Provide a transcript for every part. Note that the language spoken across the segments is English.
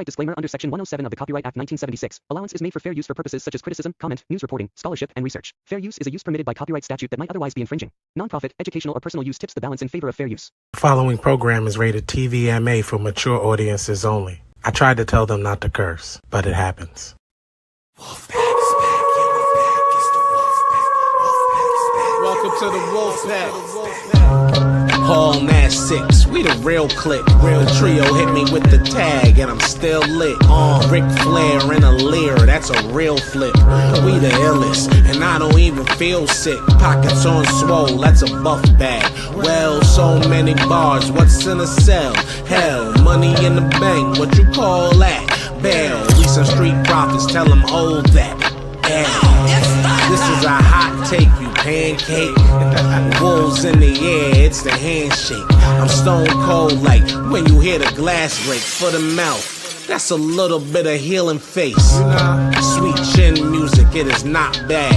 disclaimer under Section 107 of the Copyright Act 1976. Allowance is made for fair use for purposes such as criticism, comment, news reporting, scholarship, and research. Fair use is a use permitted by copyright statute that might otherwise be infringing. Nonprofit, educational, or personal use tips the balance in favor of fair use. The following program is rated TVMA for mature audiences only. I tried to tell them not to curse, but it happens. Wolfpack is back. Yeah, we're back. It's the Wolfpack. Welcome to the Wolfpack. Paul Nash 6, we the real click. Real trio hit me with the tag, and I'm still lit. Ric Flair in a leer, that's a real flip. We the illest, and I don't even feel sick. Pockets on swole, that's a buff bag. Well, so many bars, what's in a cell? Hell, money in the bank, what you call that? Bail, we some street prophets, tell them hold that. This is a hot take, you pancake. Wolves in the air, it's the handshake. I'm stone cold like when you hear the glass break for the mouth. That's a little bit of healing face. Sweet chin music, it is not bad.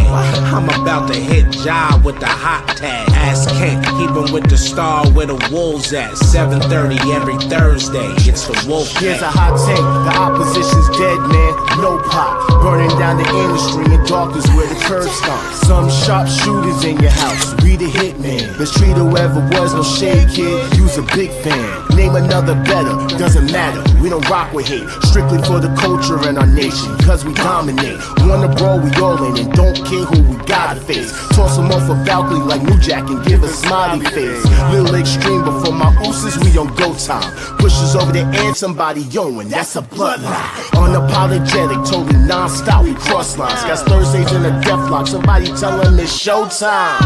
I'm about to hit job with the hot tag. Ask Kent, keepin' with the star where the wolves at. 7:30 every Thursday, it's the Wolfpack. Here's a hot take, the opposition's dead, man. No pop, burning down the industry in darkness where the curb stomp. Some sharpshooters in your house, we the hitman. Let's treat whoever was no shade kid, you's a big fan. Name another better, doesn't matter, we don't rock with hate. Strictly for the culture and our nation, cause we dominate. Wanna brawl, we all in, and don't care who we gotta face. Toss them off a balcony like New Jack and give a smiley face. Little extreme, but for my ooses, we on go time. Pushes over the edge, somebody yowing, that's a bloodline. Unapologetic, totally non-stop, we cross lines. Got Thursdays in a death lock, somebody tell them it's showtime.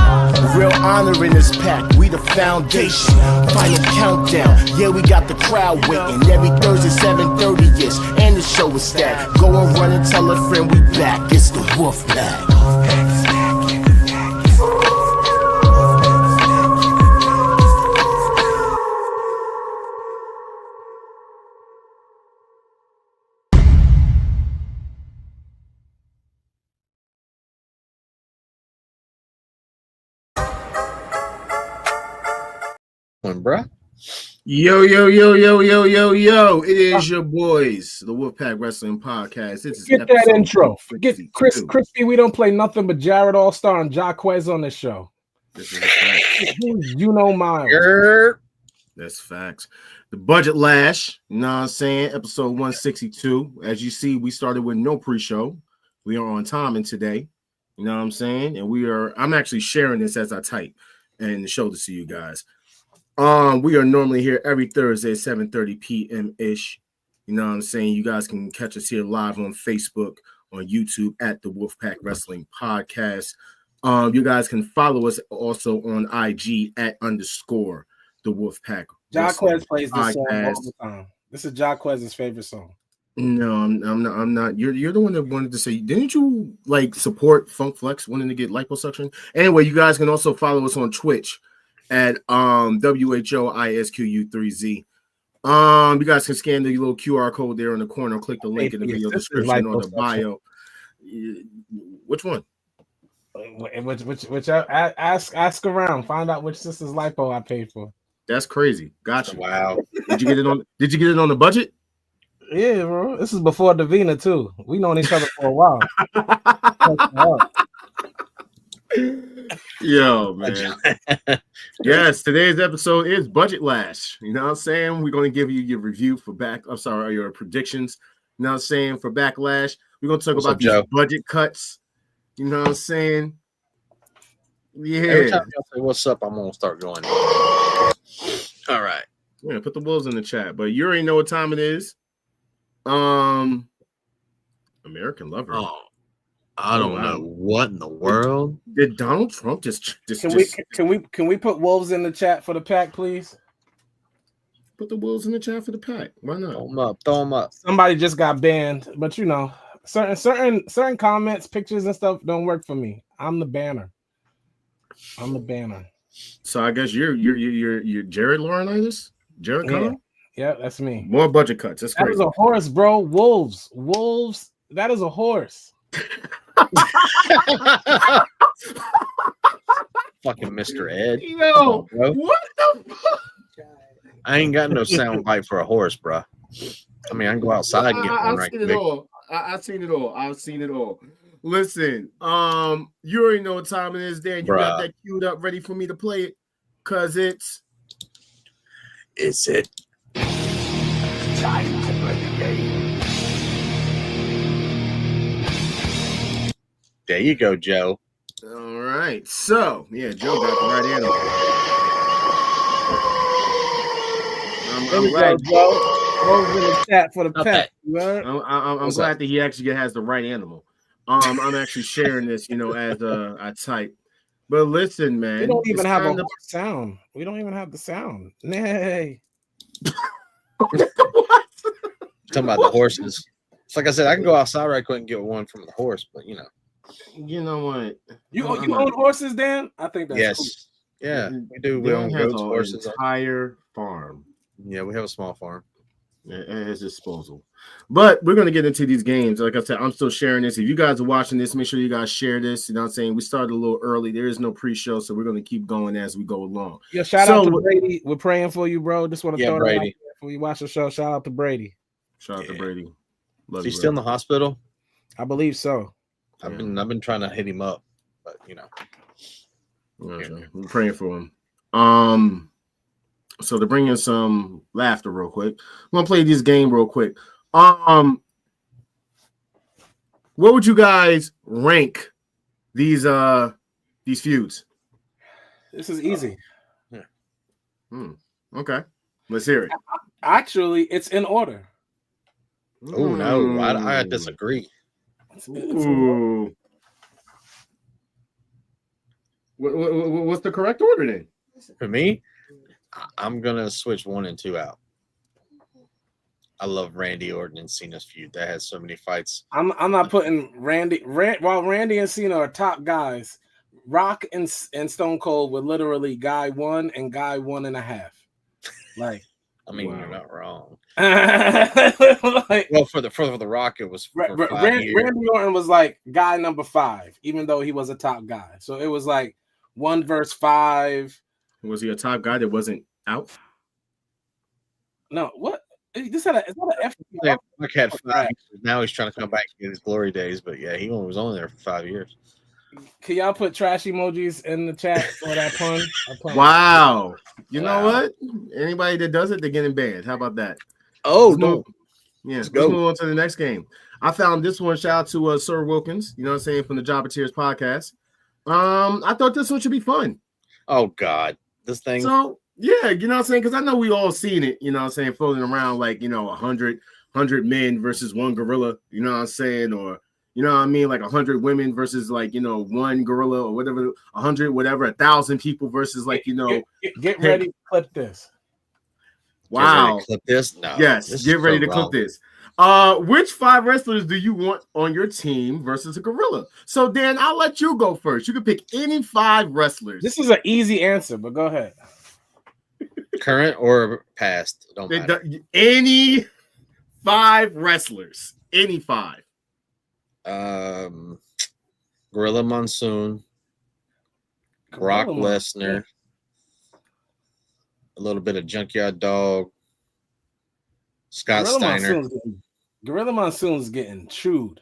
Real honor in this pack, we the foundation. Final countdown, yeah, we got the crowd waiting. Every Thursday, 7:30. And the show is stacked. Go and run and tell a friend we back. It's the Wolfpack. Bruh. Yo, yo, yo, yo, yo, yo, yo. It is your boys, the Wolfpack Wrestling Podcast. This is Get that intro. Forget Chris Crispy. We don't play nothing but Jared All-Star and Jaquez on this show. This is a fact. You know Miles. That's facts. The Budget Lash, you know what I'm saying? Episode 162. As you see, we started with no pre-show. We are on timing today. You know what I'm saying? And I'm actually sharing this as I type and show this to you guys. We are normally here every Thursday at 7:30 p.m. ish. You know what I'm saying? You guys can catch us here live on Facebook, on YouTube at the Wolfpack Wrestling Podcast. You guys can follow us also on IG at _ the Wolfpack. Jaquez plays this song all the time. This is Jaquez's favorite song. No, I'm not. You're the one that wanted to say, didn't you like support Funk Flex wanting to get liposuction? Anyway, you guys can also follow us on Twitch at WHOISQU3Z. You guys can scan the little QR code there in the corner, click the link in the video description on the bio. Which one? Which ask around, find out which sister's lipo I paid for. That's crazy. Gotcha. Wow. Did you get it on the budget? Yeah, bro. This is before Davina too. We known each other for a while. Yo, man. Yes, today's episode is Budget Lash. You know what I'm saying? We're going to give you your review for your predictions. You know what I'm saying? For Backlash. We're going to talk about these budget cuts. You know what I'm saying? Yeah. Every time y'all say what's up, I'm going to start going. All right. Yeah, put the wolves in the chat. But you already know what time it is. American Lover. Oh. I don't know what in the world. Did Donald Trump just can we put wolves in the chat for the pack, please? Put the wolves in the chat for the pack. Why not? Throw them up. Somebody just got banned, but you know, certain comments, pictures, and stuff don't work for me. I'm the banner. So I guess you're Jared Laurinaitis? Jared Conn? Yeah, that's me. More budget cuts. That's crazy. That is a horse, bro. Wolves. That is a horse. Fucking Mr. Ed. Yo, what the fuck? I ain't got no sound bite for a horse, bro. I mean, I can go outside and get one I've right seen it quick. all. I've seen it all. I've seen it all. Listen, you already know what time it is, Dan. You got Bruh. that queued up ready for me to play it? Cause it's Is it? Time to play the game. There you go, Joe. all right. So yeah, Joe got the right animal. There I'm we go, glad. Joe. Over in the chat for the Okay. pet. You heard? I'm What's glad up? that he actually has the right animal. I'm actually sharing this, as I type. But listen, man, We don't even it's have a time to- horse sound. We don't even have the sound. Nay. What? Talking about the horses. It's like I said, I can go outside right quick and get one from the horse, but You know what? You I'm you not- own horses, Dan? I think that's yes. cool. Yeah, we do. We Dan own has goats, an horses. entire farm Yeah, we have a small farm. at his disposal. But we're gonna get into these games. Like I said, I'm still sharing this. If you guys are watching this, make sure you guys share this. You know what I'm saying? We started a little early. There is no pre-show, so we're gonna keep going as we go along. Yeah, shout out So- to Brady. We're praying for you, bro. Just want to Yeah, throw that out Brady. there before you watch the show. Shout out to Brady. Shout out to Yeah. Brady. Love Is he you, still in bro. the hospital? I believe so. I've been trying to hit him up, but Okay. We're praying for him. So to bring in some laughter real quick, I'm gonna play this game real quick. What would you guys rank these feuds? This is easy. Okay, let's hear it. Actually, it's in order. Oh no, I disagree. Ooh. What's the correct order then? For me, I'm gonna switch 1 and 2 out. I love Randy Orton and Cena's feud. That has so many fights. I'm not putting while Randy and Cena are top guys. Rock and Stone Cold were literally guy 1 and guy 1.5. Like, I mean, Wow. you're not wrong. like Well, for the Rock, it was for 5 years. Randy Orton was like guy number 5, even though he was a top guy. So it was like 1 versus 5. Was he a top guy that wasn't out? No, what? This had is that an F? Yeah, Rock had 5 years. Now he's trying to come back and get his glory days, but yeah, he was only there for 5 years. Can y'all put trash emojis in the chat for that pun? Wow. You know Wow. what? Anybody that does it, they're getting banned. How about that? Oh Let's no! move- Yeah, let's go. move on to the next game. I found this one. Shout out to Sir Wilkins, you know what I'm saying, from the Jobber podcast. I thought this one should be fun. Oh god, this thing. So yeah, you know what I'm saying? Because I know we all seen it, you know what I'm saying, floating around like 100 men versus 1 gorilla, you know what I'm saying, or you know what I mean, like 100 women versus 1 gorilla or whatever, 100 whatever, 1,000 people versus Get ready to clip this. Get ready wow. to clip this. No. Yes, this get is ready so to clip wrong. this. Which 5 wrestlers do you want on your team versus a gorilla? So Dan, I'll let you go first. You can pick any 5 wrestlers. This is an easy answer, but go ahead. Current or past? Don't matter. Any 5 wrestlers. Any 5. Gorilla Monsoon, Brock Gorilla Lesnar, a little bit of Junkyard Dog, Scott Steiner. Gorilla Monsoon's getting chewed.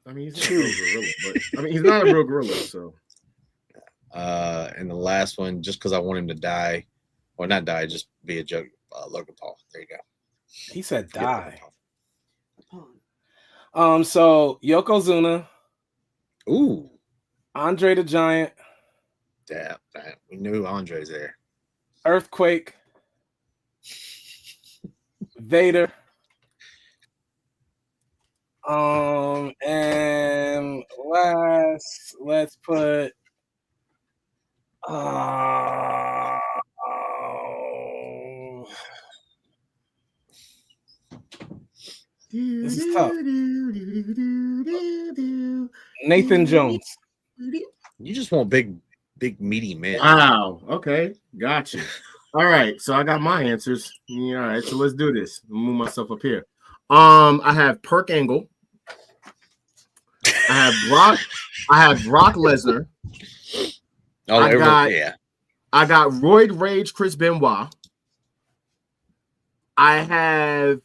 I mean, he's not a real gorilla, but I mean, he's not a real gorilla. So, And the last one, just because I want him to die, or not die, just be a joke. Logan Paul. There you go. He said Get Logan die. Paul. So Yokozuna, Ooh, Andre the Giant, damn, we knew Andre's there. Earthquake, Vader, and last, let's put this is tough. Nathan Jones. You just want big meaty men. wow. Okay, gotcha. All right, so I got my answers. Yeah, all right, so let's do this. I'll move myself up here. I have Perk Angle. I have Brock Lesnar. Oh, I got- yeah. I got Roid Rage Chris Benoit. I have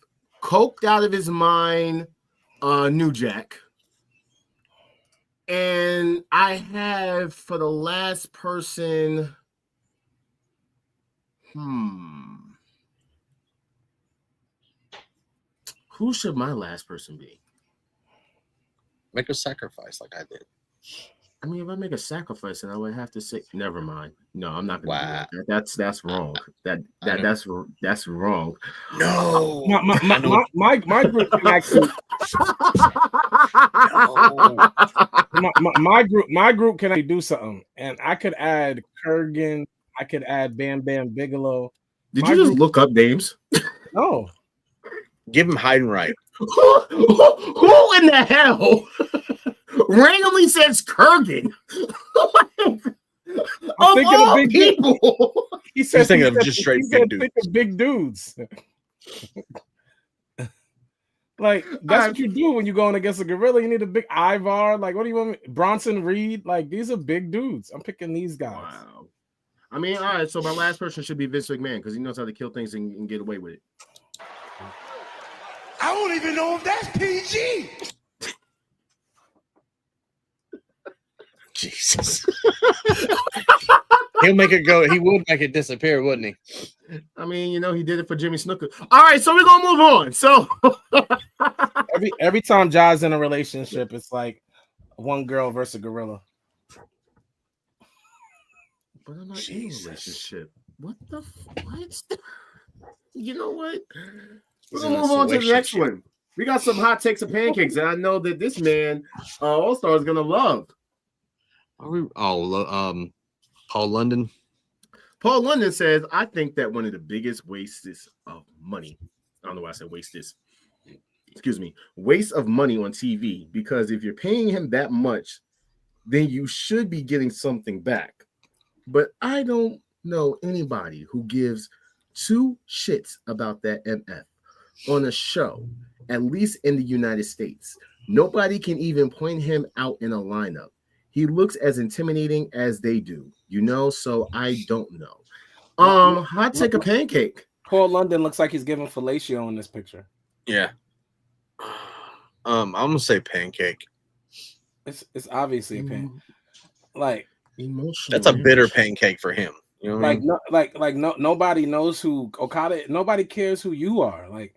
coked out of his mind, New Jack. And I have for the last person, who should my last person be? Make a sacrifice like I did. I mean, if I make a sacrifice, then I would have to say, never mind. No, I'm not going to Wow. do that. That's wrong. That's wrong. No. My group can actually. My group can actually do something, and I could add Kurgan. I could add Bam Bam Bigelow. Did you just look up names? No. Give him hide and right. Who in the hell randomly says Kurgan? I'm thinking of big people. He said thinking of just straight big dudes. Think of big dudes. Like that's what you do when you're going against a gorilla. You need a big Ivar. Like, what do you want? Bronson Reed. Like, these are big dudes. I'm picking these guys. Wow. I mean, all right. So my last person should be Vince McMahon because he knows how to kill things and get away with it. I don't even know if that's PG. Jesus. He'll make it go. He would make it disappear, wouldn't he? I mean, you know, he did it for Jimmy Snuka. All right, so we're gonna move on. So every time Jai's in a relationship, it's like one girl versus a gorilla. But I'm not in a relationship. What the what? You know what? We're gonna move on to the next one. We got some hot takes and pancakes that I know that this man, All-Star, is gonna love. Are we? Paul London. Paul London says, I think that one of the biggest wastes of money. I don't know why I said wastes. Excuse me, waste of money on TV, because if you're paying him that much, then you should be getting something back. But I don't know anybody who gives two shits about that MF on a show, at least in the United States. Nobody can even point him out in a lineup. He looks as intimidating as they do, you know, so I don't know. Hot take a pancake. Paul London looks like he's giving fellatio in this picture. Yeah. I'm gonna say pancake. It's obviously a pancake. Like emotional. That's a bitter pancake for him. You know what I mean? Nobody knows who Okada. Nobody cares who you are. Like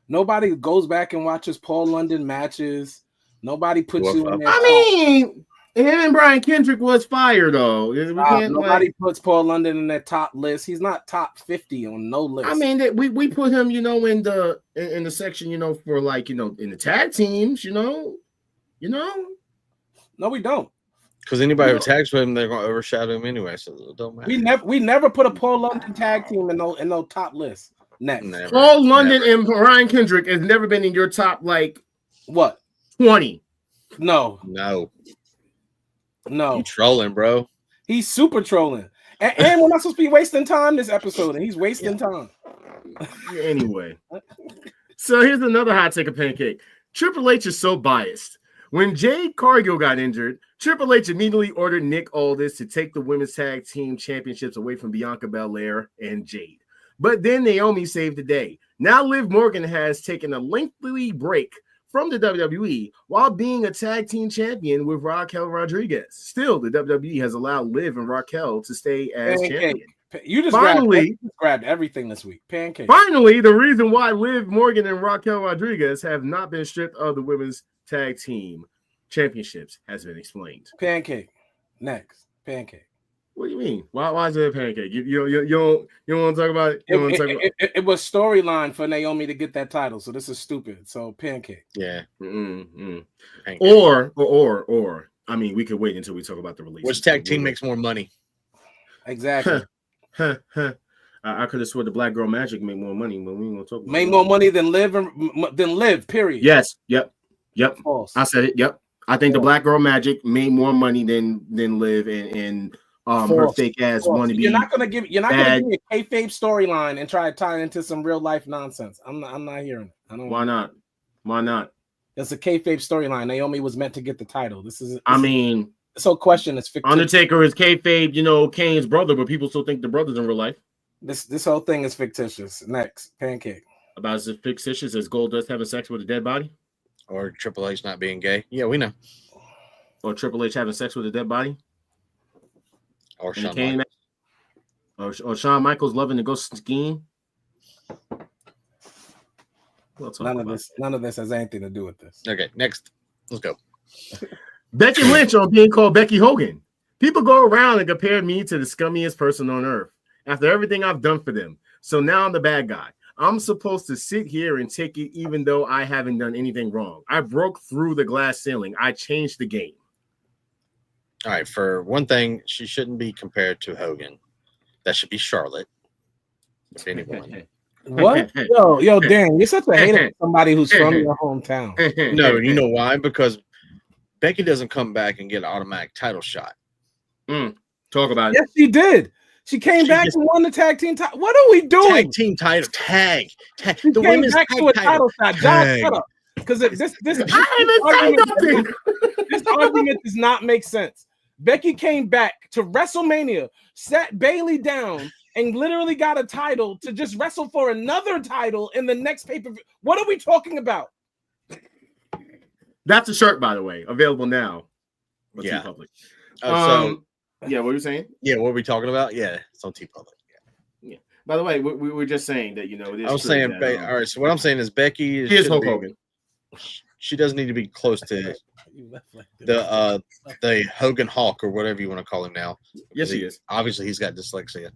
nobody goes back and watches Paul London matches. Nobody puts you in there. I mean, him and Brian Kendrick was fire though. Nobody puts Paul London in that top list. He's not top 50 on no list. I mean, we put him, you know, in the section, you know, for like, you know, in the tag teams, you know. No, we don't. Because anybody who tags with him, they're gonna overshadow him anyway, so it don't matter. We never put a Paul London tag team in no top list. Next, Paul London and Brian Kendrick has never been in your top like what 20. No. You trolling, bro. He's super trolling. And we're not supposed to be wasting time this episode, and he's wasting time. Anyway. So here's another hot take of pancake. Triple H is so biased. When Jade Cargill got injured, Triple H immediately ordered Nick Aldis to take the women's tag team championships away from Bianca Belair and Jade. But then Naomi saved the day. Now Liv Morgan has taken a lengthy break from the WWE while being a tag team champion with Raquel Rodriguez. Still, the WWE has allowed Liv and Raquel to stay as champion. You just grabbed everything this week. Pancake. Finally, the reason why Liv Morgan and Raquel Rodriguez have not been stripped of the women's tag team championships has been explained. Pancake. Next. Pancake. What do you mean? Why is it a pancake? You don't want to talk about it? It was storyline for Naomi to get that title, so this is stupid. So pancake. Yeah. Pancake. Or I mean, we could wait until we talk about the release. Which tag team makes more money? Exactly. I could have sworn the Black Girl Magic made more money, but we ain't gonna talk about made more money than Liv. Period. Yes. Yep. False. I said it. Yep. I think the Black Girl Magic made more money than Liv and her fake ass wannabe. You're not gonna give me a kayfabe storyline and try to tie it into some real life nonsense. I'm not hearing it. I don't. Why not? It's a kayfabe storyline. Naomi was meant to get the title. This whole question is fictitious. Undertaker is kayfabe, you know, Kane's brother, but people still think the brothers in real life. This whole thing is fictitious. Next, pancake. About as fictitious as Goldust having sex with a dead body? Or Triple H not being gay. Yeah, we know. Or Triple H having sex with a dead body? Or And Shawn Michaels. Or Shawn Michaels loving to go skiing? We'll talk None about of this has anything to do with this. Okay, next. Let's go. Becky Lynch on being called Becky Hogan. People go around and compare me to the scummiest person on earth after everything I've done for them. So now I'm the bad guy. I'm supposed to sit here and take it even though I haven't done anything wrong. I broke through the glass ceiling. I changed the game. All right, for one thing, she shouldn't be compared to Hogan. That should be Charlotte. If anyone. What? Yo, Dan, you're such a hater of somebody who's from your hometown. No, you know why? Because Becky doesn't come back and get an automatic title shot. Talk about it. Yes, she did. She came back and won the tag team title. What are we doing? Tag team title. Tag. She The came women's back tag to a title. title shot. Josh, shut up. Because this argument does not make sense. Becky came back to WrestleMania, sat Bailey down, and literally got a title to just wrestle for another title in the next pay-per-view. What are we talking about? That's a shirt, by the way, available now. Yeah. Public. So yeah, what are you saying? Yeah, what are we talking about? Yeah, it's on T-Public. Yeah. By the way, we were just saying that, you know, it is I was true saying, that, all right, so what I'm saying is Becky she is Hulk Hogan. She doesn't need to be close to the Hogan Hawk or whatever you want to call him now. Yes, he is. Obviously, he's got dyslexia.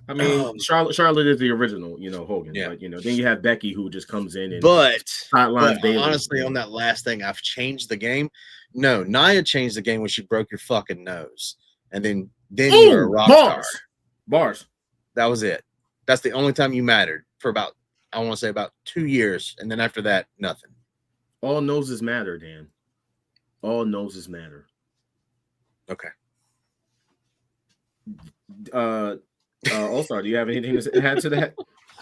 I mean, Charlotte is the original, you know, Hogan. Yeah. But, you know, then you have Becky who just comes in and sidelines Bayley. Honestly, on that last thing, I've changed the game. No, Nia changed the game when she broke your fucking nose, and then you were a rock star. Bars. That was it. That's the only time you mattered for about, I want to say, about 2 years, and then after that, nothing. All noses matter, Dan. All noses matter. Okay. All-Star, do you have anything to add to that?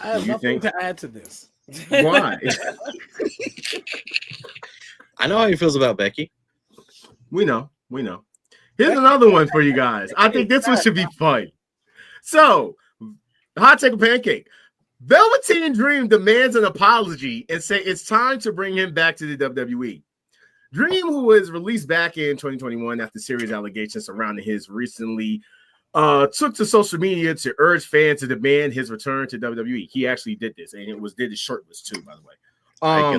I have nothing to add to this. Why? I know how he feels about Becky. We know. Here's another one for you guys. I think this one should be fun. So, hot take a pancake. Velveteen Dream demands an apology and say it's time to bring him back to the WWE. Dream, who was released back in 2021 after serious allegations surrounding his recently took to social media to urge fans to demand his return to WWE. He actually did this, and did it shirtless too, by the way. A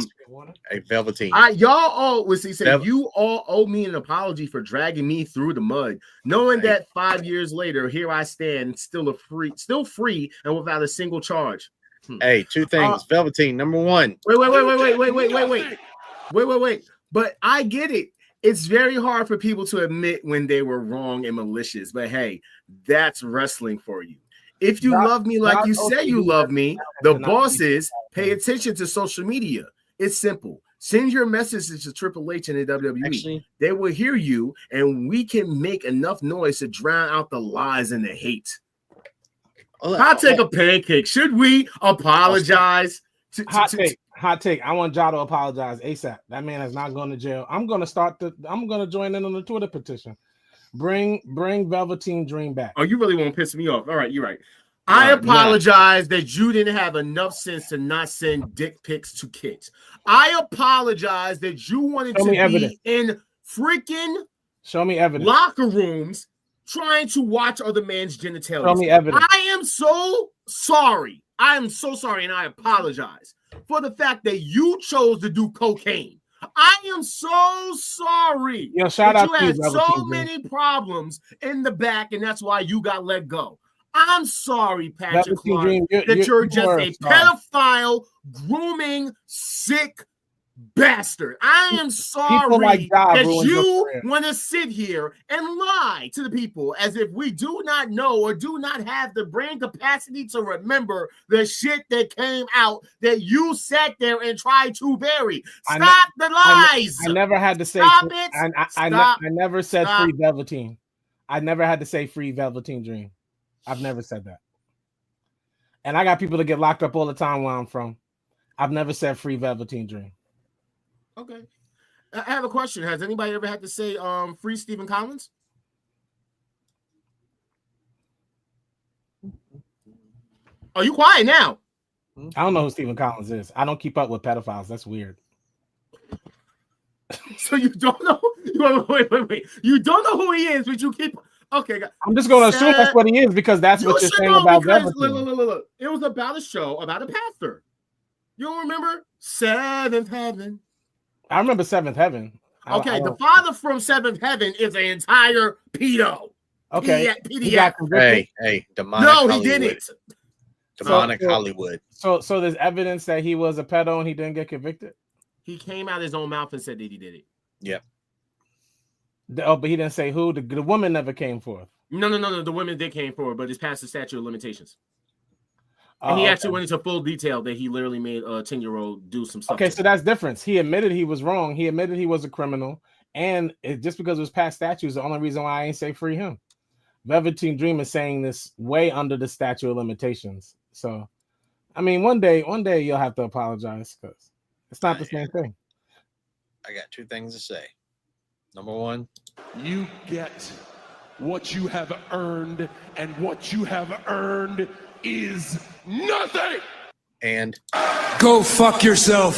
Velveteen. You all owe me an apology for dragging me through the mud, knowing that 5 years later, here I stand, still free, and without a single charge. Hey, two things. Velveteen, number one. Wait. But I get it. It's very hard for people to admit when they were wrong and malicious. But hey, that's wrestling for you. If you love me like you say you love me, the bosses pay attention to social media. It's simple. Send your messages to Triple H and the WWE. Actually, they will hear you, and we can make enough noise to drown out the lies and the hate. Hot take a pancake. Should we apologize? Hot take. I want Ja to apologize ASAP. That man is not going to jail. I'm going to join in on the Twitter petition. Bring Velveteen Dream back. Oh, you really want to piss me off? All right, you're right. I apologize that you didn't have enough sense to not send dick pics to kids. I apologize that you wanted to be in freaking locker rooms trying to watch other man's genitalia. Show me evidence. I am so sorry. And I apologize for the fact that you chose to do cocaine. I am so sorry. Yo, shout out you to had you, so many problems in the back, and that's why you got let go. I'm sorry, Patrick Clark, that you're just a pedophile, grooming, sick bastard. I am sorry that you want to sit here and lie to the people as if we do not know or do not have the brain capacity to remember the shit that came out that you sat there and tried to bury. Stop the lies. I never had to say Stop it. I never said free Velveteen. I never had to say free Velveteen Dream. I've never said that. And I got people that get locked up all the time where I'm from. I've never said free Velveteen Dream. Okay. I have a question. Has anybody ever had to say free Stephen Collins? Are you quiet now? I don't know who Stephen Collins is. I don't keep up with pedophiles. That's weird. So you don't know? Wait. You don't know who he is, but you keep. Okay, I'm just going to assume that's what he is because that's what you're saying about because, look. It was about a show about a pastor. You don't remember Seventh Heaven? I remember Seventh Heaven. Okay, the father from Seventh Heaven is an entire pedo. Okay, hey, demonic. No, Hollywood. he didn't. Demonic Hollywood. So there's evidence that he was a pedo and he didn't get convicted. He came out his own mouth and said that he did it. Yep. But he didn't say who. The woman never came forth. No. The women did came forward, but it's past the statute of limitations. And he actually went into full detail that he literally made a 10-year-old do some stuff. Okay, so that's difference. He admitted he was wrong. He admitted he was a criminal. And just because it was past statutes, the only reason why I ain't say free him. Velveteen Dream is saying this way under the statute of limitations. So, I mean, one day you'll have to apologize because it's not the same thing. I got two things to say. Number one, you get what you have earned, and what you have earned is nothing. And go fuck yourself.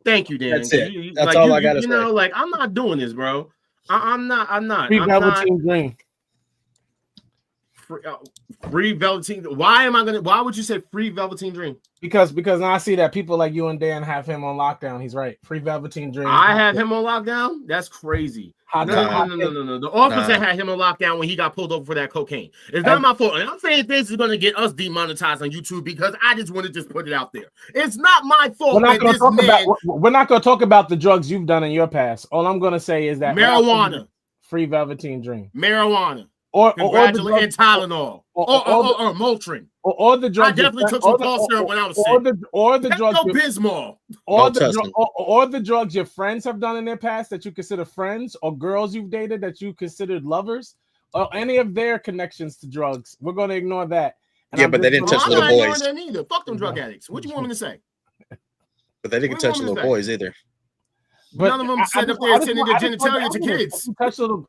Thank you, Dan. That's it. That's all I gotta say. You know, like, I'm not doing this, bro. I'm not. Free Velveteen Dream. Free Velveteen. Why would you say free Velveteen Dream? Because now I see that people like you and Dan have him on lockdown. He's right. Free Velveteen Dream. I have him on lockdown? That's crazy. No. The officer had him on lockdown when he got pulled over for that cocaine. It's not my fault. And I'm saying this is going to get us demonetized on YouTube because I just want to just put it out there. It's not my fault. We're not going to talk about the drugs you've done in your past. All I'm going to say is that marijuana. Free Velveteen Dream. Marijuana. Or Tylenol. Or Motrin. Or the drugs. I definitely took some cough syrup when I was sick. Or the drugs. Bismol. Or the drugs your friends have done in their past that you consider friends, or girls you've dated that you considered lovers, or any of their connections to drugs. We're going to ignore that. But they didn't touch little boys. I'm not ignoring that either. Fuck them drug addicts. What do you want me to say? But they didn't touch little boys either. But none of them said up there sending their genitalia to kids.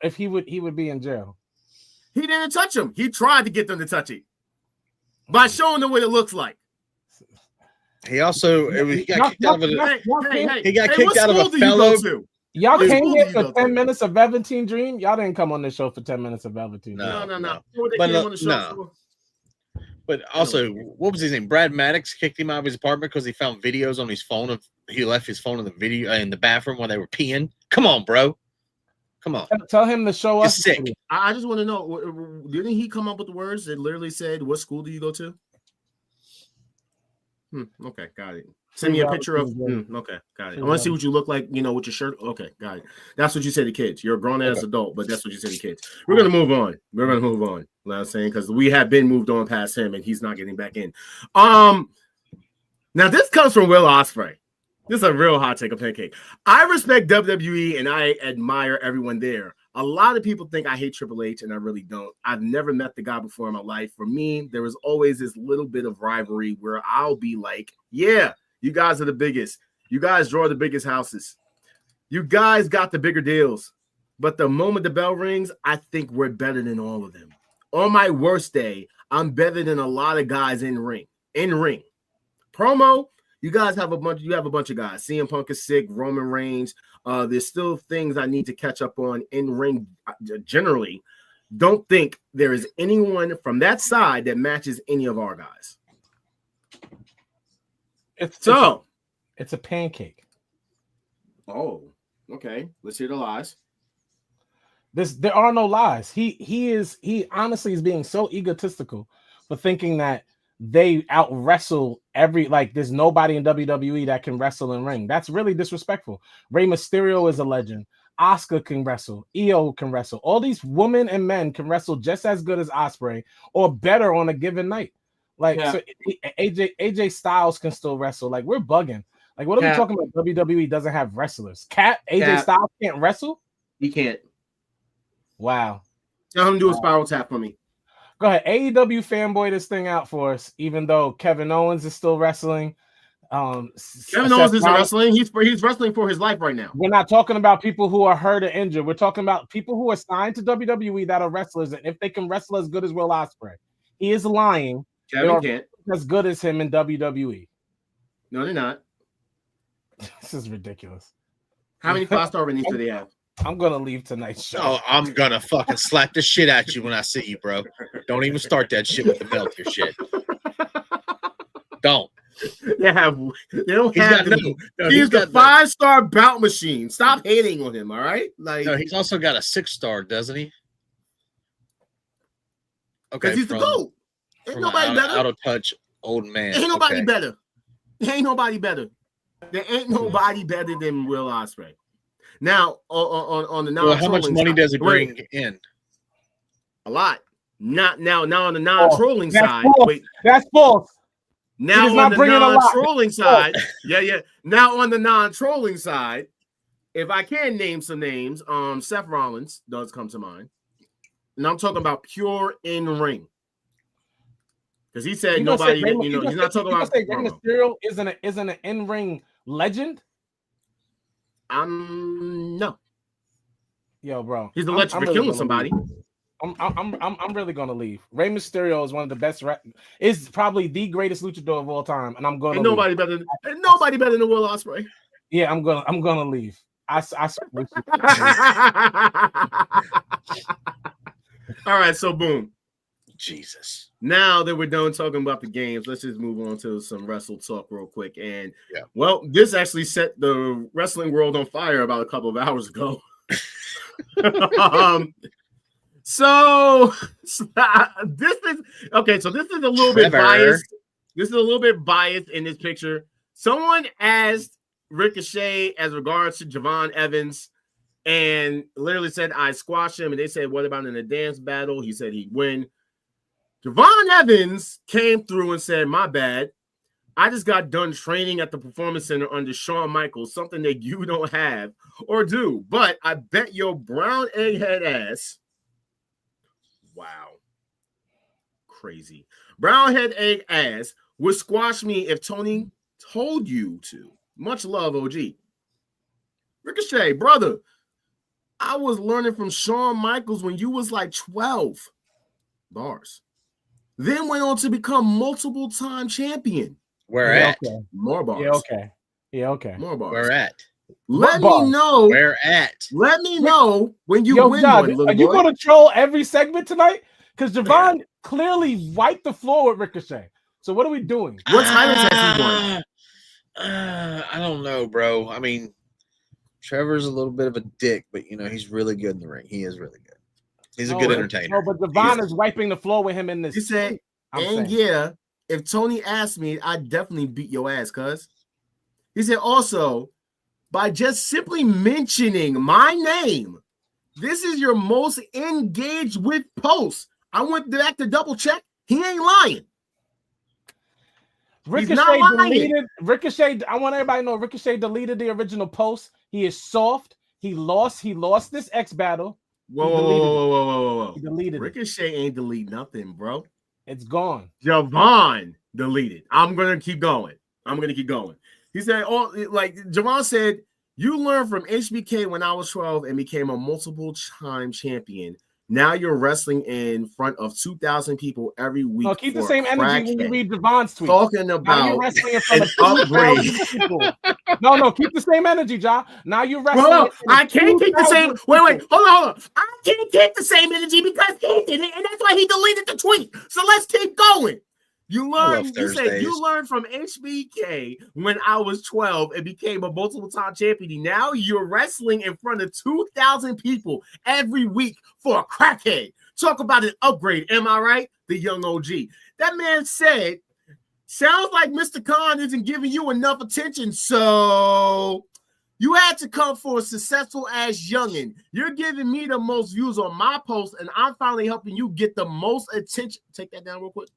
If he would be in jail. He didn't touch them. He tried to get them to touch it by showing them what it looks like. He also he got kicked out of a fellow. Y'all came here for 10 minutes of Velveteen Dream. Y'all didn't come on this show for 10 minutes of Velveteen Dream. No. But also, what was his name? Brad Maddox kicked him out of his apartment because he found videos on his phone he left his phone in the video in the bathroom while they were peeing. Come on, bro. Come on. Tell him to show us. Sick. I just want to know, didn't he come up with the words that literally said, what school do you go to? Okay, got it. Send me a picture of. Okay, got it. I want to see what you look like, with your shirt. Okay, got it. That's what you say to kids. You're a grown-ass adult, but that's what you say to kids. We're going to move on. You know what I'm saying? Because we have been moved on past him, and he's not getting back in. Now, this comes from Will Ospreay. This is a real hot take of pancake. I respect WWE and I admire everyone there. A lot of people think I hate Triple H, and I really don't. I've never met the guy before in my life. For me, there was always this little bit of rivalry where I'll be like, yeah, you guys are the biggest. You guys draw the biggest houses. You guys got the bigger deals. But the moment the bell rings, I think we're better than all of them. On my worst day, I'm better than a lot of guys in ring. Promo, you guys have a bunch of guys. CM Punk is sick, Roman Reigns. There's still things I need to catch up on in ring. Generally, don't think there is anyone from that side that matches any of our guys. It's a pancake. Oh, okay. Let's hear the lies. There are no lies. He honestly is being so egotistical for thinking that they out wrestle there's nobody in WWE that can wrestle in ring. That's really disrespectful. Rey Mysterio is a legend. Asuka can wrestle. Io can wrestle. All these women and men can wrestle just as good as Ospreay or better on a given night. So AJ Styles can still wrestle. Like, we're bugging. Like, what are we talking about? WWE doesn't have wrestlers. AJ Styles can't wrestle? He can't. Wow. Tell him to do a spiral tap for me. Go ahead. AEW fanboy this thing out for us, even though Kevin Owens is still wrestling. Kevin Owens isn't wrestling. He's wrestling for his life right now. We're not talking about people who are hurt or injured. We're talking about people who are signed to WWE that are wrestlers, and if they can wrestle as good as Will Ospreay. He is lying. Kevin can't. as good as him in WWE. No, they're not. This is ridiculous. How many 5-star ratings do they have? I'm gonna leave tonight's show. Oh, I'm gonna fucking slap the shit at you when I see you, bro. Don't even start that shit with the melt your shit. Don't. They don't He's have got them. no, He's the got 5-star bout machine. Stop hating on him, all right? Like, no, he's also got a 6-star, doesn't he? Okay, because he's the GOAT. Ain't nobody better. Out of touch, old man. Ain't nobody better. Ain't nobody better. There ain't nobody better than Will Ospreay. Now, on the non-trolling how much money side, does it bring in? A lot. Not now on the non-trolling side. False. Wait. That's false. Now on the non-trolling side. Yeah. Now on the non-trolling side, if I can name some names, Seth Rollins does come to mind. And I'm talking about pure in-ring. Because he said nobody, he's not talking about. Rey Mysterio isn't an in-ring legend. No. Yo, bro, he's a legend for killing somebody. I'm really gonna leave. Rey Mysterio is one of the best. Is probably the greatest luchador of all time, and I'm gonna. Ain't nobody better than Will Ospreay. Yeah, I'm gonna leave. I All right, so boom. Jesus. Now that we're done talking about the games, let's just move on to some wrestle talk real quick. And well, this actually set the wrestling world on fire about a couple of hours ago. So this is okay. So this is a little bit biased. This is a little bit biased in this picture. Someone asked Ricochet as regards to Javon Evans and literally said, I squashed him. And they said, what about in a dance battle? He said he'd win. Javon Evans came through and said, my bad. I just got done training at the Performance Center under Shawn Michaels, something that you don't have or do. But I bet your brown egghead ass. Wow. Crazy. Brown head egg ass would squash me if Tony told you to. Much love, OG. Ricochet, brother. I was learning from Shawn Michaels when you was like 12. Bars. Then went on to become multiple-time champion. Where at? Okay. More bars. Yeah, okay. More bars. Where at? Let me know. Where at? Let me know when you win John, one, little are you boy. going to troll every segment tonight? Because Javon clearly wiped the floor with Ricochet. So what are we doing? What titles has he won? I don't know, bro. I mean, Trevor's a little bit of a dick, but he's really good in the ring. He is really good. He's a good entertainer. No, but Javon is wiping the floor with him in this. He said, if Tony asked me, I'd definitely beat your ass, cuz. He said, also, by just simply mentioning my name, this is your most engaged with post. I went back to double check. He ain't lying. Ricochet deleted. Ricochet. I want everybody to know Ricochet deleted the original post. He is soft. He lost this X battle. Whoa. He deleted Ricochet ain't delete nothing, bro. It's gone. Javon deleted. I'm gonna keep going. He said, Javon said, you learned from HBK when I was 12 and became a multiple-time champion. Now you're wrestling in front of 2,000 people every week. No, keep the same energy when you read Javon's tweet. Talking about now you're wrestling in front an of upgrade. people. No, keep the same energy, Ja. Now you're wrestling. Bro, I can't keep the same. Wait, hold on. I can't keep the same energy because he did it, and that's why he deleted the tweet. So let's keep going. You said you learned from HBK when I was 12 and became a multiple-time champion. Now you're wrestling in front of 2,000 people every week for a crackhead. Talk about an upgrade. Am I right? The young OG. That man said, sounds like Mr. Khan isn't giving you enough attention, so you had to come for a successful ass youngin. You're giving me the most views on my post, and I'm finally helping you get the most attention. Take that down real quick.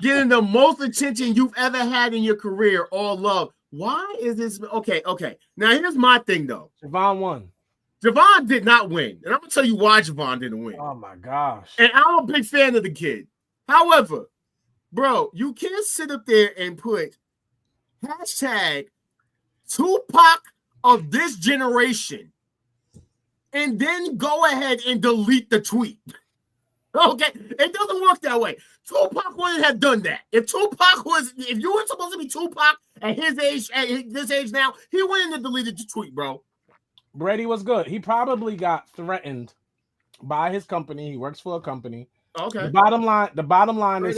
Getting the most attention you've ever had in your career, all love. Why is this? Okay. Now, here's my thing, though. Javon won. Javon did not win. And I'm going to tell you why Javon didn't win. Oh, my gosh. And I'm a big fan of the kid. However, bro, you can't sit up there and put hashtag Tupac of this generation and then go ahead and delete the tweet. Okay, it doesn't work that way. Tupac wouldn't have done that. If you were supposed to be Tupac at his age, this age now, he wouldn't have deleted the tweet, bro. Brady was good. He probably got threatened by his company. He works for a company. Okay. The bottom line is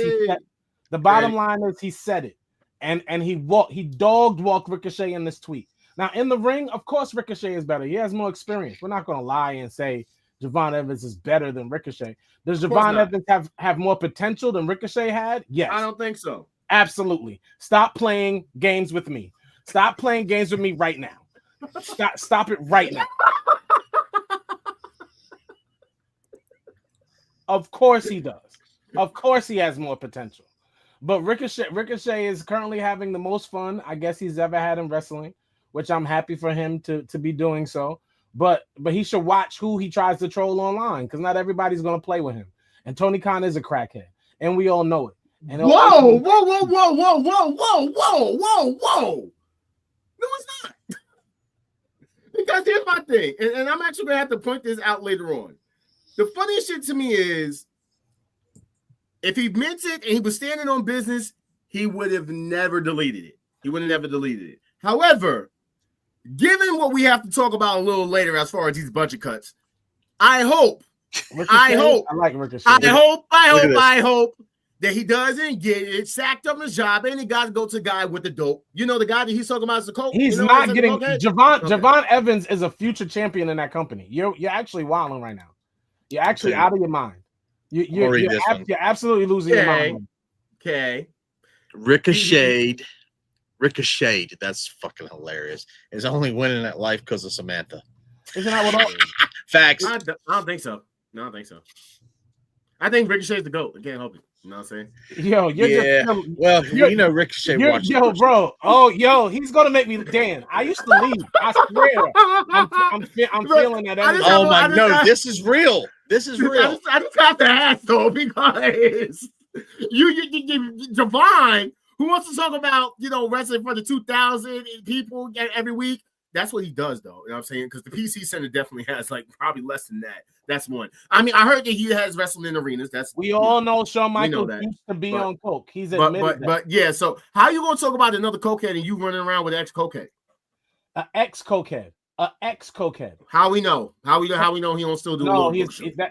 he said it, and he dog walked Ricochet in this tweet. Now in the ring, of course, Ricochet is better. He has more experience. We're not gonna lie and say Javon Evans is better than Ricochet. Does Javon Evans have more potential than Ricochet had? Yes. I don't think so. Absolutely. Stop playing games with me. Stop playing games with me right now. Stop it right now. Of course he does. Of course he has more potential. But Ricochet is currently having the most fun I guess he's ever had in wrestling, which I'm happy for him to be doing so. But he should watch who he tries to troll online, because not everybody's going to play with him. And Tony Khan is a crackhead, and we all know it. And whoa. No, it's not. Because here's my thing, and I'm actually going to have to point this out later on. The funniest shit to me is, if he meant it and he was standing on business, he would have never deleted it. He would have never deleted it. However, given what we have to talk about a little later as far as these budget cuts, I hope I like Ricochet. I hope that he doesn't get it sacked up his job and he got to go to the guy with the dope. You know, the guy that he's talking about is the coach. He's not getting Javon Evans is a future champion in that company. You're actually wilding right now. You're actually out of your mind. You're absolutely losing your mind. Okay. Ricocheted. That's fucking hilarious. Is only winning at life because of Samantha. Isn't that what all facts? I don't think so. No, I don't think so. I think Ricochet's the GOAT. I can't help it. You know what I'm saying? Yo, Ricochet watches. Yo, bro. Oh, yo, he's gonna make me Dan. I used to leave. I swear. I'm feeling that. Oh my no, this is real. This is real. I just have to ask though, because you Javon, who wants to talk about wrestling for the 2,000 people every week. That's what he does, though. You know what I'm saying? Because the PC Center definitely has probably less than that. That's one. I mean, I heard that he has wrestling in arenas. We all know Shawn Michaels used to be on coke. He's admitted that. But yeah. So how are you going to talk about another cokehead and you running around with an ex-cokehead? An ex-cokehead. How we know? How we know he don't still do?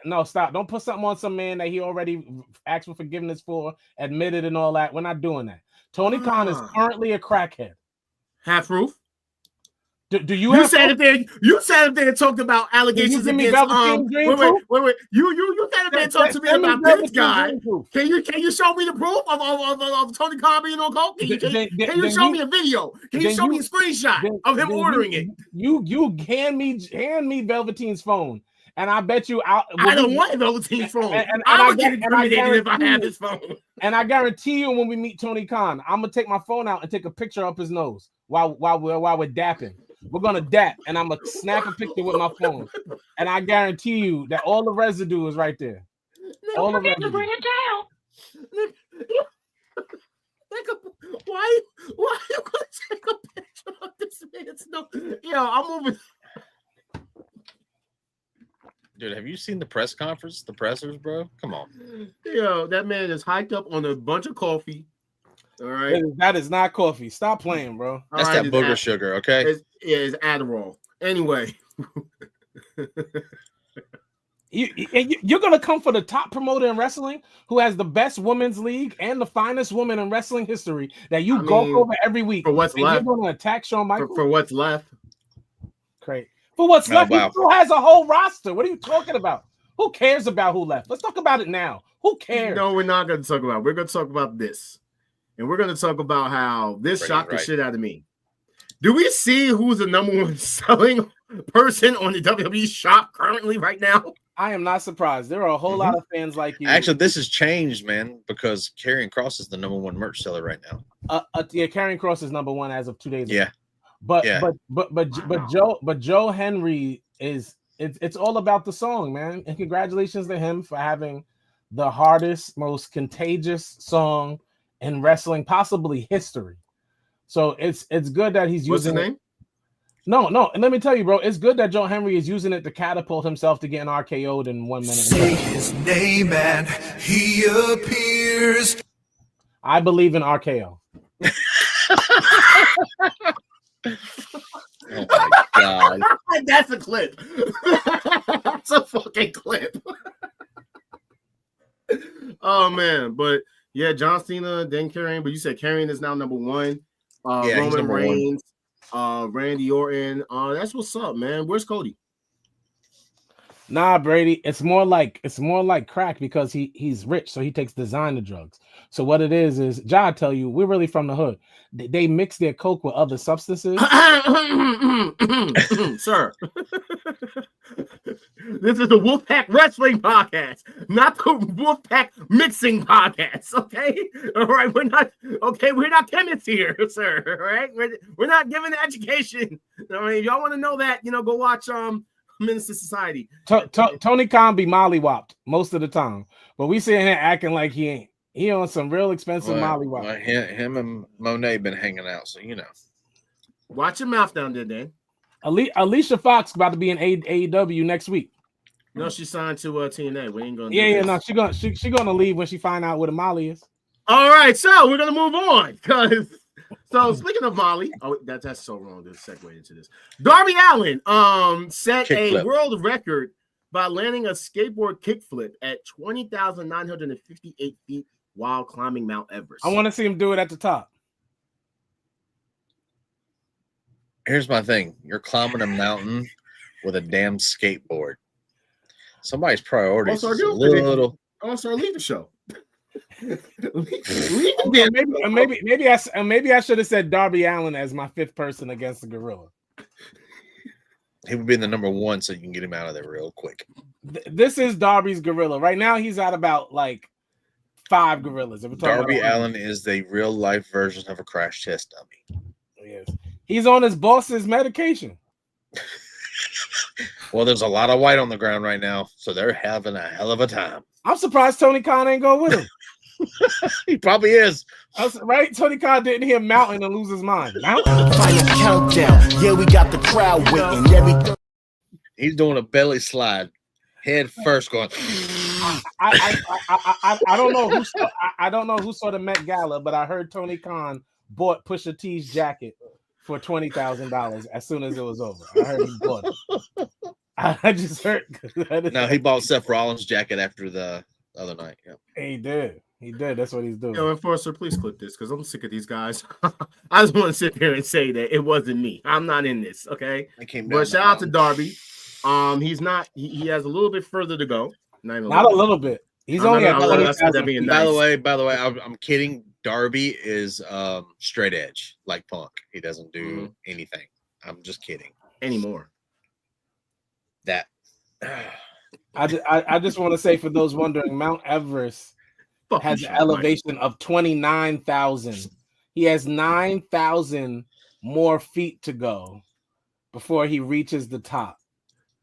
No, stop. Don't put something on some man that he already asked for forgiveness for, admitted and all that. We're not doing that. Tony Khan is currently a crackhead. Half roof. Do you sat up there and talked about allegations against wait. You sat up there and talked to me about this guy. Can you show me the proof of Tony Khan being on coke? Can you show me a video? Can you show me a screenshot of him ordering it? You hand me Velveteen's phone. And I bet you I don't want Velveteen's phone. And I'm gonna get incriminated if I have his phone. And I guarantee you, when we meet Tony Khan, I'm gonna take my phone out and take a picture up his nose while we're dapping. We're gonna dap, and I'm gonna snap a picture with my phone. And I guarantee you that all the residue is right there. All the residue. Bring it down. Why are you gonna take a picture of this man's nose? I'm moving. Dude, have you seen the press conference? The pressers, bro? Come on. That man is hiked up on a bunch of coffee. All right. That is not coffee. Stop playing, bro. That's that booger sugar, okay? It's Adderall. Anyway. You're going to come for the top promoter in wrestling who has the best women's league and the finest woman in wrestling history that you go over every week. For what's left. You're going to attack Shawn Michaels? For what's left. Great. For what's left, he still has a whole roster. What are you talking about? Who cares about who left? Let's talk about it now. Who cares? No, we're not going to talk about it. We're going to talk about this. And we're going to talk about how this shocked the shit out of me. Do we see who's the number one selling person on the WWE shop currently right now? I am not surprised. There are a whole lot of fans like you. Actually, this has changed, man, because Karrion Kross is the number one merch seller right now. Karrion Kross is number one as of 2 days ago. Yeah. But Joe Hendry it's all about the song, man. And congratulations to him for having the hardest, most contagious song in wrestling, possibly history. So it's good that he's using. What's his name? No, and let me tell you, bro, it's good that Joe Henry is using it to catapult himself to getting RKO'd in 1 minute. Say his name and he appears. I believe in RKO. Oh my god. That's a clip. That's a fucking clip. Oh man, but yeah, John Cena, then Karrion, but you said Karrion is now number 1. Yeah, he's Roman number Reigns, Randy Orton. That's what's up, man. Where's Cody? Nah, Brady, it's more like crack because he's rich, so he takes designer drugs. So what it is Ja tell you, we're really from the hood. They mix their coke with other substances. Sir. This is the Wolfpack Wrestling Podcast, not the Wolfpack Mixing Podcast. Okay, all right. We're not chemists here, sir. All right, we're not giving the education. I mean, y'all want to know that? Go watch Minister Society. Tony Khan be mollywopped most of the time, but we sitting here acting like he ain't. He on some real expensive mollywop. Well, him and Monet been hanging out, so Watch your mouth down there, Dan. Alicia Fox about to be in AEW next week. No, she signed to TNA. We ain't gonna. No, she gonna leave when she find out what a Molly is. All right, so we're gonna move on because. So speaking of Molly, that's so wrong to segue into this. Darby Allin set a world record by landing a skateboard kickflip at 20,958 feet while climbing Mount Everest. I want to see him do it at the top. Here's my thing: you're climbing a mountain with a damn skateboard. Somebody's priorities is a little. Also, leave the show. Maybe I should have said Darby Allin as my 5th person against the gorilla. He would be the number 1, so you can get him out of there real quick. This is Darby's gorilla. Right now, he's at about like 5 gorillas. Darby Allin is the real life version of a crash test dummy. Yes, he's on his boss's medication. Well, there's a lot of white on the ground right now, so they're having a hell of a time. I'm surprised Tony Khan ain't go with him. He probably is. Right? Tony Khan didn't hear Mountain and lose his mind. Mountain? Final countdown. Yeah, we got the crowd waiting. Everything. He's doing a belly slide, head first, going. I don't know who I don't know who saw the Met Gala, but I heard Tony Khan bought Pusha T's jacket for $20,000 as soon as it was over. I heard he bought it. I just heard. No, he bought Seth Rollins' jacket after the other night. Yep. He did. That's what he's doing. Yo, Enforcer, please clip this because I'm sick of these guys. I just want to sit here and say that it wasn't me. I'm not in this, okay? But shout out to Darby. He's not. He has a little bit further to go. Not a little bit. He's only at 20,000. By the way, I'm kidding. Darby is straight edge like Punk. He doesn't do anything. I'm just kidding. Anymore. That I just want to say for those wondering, Mount Everest has an elevation of 29,000. He has 9,000 more feet to go before he reaches the top.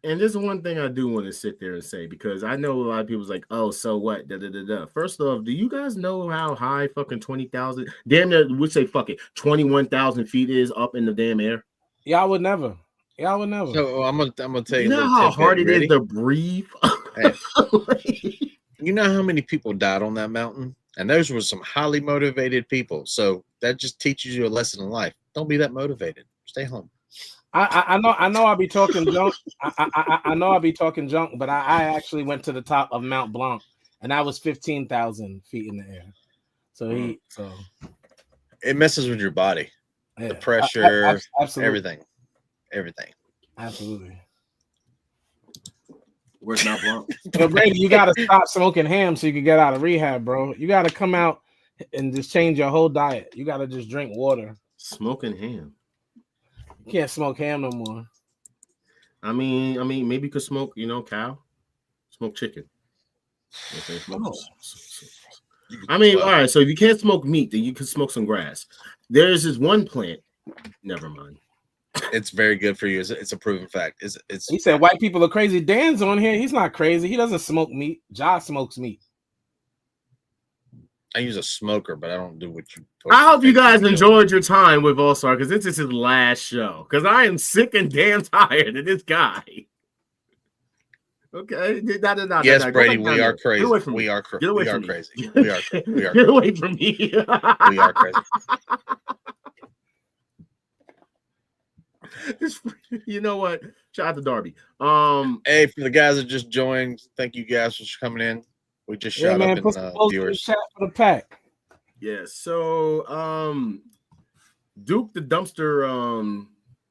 And there's one thing I do want to sit there and say, because I know a lot of people's like, oh, so what? First off, do you guys know how high fucking 20,000, damn near, would say fuck it, 21,000 feet is up in the damn air? Y'all would never. So I'm gonna tell you. You know how hard it is to breathe. Hey, you know how many people died on that mountain, and those were some highly motivated people. So that just teaches you a lesson in life. Don't be that motivated. Stay home. I know I'll be talking junk. I know I'll be talking junk, but I actually went to the top of Mount Blanc, and I was 15,000 feet in the air. So it messes with your body, the pressure, everything. Absolutely. Where's Mount Blanc? But Brady, you got to stop smoking ham so you can get out of rehab, bro. You got to come out and just change your whole diet. You got to just drink water. Smoking ham. You can't smoke ham no more. I mean, maybe you could smoke, cow, smoke chicken. Okay, I mean, all right. So if you can't smoke meat, then you can smoke some grass. There's this one plant. Never mind. It's very good for you. It's a proven fact. It's. He said white people are crazy. Dan's on here. He's not crazy. He doesn't smoke meat. Josh smokes meat. I use a smoker, but I don't do what you. I hope you guys enjoyed your time with All Star because this is his last show. Because I am sick and damn tired of this guy. Okay. Yes, Brady, we are crazy. We are crazy. We are crazy. We are crazy. Get away from me. We are crazy. You know what? Shout out to Darby. Hey, for the guys that just joined, thank you guys for coming in. We just shot up in viewers. Chat for the pack. Yeah. So, Duke the Dumpster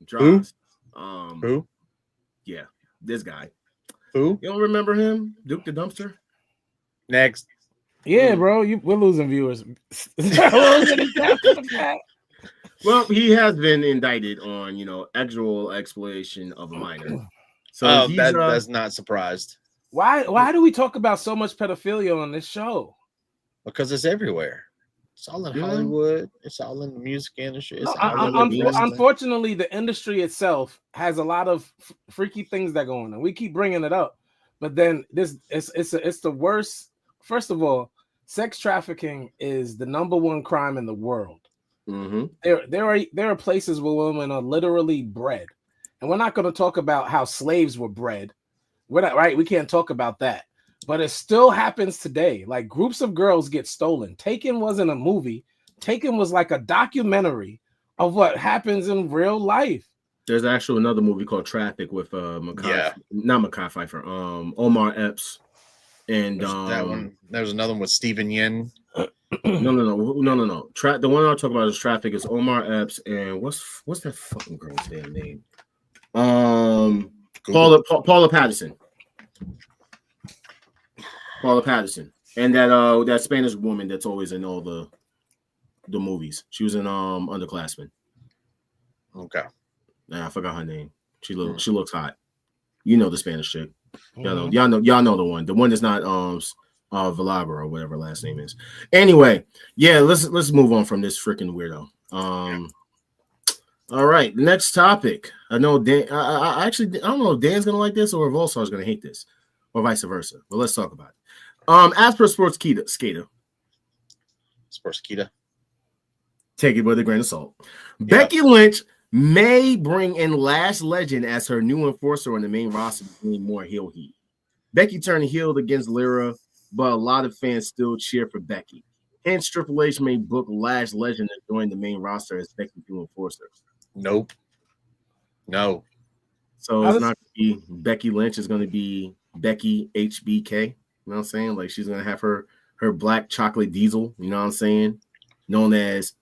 drives. Who? Yeah, this guy. Who? You don't remember him? Duke the Dumpster? Next. Yeah, bro. We're losing viewers. Well, he has been indicted on, actual exploitation of a minor. So that's not surprised. Why do we talk about so much pedophilia on this show? Because it's everywhere. It's all in Hollywood. It's all in the music industry. Unfortunately, the industry itself has a lot of freaky things that go on, and we keep bringing it up. But then it's the worst. First of all, sex trafficking is the #1 crime in the world. Mm-hmm. There are places where women are literally bred, and we're not going to talk about how slaves were bred. We're not right. We can't talk about that, but it still happens today. Like groups of girls get stolen. Taken wasn't a movie. Taken was like a documentary of what happens in real life. There's actually another movie called Traffic with not Mekhi Phifer, Omar Epps, and that one. There's another one with Stephen Yen. No. The one I'll talk about is Traffic. Is Omar Epps and what's that fucking girl's damn name? Paula Patterson. Paula Patterson, and that Spanish woman that's always in all the movies. She was in Underclassmen. Okay. Nah, I forgot her name. She looks hot. You know the Spanish chick. Y'all know the one that's not Valabra or whatever her last name is. Anyway, yeah, let's move on from this freaking weirdo. All right, next topic. I know Dan. I don't know if Dan's gonna like this or if Volstar's gonna hate this, or vice versa. But let's talk about it. As per Sportskeeda, take it with a grain of salt. Yeah. Becky Lynch may bring in Lash Legend as her new enforcer on the main roster to bring more heel heat. Becky turned heel against Lyra, but a lot of fans still cheer for Becky. Hence, Triple H may book Lash Legend to join the main roster as Becky's new enforcer. Nope. No. So it's not going to be Becky Lynch. It's going to be Becky HBK. You know what I'm saying? Like she's going to have her black chocolate diesel. You know what I'm saying? Known as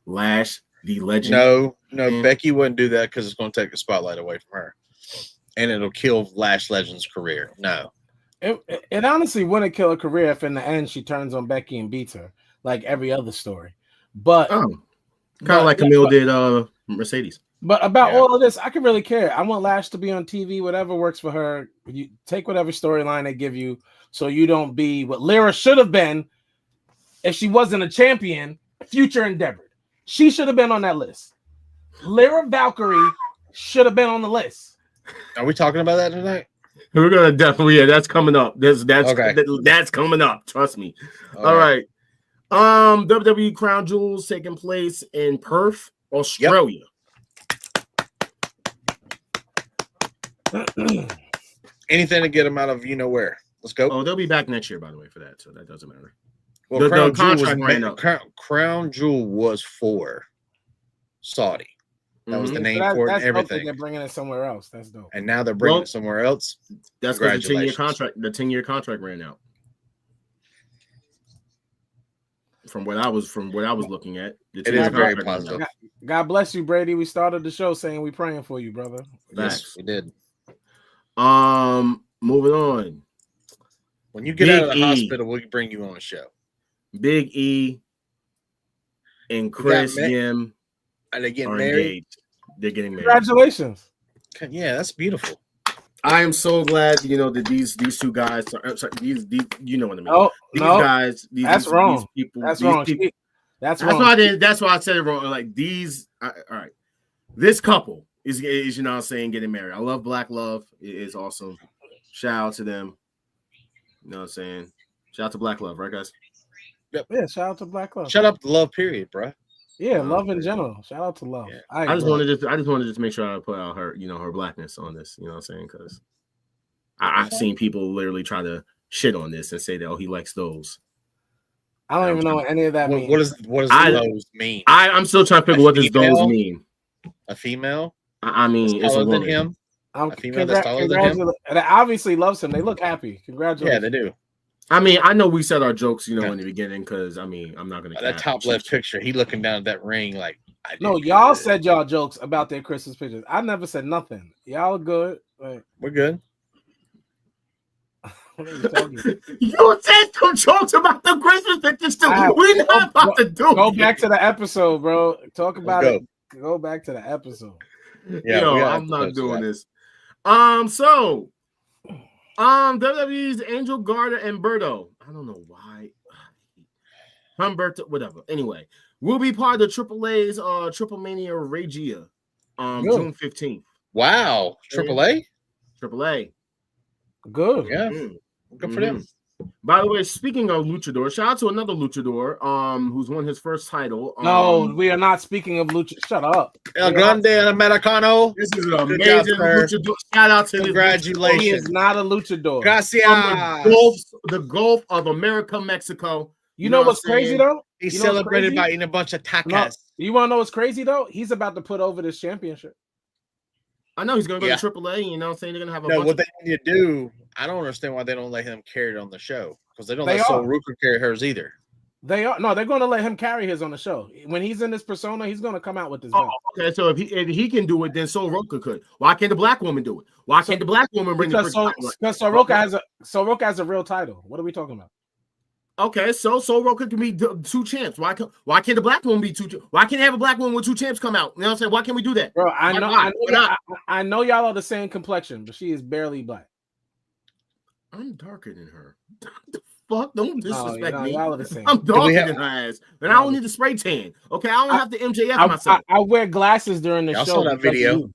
Lash the Legend. No, Becky wouldn't do that because it's going to take the spotlight away from her, and it'll kill Lash Legend's career. No, it honestly wouldn't kill her career if in the end she turns on Becky and beats her like every other story. But kind of like Camille did Mercedes. But about all of this, I can really care. I want Lash to be on TV, whatever works for her. You take whatever storyline they give you, so you don't be what Lyra should have been if she wasn't a champion. Future endeavored. She should have been on that list. Lyra Valkyrie should have been on the list. Are we talking about that tonight? We're gonna definitely, that's coming up. That's coming up. Trust me. All right. WWE Crown Jewels taking place in Perth, Australia. Anything to get them out of where. Let's go. Oh, they'll be back next year, by the way, for that, so that doesn't matter. Well, Crown Jewel was for Saudi. That was the name for it and everything. They're bringing it somewhere else. That's dope. And now they're bringing it somewhere else. That's because the 10-year contract ran out. From what I was looking at, it is very positive. God bless you, Brady. We started the show saying we praying for you, brother. Yes, we did. Moving on. When you get out of the hospital, we'll bring you on the show. Big E and Chris Yim are they getting married? Engaged. They're getting married. Congratulations! Yeah, that's beautiful. I am so glad that these two guys. These you know what I mean. Oh, these guys. That's wrong. These people. That's wrong. People, that's wrong. That's why I said it wrong. Like these. All right. This couple is you know what I'm saying, getting married. I love Black Love. It is awesome. Shout out to them. You know what I'm saying? Shout out to Black Love, right, guys? Yeah, shout out to Black Love. Shut up, love. Period, bro. Yeah, love in general. Shout out to love. Yeah. I just wanted to make sure I put out her, her blackness on this. You know what I'm saying? Because I've seen people literally try to shit on this and say that he likes those. I don't even know what any of that means. What does those mean? I'm still trying to figure what does those mean. A female? I mean, it's a taller than woman. him. A female that's taller than him. And obviously loves him. They look happy. Congratulations. Yeah, they do. I mean, I know we said our jokes, in the beginning, because I'm not gonna. That top left picture, he looking down at that ring like. No, y'all said y'all jokes about their Christmas pictures. I never said nothing. Y'all are good. We're good. What are you talking about? You said some jokes about the Christmas pictures too. We're not about to do. Go back to the episode, bro. Talk about it. Go back to the episode. Yeah, I'm not doing this. So, WWE's Angel Garza and Berto. I don't know why. Humberto, whatever. Anyway, will be part of the AAA's Triple Mania Regia, June 15th. Wow, AAA. AAA. Good. Yeah. Good for them. By the way, speaking of luchador, shout out to another luchador, who's won his first title. No, we are not speaking of lucha. Shut up. El Grande Americano. This is an amazing luchador. Shout out to congratulations. He is not a luchador. Gracias. The Gulf of America, Mexico. You know what's crazy though? He's celebrated by eating a bunch of tacos. No, you want to know what's crazy though? He's about to put over this championship. I know he's going to go to AAA. You know what I'm saying? They're going to have a bunch what they need to do. I don't understand why they don't let him carry it on the show, because they don't let Sol Ruca carry hers either. They are they're going to let him carry his on the show. When he's in this persona, he's going to come out with this. Okay, so if he can do it, then Sol Ruca could. Why can't the black woman do it? Why can't the black woman bring the title? Because Sol Ruca has a real title. What are we talking about? Okay, so Sol Ruca can be two champs. Why can't the black woman be two? Why can't they have a black woman with two champs come out? You know what I'm saying? Why can't we do that? Bro, I know y'all are the same complexion, but she is barely black. I'm darker than her. The fuck? Don't disrespect me. Y'all are the same. I'm darker than her ass, and I don't need the spray tan. Okay, I don't have the MJF myself. I wear glasses during the show. Saw that video.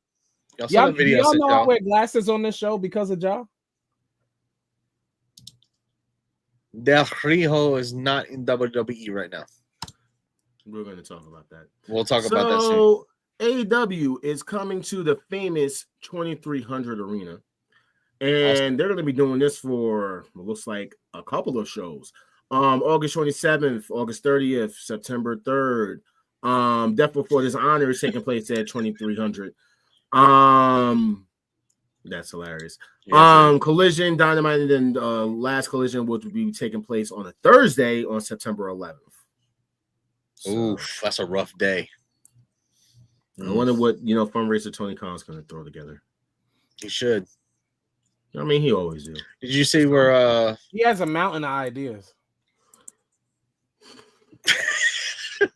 Y'all saw that video. Y'all know I wear glasses on this show because of y'all. Del Rio is not in WWE right now. We're going to talk about that. We'll talk about that soon. AEW is coming to the famous 2300 Arena, and they're going to be doing this for what looks like a couple of shows. August 27th, August 30th, September 3rd. Death Before Dishonor is taking place at 2300. That's hilarious. Yes, Collision, Dynamite, and then last Collision will be taking place on a Thursday on September 11th. Oof, that's a rough day. I wonder what fundraiser Tony Khan's going to throw together. He should. I mean, he always do. Did you see where he has a mountain of ideas?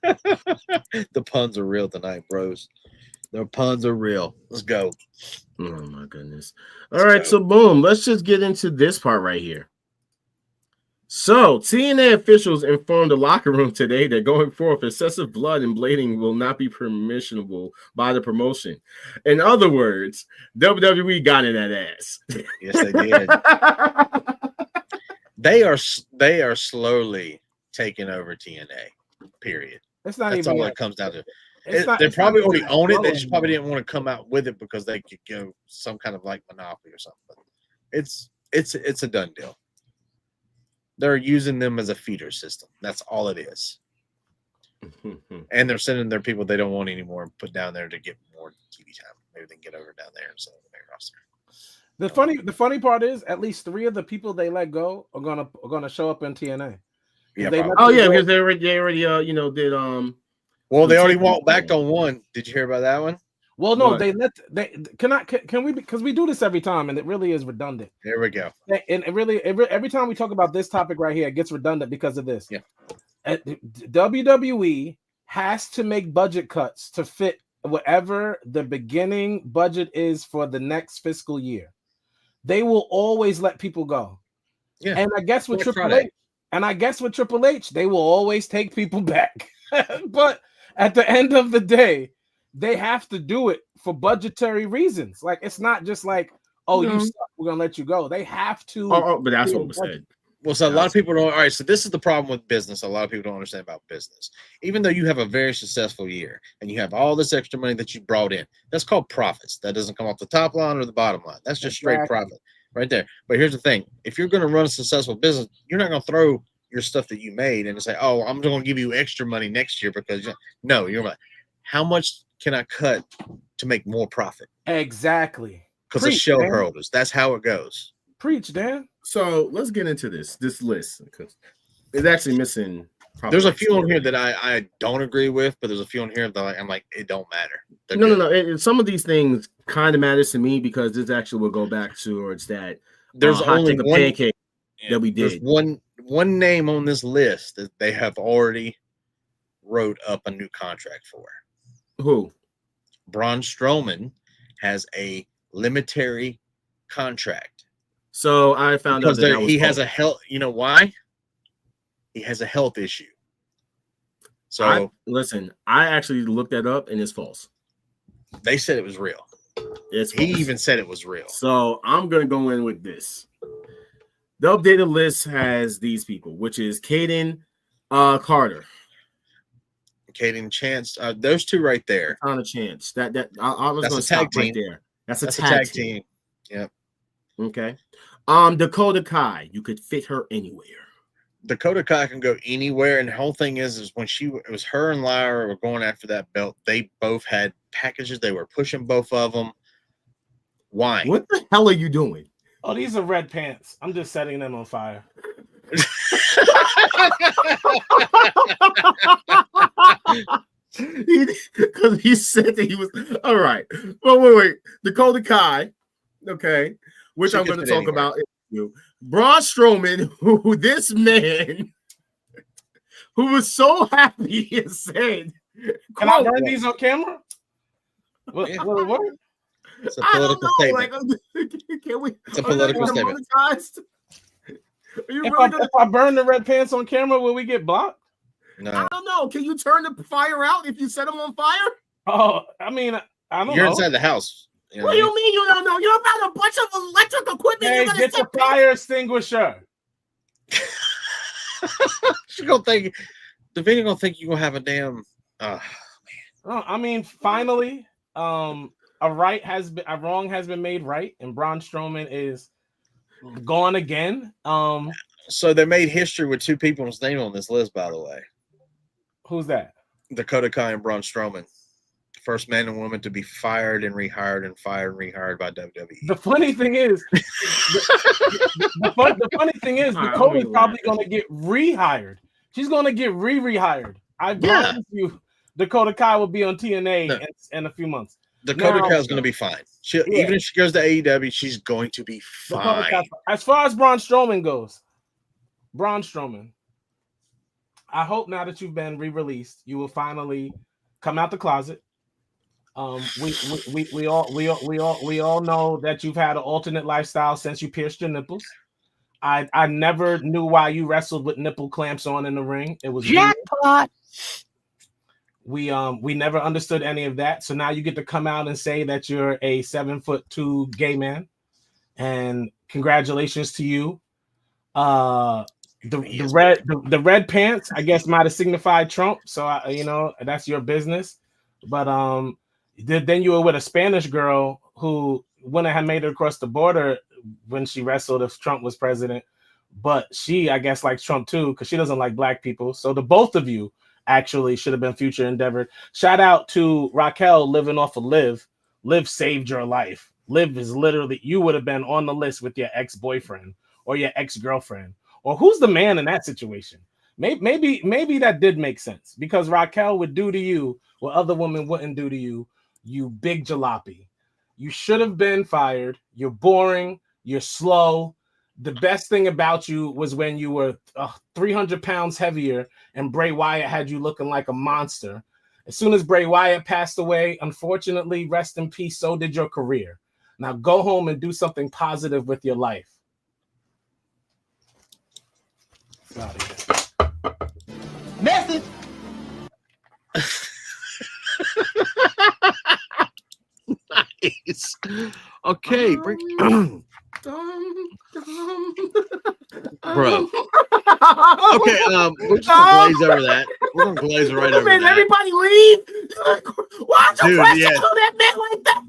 The puns are real tonight, bros. The puns are real. Let's go. Oh my goodness. All right, so boom. Let's just get into this part right here. So TNA officials informed the locker room today that going forth, excessive blood and bleeding will not be permissionable by the promotion. In other words, WWE got in that ass. Yes, they did. They are slowly taking over TNA. Period. That's not That's even all that. it comes down to. They probably already own it. They just probably didn't want to come out with it because they could go some kind of like monopoly or something. But it's a done deal. They're using them as a feeder system. That's all it is. And they're sending their people they don't want anymore and put down there to get more TV time. Maybe they can get over down there and send the main roster. The funny part is at least 3 of the people they let go are gonna show up in TNA. Yeah. Because they already did Well, they already walked back on one. Did you hear about that one? Well, no, can we because we do this every time and it really is redundant. There we go. And every time we talk about this topic right here, it gets redundant because of this. Yeah. WWE has to make budget cuts to fit whatever the beginning budget is for the next fiscal year. They will always let people go. Yeah. And I guess with Triple H, they will always take people back. But at the end of the day, they have to do it for budgetary reasons. Like, it's not just like, you suck, we're gonna let you go. They have to. But that's what was said. Well, so a lot of people don't. All right, so this is the problem with business. A lot of people don't understand about business. Even though you have a very successful year and you have all this extra money that you brought in, that's called profits. That doesn't come off the top line or the bottom line. That's just straight profit right there. But here's the thing: if you're going to run a successful business, you're not going to throw your stuff that you made and say, "Oh, I'm going to give you extra money next year," because no, you're like, how much can I cut to make more profit? Exactly. Because of shareholders. That's how it goes. Preach, Dan. So let's get into this list because it's actually missing. There's a few on here that I don't agree with, but there's a few on here that I'm like, it don't matter. No. Some of these things kind of matters to me because this actually will go back towards that. There's only one pancake that we did. There's one name on this list that they have already wrote up a new contract for. Who? Braun Strowman has a limitary contract. So I found out that he has a health. You know why? He has a health issue. So listen, I actually looked that up and it's false. They said it was real. He even said it was real. So I'm gonna go in with this. The updated list has these people, which is Caden Carter. Caden Chance, those two right there. On a chance. I was going to stop right there. That's a tag team. Yep. Okay. Dakota Kai, you could fit her anywhere. Dakota Kai can go anywhere, and the whole thing is when it was her and Lyra were going after that belt, they both had packages. They were pushing both of them. Why? What the hell are you doing? Oh, these are red pants. I'm just setting them on fire. Because he said that he was all right. Well, wait. Dakota Kai, okay, which I'm going to talk about. Braun Strowman, who this man, who was so happy and said, "Can I burn these on camera?" What? It's a political statement. Can we? It's a political statement. If I burn the red pants on camera, will we get blocked? No. I don't know. Can you turn the fire out if you set them on fire? Oh, I mean, I don't know. You're inside the house. What do you mean you don't know? You're about a bunch of electric equipment. Hey, get the fire extinguisher. She's gonna think Davina gonna think you're gonna have a damn. Oh, man. I mean, finally, a wrong has been made right, and Braun Strowman is gone again. So they made history with two people's name on this list, by the way. Who's that? Dakota Kai and Braun Strowman. First man and woman to be fired and rehired and fired and rehired by WWE. The funny thing is, Dakota's probably going to get rehired. She's going to get rehired. I promise you, Dakota Kai will be on TNA in a few months. Dakota Kai is going to be fine. Even if she goes to AEW, she's going to be fine. As far as Braun Strowman goes, Braun Strowman, I hope now that you've been re-released, you will finally come out the closet. We all know that you've had an alternate lifestyle since you pierced your nipples. I never knew why you wrestled with nipple clamps on in the ring. It was jackpot. We never understood any of that. So now you get to come out and say that you're a 7'2" gay man, and congratulations to you. The red pants, I guess, might have signified Trump. So that's your business. But then you were with a Spanish girl who wouldn't have made it across the border when she wrestled if Trump was president. But she, I guess, likes Trump too because she doesn't like black people. So the both of you actually should have been future endeavored. Shout out to Raquel living off of Liv. Liv saved your life. Liv is literally, you would have been on the list with your ex-boyfriend or your ex-girlfriend. Or who's the man in that situation? Maybe that did make sense because Raquel would do to you what other women wouldn't do to you, you big jalopy. You should have been fired. You're boring. You're slow. The best thing about you was when you were 300 pounds heavier and Bray Wyatt had you looking like a monster. As soon as Bray Wyatt passed away, unfortunately, rest in peace, so did your career. Now go home and do something positive with your life. Message. Nice. Okay. bro. Okay, we're just gonna glaze over that. We're gonna glaze right over that. Everybody leave. Why'd you Dude, press yeah. on that man like that?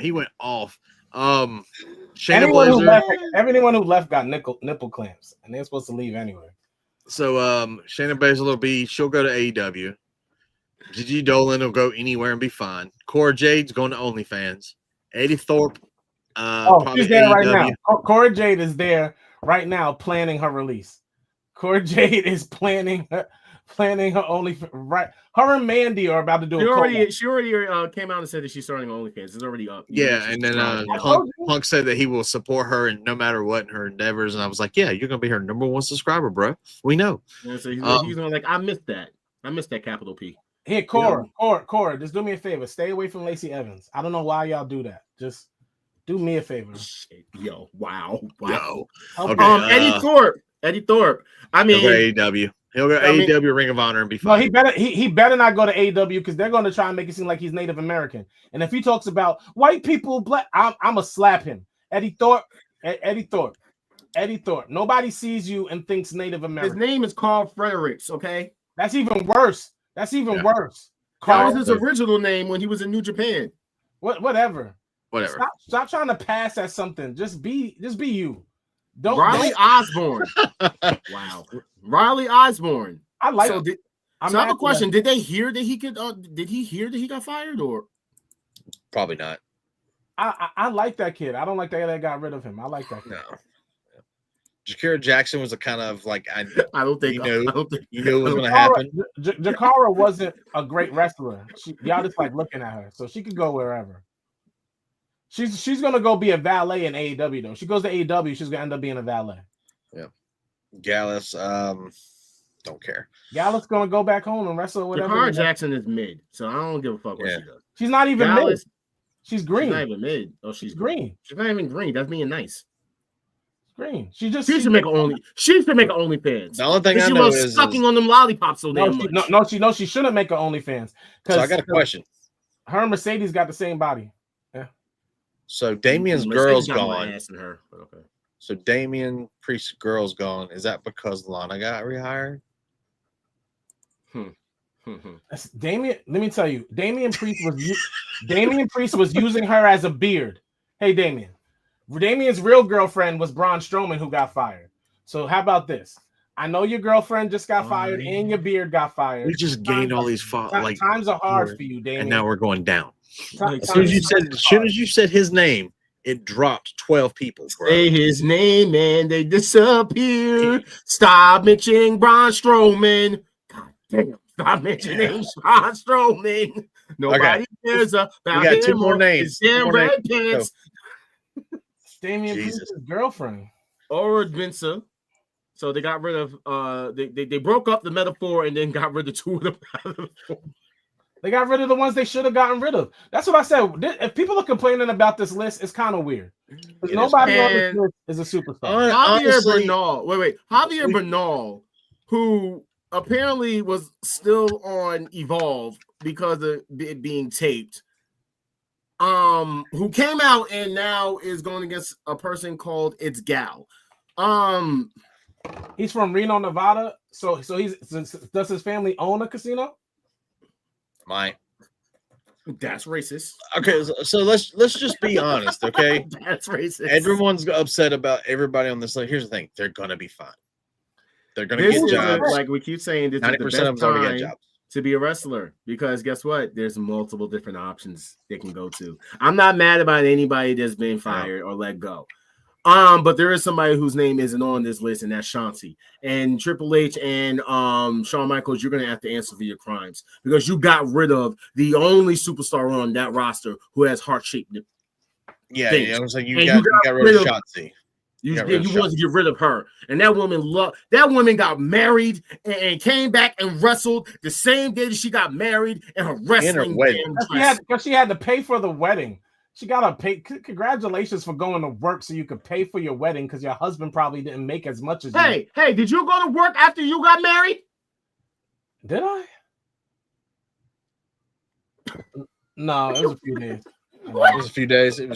He went off. Shayna Anyone who left got nipple clamps, and they're supposed to leave anyway. So Shayna Baszler she'll go to AEW. Gigi Dolan will go anywhere and be fine. Cora Jade's going to OnlyFans. Eddie Thorpe. She's there right now. Cora Jade is there right now planning her release. Cora Jade is planning her OnlyFans. Right, her and Mandy are about to do. She already came out and said that she's starting OnlyFans. It's already up. Yeah, and then Punk said that he will support her and no matter what in her endeavors. And I was like, yeah, you're gonna be her #1 subscriber, bro. We know. Yeah, so he's gonna like, I missed that capital P. Here, Cora, just do me a favor. Stay away from Lacey Evans. I don't know why y'all do that. Just do me a favor. Yo, wow. Okay, Eddie Thorpe. I mean, AEW. He'll go AEW Ring of Honor and be fine. No, he better not go to AEW because they're going to try and make it seem like he's Native American. And if he talks about white people, black, I'm gonna slap him. Eddie Thorpe. Nobody sees you and thinks Native American. His name is Carl Fredericks. Okay, that's even worse. Worse. That was his original name when he was in New Japan. Whatever. Stop trying to pass at something. Just be you. Riley Osborne. Wow. Riley Osborne. I like. So I have a question. Did they hear that he could? Did he hear that he got fired or? Probably not. I like that kid. I don't like that they got rid of him. I like that kid. No. Jakara Jackson was a kind of like I don't think you knew it was going to happen. Jakara wasn't a great wrestler. Y'all just like looking at her, so she could go wherever. She's gonna go be a valet in AEW though. She goes to AEW, she's gonna end up being a valet. Yeah. Gallus, don't care. Gallus gonna go back home and wrestle whatever. Jakara Jackson is mid, so I don't give a fuck what she does. She's not even mid. She's green. She's not even mid. Oh, she's green. She's not even green. That's being nice. Green. She should make an OnlyFans. The only thing I know know is sucking on them lollipops so damn much. She shouldn't make an OnlyFans. So I got a question. Her and Mercedes got the same body. Yeah. So Damien's girl's gone. Okay. So Damien Priest's girl's gone. Is that because Lana got rehired? Damien, let me tell you, Damien Priest was using her as a beard. Hey, Damien's real girlfriend was Braun Strowman who got fired. So how about this? I know your girlfriend just got fired and your beard got fired. We just gained all these times are hard for you, Damien. And now we're going down. As soon as you said his name, it dropped 12 people. Bro. Say his name and they disappear. Stop mentioning Braun Strowman. God damn. Stop mentioning Braun Strowman. Nobody cares about him. We got two more names. Damn red pants. Damien Priest's girlfriend. Or Vince. So they got rid of they broke up the metaphor and then got rid of two of them. They got rid of the ones they should have gotten rid of. That's what I said. If people are complaining about this list, it's kind of weird. Nobody on this list is a superstar. Javier Bernal, who apparently was still on Evolve because of it being taped, who came out and now is going against a person called It's Gal. He's from Reno, Nevada. So does his family own a casino? That's racist. Okay, so let's just be honest, okay? That's racist. Everyone's upset about everybody on this list. Here's the thing: they're gonna be fine. They're gonna get jobs. Like we keep saying, this 90% is the best time to be a wrestler because guess what? There's multiple different options they can go to. I'm not mad about anybody that's been fired or let go. But there is somebody whose name isn't on this list, and that's Shanti. And Triple H and Shawn Michaels, you're gonna have to answer for your crimes because you got rid of the only superstar on that roster who has heart-shaped things. Yeah, I was like, you got rid of Shotzi. You wanted to get rid of her, and that woman got married and came back and wrestled the same day that she got married and her wrestling. Because she had to pay for the wedding. She gotta pay. Congratulations for going to work so you could pay for your wedding because your husband probably didn't make as much as you. Hey, did you go to work after you got married? Did I? No, it was a few days. It was a few days. Yeah.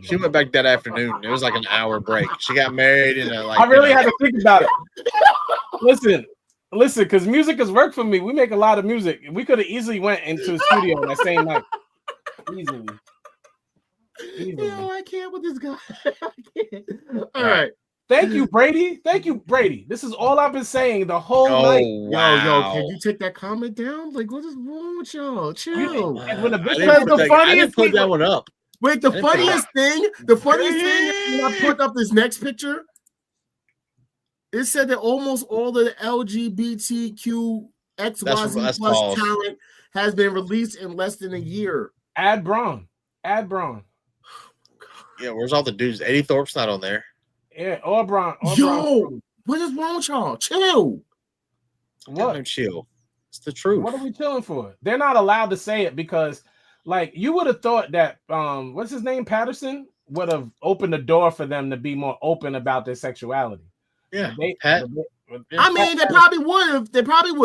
She went back that afternoon. It was like an hour break. She got married in a I really had to think about it. Listen, because music has worked for me. We make a lot of music. We could have easily went into the studio that same night. Easily. Yo, I can't with this guy. I can't. All right. Thank you, Brady. This is all I've been saying the whole night. Yo, can you take that comment down? Like, what is wrong with y'all? Chill. I didn't put that one up. Wait, the funniest thing, when I put up this next picture, it said that almost all of the LGBTQ XYZ plus talent has been released in less than a year. Add Braun. Yeah, where's all the dudes? Eddie Thorpe's not on there. Yeah, or Braun. Yo, what is wrong with y'all? Chill. What? Chill. It's the truth. What are we chilling for? They're not allowed to say it because, like, you would have thought that what's his name, Patterson, would have opened the door for them to be more open about their sexuality. Yeah, they probably would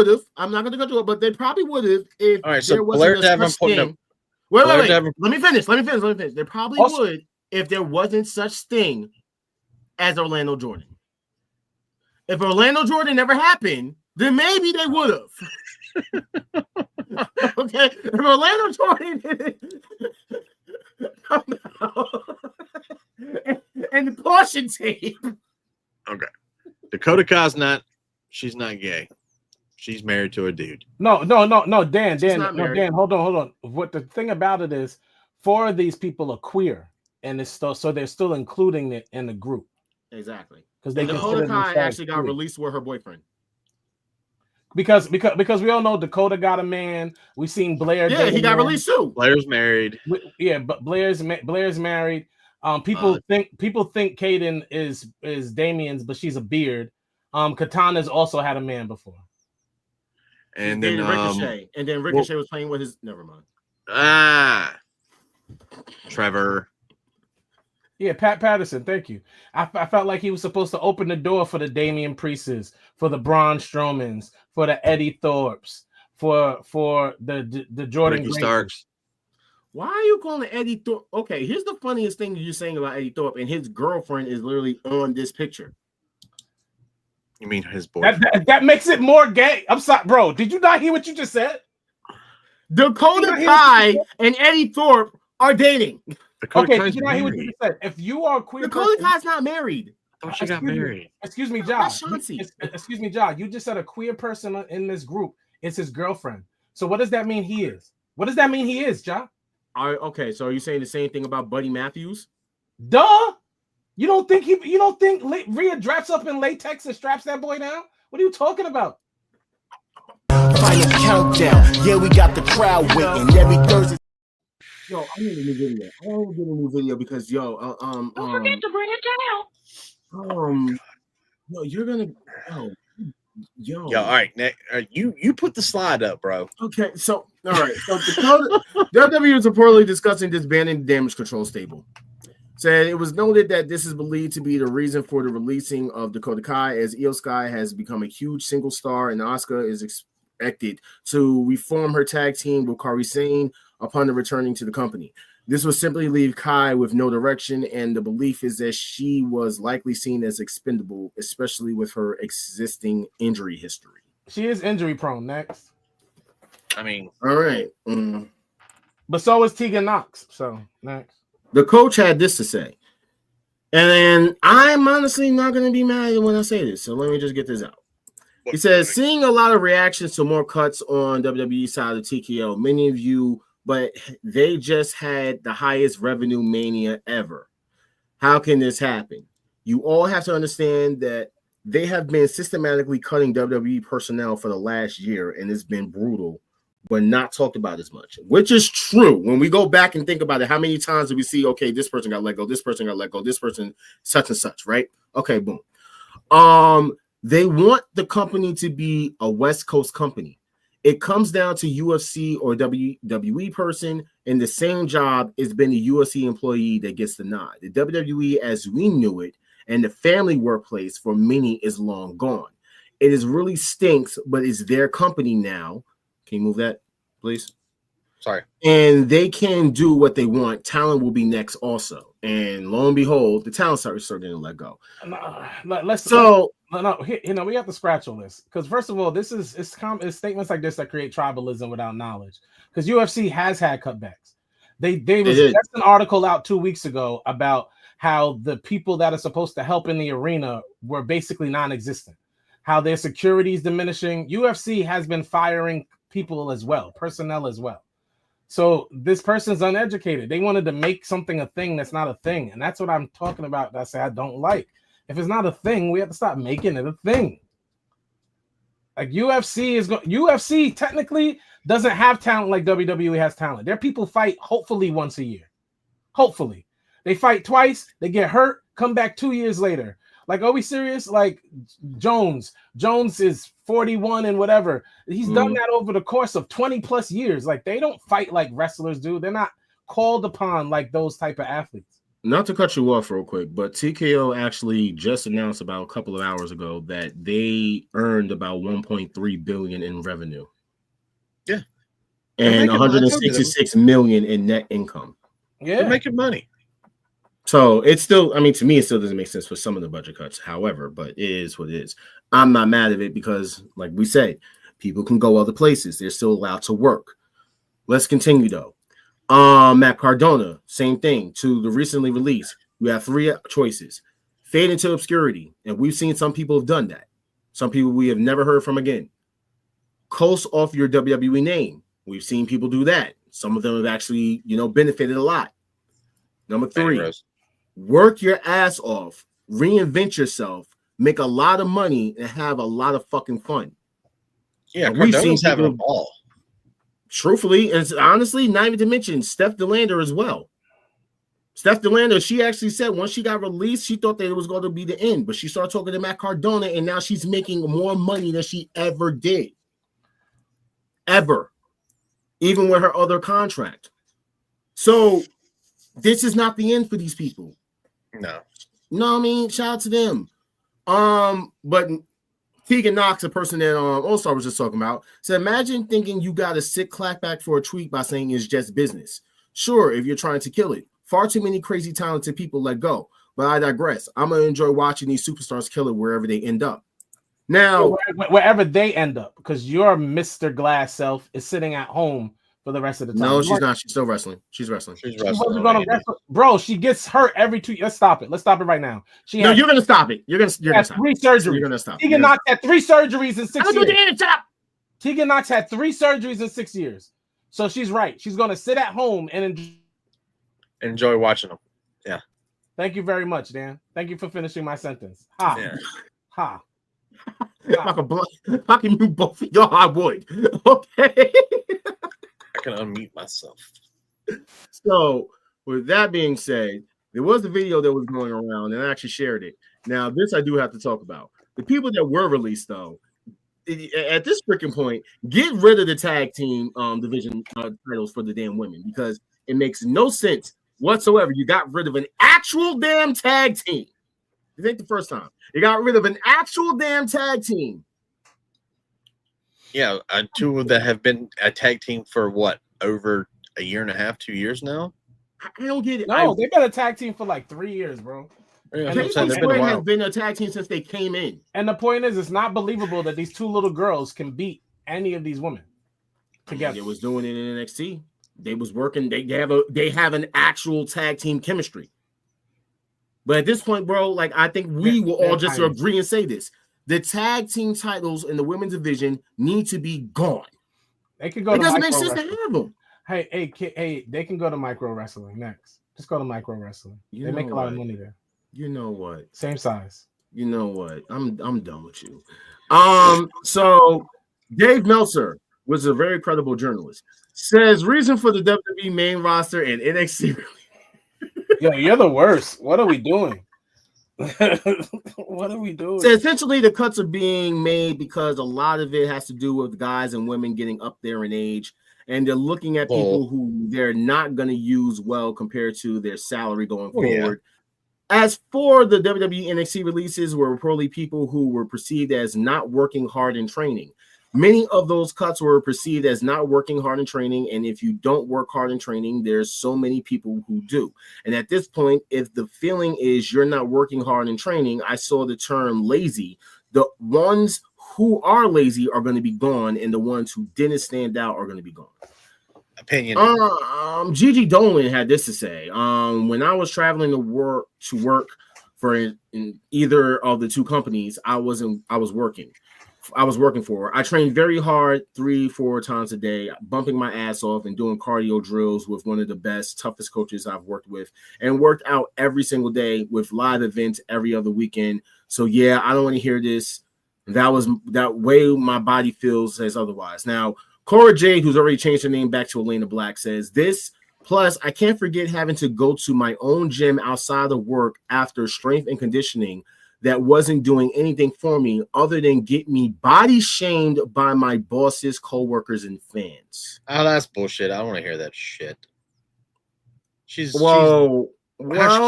have. I'm not going to go to it, but they probably would have if all right, there wasn't such thing. Wait. Let me finish. They probably would if there wasn't such thing as Orlando Jordan. If Orlando Jordan never happened, then maybe they would have. Okay, if Orlando Jordan and the caution tape. Okay, Dakota Kai's she's not gay. She's married to a dude. No, Dan, Dan, hold on. What the thing about it is, 4 of these people are queer, and it's still, so they're still including it in the group. Exactly, because Dakota Kai actually got released with her boyfriend. Because we all know Dakota got a man. We've seen Blair. Yeah, he got released too. Blair's married. But Blair's married. People think Kaden is Damien's, but she's a beard. Katana's also had a man before. And then Ricochet. And then Ricochet was playing with his. Never mind. Trevor. Yeah, Pat Patterson. Thank you. I felt like he was supposed to open the door for the Damian Priests, for the Braun Strowmans, for the Eddie Thorpes, for the Jordan Starks. Why are you calling Eddie Thorpe? Okay, here's the funniest thing you're saying about Eddie Thorpe, and his girlfriend is literally on this picture. You mean his boyfriend? That makes it more gay. I'm sorry, bro. Did you not hear what you just said? Dakota Kai and Eddie Thorpe are dating. Okay, did you not hear what you just said? If you are queer, Dakota Kai's not married. I thought she got married. Excuse me, Josh. Excuse me, Josh. You just said a queer person in this group is his girlfriend. So what does that mean he is? What does that mean he is, Josh? Okay, so are you saying the same thing about Buddy Matthews? Duh. You don't think Rhea dress up in latex and straps that boy down? What are you talking about? Final countdown. Yeah, we got the crowd waiting every Thursday. Yo, I need a new video. I want to get a new video because don't forget to bring it down. No, you're gonna. Yo. All right, Nick. You put the slide up, bro. Okay, so all right. So WWE is reportedly discussing disbanding the Damage Control stable. Said it was noted that this is believed to be the reason for the releasing of Dakota Kai, as Io Sky has become a huge single star, and Asuka is expected to reform her tag team with Kairi Sane upon the returning to the company. This will simply leave Kai with no direction, and the belief is that she was likely seen as expendable, especially with her existing injury history. She is injury prone. Next. I mean, all right. But so is Tegan Knox. So next. The coach had this to say, and I'm honestly not going to be mad when I say this, so let me just get this out. He says, seeing a lot of reactions to more cuts on WWE side of TKO, many of you, but they just had the highest revenue mania ever. How can this happen? You all have to understand that they have been systematically cutting WWE personnel for the last year, and it's been brutal, but not talked about as much, which is true. When we go back and think about it, how many times do we see, okay, this person got let go, this person got let go, this person such and such, right? Okay, boom. They want the company to be a West Coast company. It comes down to UFC or WWE person, and the same job has been a UFC employee that gets the nod. The WWE as we knew it and the family workplace for many is long gone. It is really stinks, but it's their company now. Can you move that, please? Sorry. And they can do what they want. Talent will be next also. And lo and behold, the talent started to let go. We have to scratch on this because first of all, it's statements like this that create tribalism without knowledge. Because UFC has had cutbacks. They was just an article out 2 weeks ago about how the people that are supposed to help in the arena were basically non-existent. How their security is diminishing. UFC has been firing people as well, personnel as well. So this person's uneducated. They wanted to make something a thing that's not a thing. And that's what I'm talking about. That I say I don't like. If it's not a thing, we have to stop making it a thing. Like UFC technically doesn't have talent like WWE has talent. Their people fight hopefully once a year. Hopefully. They fight twice, they get hurt, come back 2 years later. Like, are we serious? Like Jones is 41 and whatever. He's done that over the course of 20 plus years. Like, they don't fight like wrestlers do. They're not called upon like those type of athletes. Not to cut you off real quick, but TKO actually just announced about a couple of hours ago that they earned about 1.3 billion in revenue. Yeah. And 166 million in net income. Yeah. They're making money. So it's still, I mean, to me, it still doesn't make sense for some of the budget cuts. However, but it is what it is. I'm not mad at it because, like we said, people can go other places. They're still allowed to work. Let's continue though. Matt Cardona, same thing. To the recently released, we have 3 choices: fade into obscurity, and we've seen some people have done that. Some people we have never heard from again. Coast off your WWE name. We've seen people do that. Some of them have actually, benefited a lot. Number 3. Work your ass off, reinvent yourself, make a lot of money, and have a lot of fucking fun. Yeah, we've seen having a ball. Truthfully, and honestly, not even to mention Steph DeLander as well. Steph DeLander, she actually said once she got released, she thought that it was going to be the end, but she started talking to Matt Cardona, and now she's making more money than she ever did. Ever. Even with her other contract. So, this is not the end for these people. No. No, I mean, shout out to them. But Tegan Knox, a person that All-Star was just talking about, said, imagine thinking you got a sick clapback for a tweet by saying it's just business. Sure, if you're trying to kill it. Far too many crazy, talented people let go. But I digress. I'm going to enjoy watching these superstars kill it wherever they end up. Now, wherever they end up, because your Mr. Glass self is sitting at home for the rest of the time. No, she's not. She's still wrestling. She's wrestling. She wasn't gonna wrestle. Bro, she gets hurt every 2 years. Let's stop it. Let's stop it right now. You're gonna stop it. You're gonna stop 3 surgeries. You're gonna stop. Tegan Knox had 3 surgeries in 6 years. Tegan Knox had 3 surgeries in 6 years. So she's right. She's gonna sit at home and enjoy watching them. Yeah. Thank you very much, Dan. Thank you for finishing my sentence. Ha. Yeah. Ha. I can mute both of y'all. I would. Okay. I can unmute myself. So, with that being said, there was a video that was going around, and I actually shared it. Now, this I do have to talk about. The people that were released, though, at this freaking point, get rid of the tag team division titles for the damn women because it makes no sense whatsoever. You got rid of an actual damn tag team. This ain't the first time. You got rid of an actual damn tag team. Yeah, 2 that have been a tag team for what, over a year and a half, 2 years now? I don't get it. No, they've been a tag team for like 3 years, bro. Yeah, and has been a tag team since they came in. And the point is, it's not believable that these 2 little girls can beat any of these women together. They was doing it in NXT. They was working. They have an actual tag team chemistry. But at this point, bro, like I think we will all just agree and say this. The tag team titles in the women's division need to be gone. They could go. It doesn't make sense to have them. Hey, they can go to micro wrestling next. Just go to micro wrestling. They make a lot of money there. You know what? Same size. You know what? I'm done with you. So Dave Meltzer was a very credible journalist. Says reason for the WWE main roster and NXT. Yo, you're the worst. What are we doing? What are we doing? So essentially, the cuts are being made because a lot of it has to do with guys and women getting up there in age, and they're looking at people who they're not going to use well compared to their salary going forward. Yeah. As for the WWE NXT releases, were probably people who were perceived as not working hard in training. Many of those cuts were perceived as not working hard in training, and if you don't work hard in training, there's so many people who do. And at this point, if the feeling is you're not working hard in training, I saw the term lazy. The ones who are lazy are going to be gone, and the ones who didn't stand out are going to be gone. Opinion. Gigi Dolan had this to say. When I was traveling to work for in either of the two companies I was working for. I trained very hard 3-4 times a day, bumping my ass off and doing cardio drills with one of the best, toughest coaches I've worked with, and worked out every single day with live events every other weekend. So yeah, I don't want to hear this. That way my body feels says otherwise. Now, Cora Jade, who's already changed her name back to Elena Black, says this. Plus, I can't forget having to go to my own gym outside of work after strength and conditioning that wasn't doing anything for me other than get me body shamed by my bosses, coworkers, and fans. Oh, that's bullshit. I don't want to hear that shit. How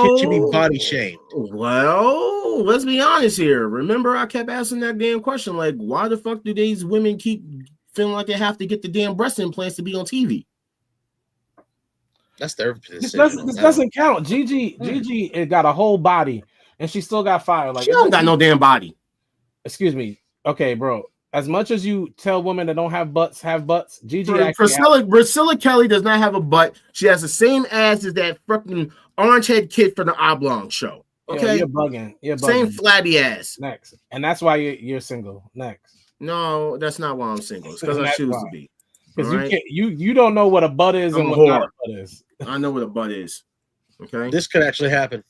should she be body shamed? Well, let's be honest here. Remember, I kept asking that damn question, like, why the fuck do these women keep feeling like they have to get the damn breast implants to be on TV? That's their decision. This doesn't count. Gigi got a whole body, and she still got fired. Like, she don't got no damn body. Excuse me. Okay, bro. As much as you tell women that don't have butts, Gigi Priscilla Kelly does not have a butt. She has the same ass as that fucking orange head kid for the Oblong show. Okay, yeah, you're bugging. Same flabby ass. Next, and that's why you're single. Next. No, that's not why I'm single. It's because I choose to be. Because you don't know what a butt is and what not a butt is. I know what a butt is. Okay, this could actually happen.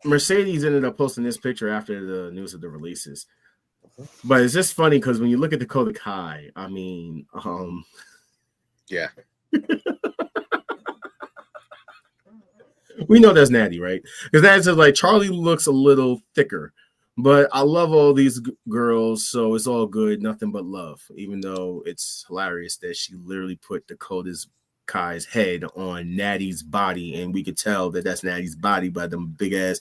Mercedes ended up posting this picture after the news of the releases, but it's just funny because when you look at Dakota Kai, I mean, yeah, we know that's Natty, right? Because that's just like Charlie looks a little thicker. But I love all these girls, so it's all good, nothing but love. Even though it's hilarious that she literally put Dakota Kai's head on Natty's body, and we could tell that that's Natty's body by them big ass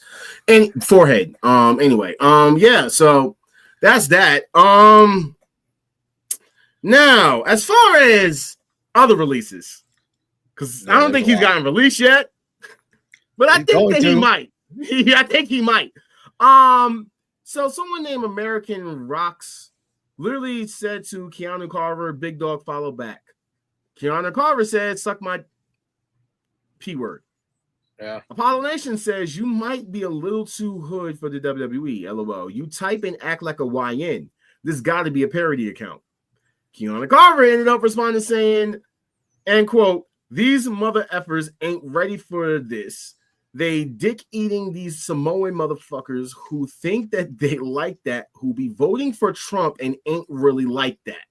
and forehead. Anyway, yeah. So that's that. Now, as far as other releases, because I don't think he's gotten released yet, but I think that he might. I think he might. So someone named American Rocks literally said to Keanu Carver, "Big dog, follow back." Keanu Carver said, "Suck my P word." Yeah. Apollo Nation says, "You might be a little too hood for the WWE. LOL. You type and act like a YN. This got to be a parody account." Keanu Carver ended up responding saying, and quote, "These mother effers ain't ready for this. They dick-eating these Samoan motherfuckers who think that they like that, who be voting for Trump and ain't really like that."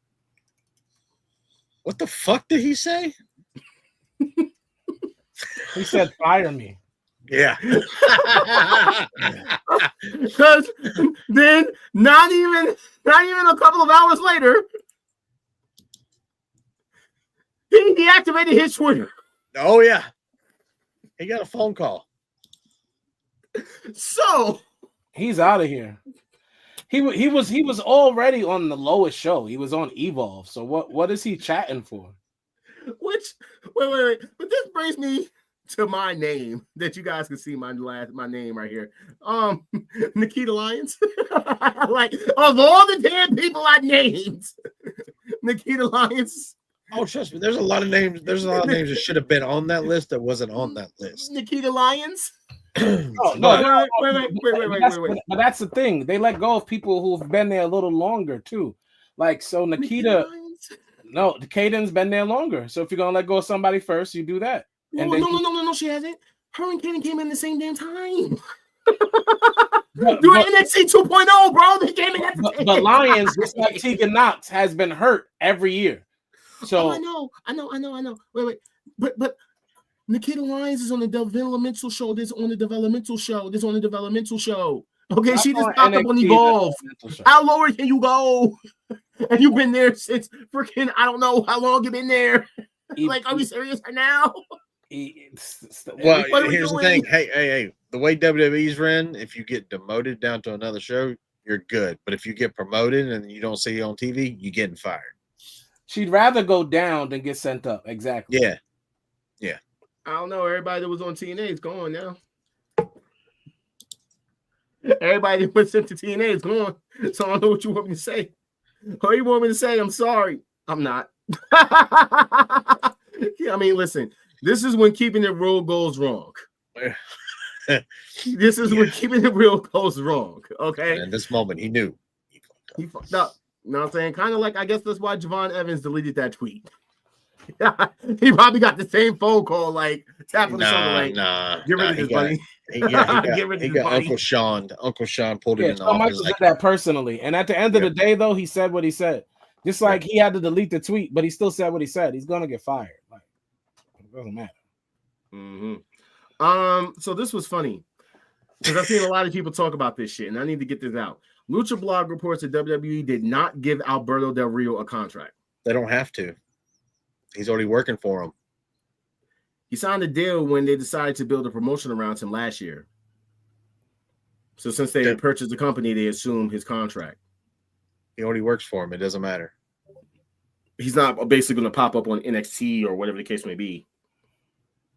What the fuck did he say? He said, "Fire me." Yeah. Because then not even a couple of hours later, he deactivated his Twitter. Oh yeah. He got a phone call. So he's out of here. He was already on the lowest show. He was on Evolve. So what is he chatting for? Which wait. But this brings me to my name that you guys can see my name right here. Nikita Lyons. Like of all the damn people I named, Nikita Lyons. Oh, trust me, there's a lot of names. There's a lot of names that should have been on that list that wasn't on that list. Nikita Lyons. Oh, no, wait. But that's the thing. They let go of people who've been there a little longer too. Like so, Nikita. No, Kaden's been there longer. So if you're gonna let go of somebody first, you do that. No, she hasn't. Her and Kaden came in the same damn time. Doing NXT 2.0, bro. They came in at the same But Lyons, just like Tegan Knox, has been hurt every year. So I know. Wait. But Nikita Lyons is on the developmental show. This on the developmental show. Okay, she just popped up on Evolve. How lower can you go? And you've been there since freaking I don't know how long you've been there. Like, are we serious right now? Well, here's the thing. Hey. The way WWE's ran, if you get demoted down to another show, you're good. But if you get promoted and you don't see you on TV, you're getting fired. She'd rather go down than get sent up. Exactly. Yeah. Yeah. I don't know. Everybody that was on TNA is gone now. Everybody that was sent to TNA is gone. So I don't know what you want me to say. Or you want me to say, I'm sorry. I'm not. Yeah, I mean, listen, this is when keeping it real goes wrong. This is when keeping it real goes wrong. Okay. And in this moment, he knew. He fucked up. You know what I'm saying? Kind of like, I guess that's why Javon Evans deleted that tweet. He probably got the same phone call, like tapping the shoulder, like, get rid of this, buddy. He got Uncle Sean. Uncle Sean pulled it in the Shawn office. Michaels did that personally. And at the end of the day, though, he said what he said. Just like he had to delete the tweet, but he still said what he said. He's gonna get fired. Like, it doesn't matter. So this was funny because I've seen a lot of people talk about this shit, and I need to get this out. Lucha Blog reports that WWE did not give Alberto Del Rio a contract. They don't have to. He's already working for him. He signed a deal when they decided to build a promotion around him last year. So since they purchased the company, they assumed his contract. He already works for him. It doesn't matter. He's not basically going to pop up on NXT or whatever the case may be.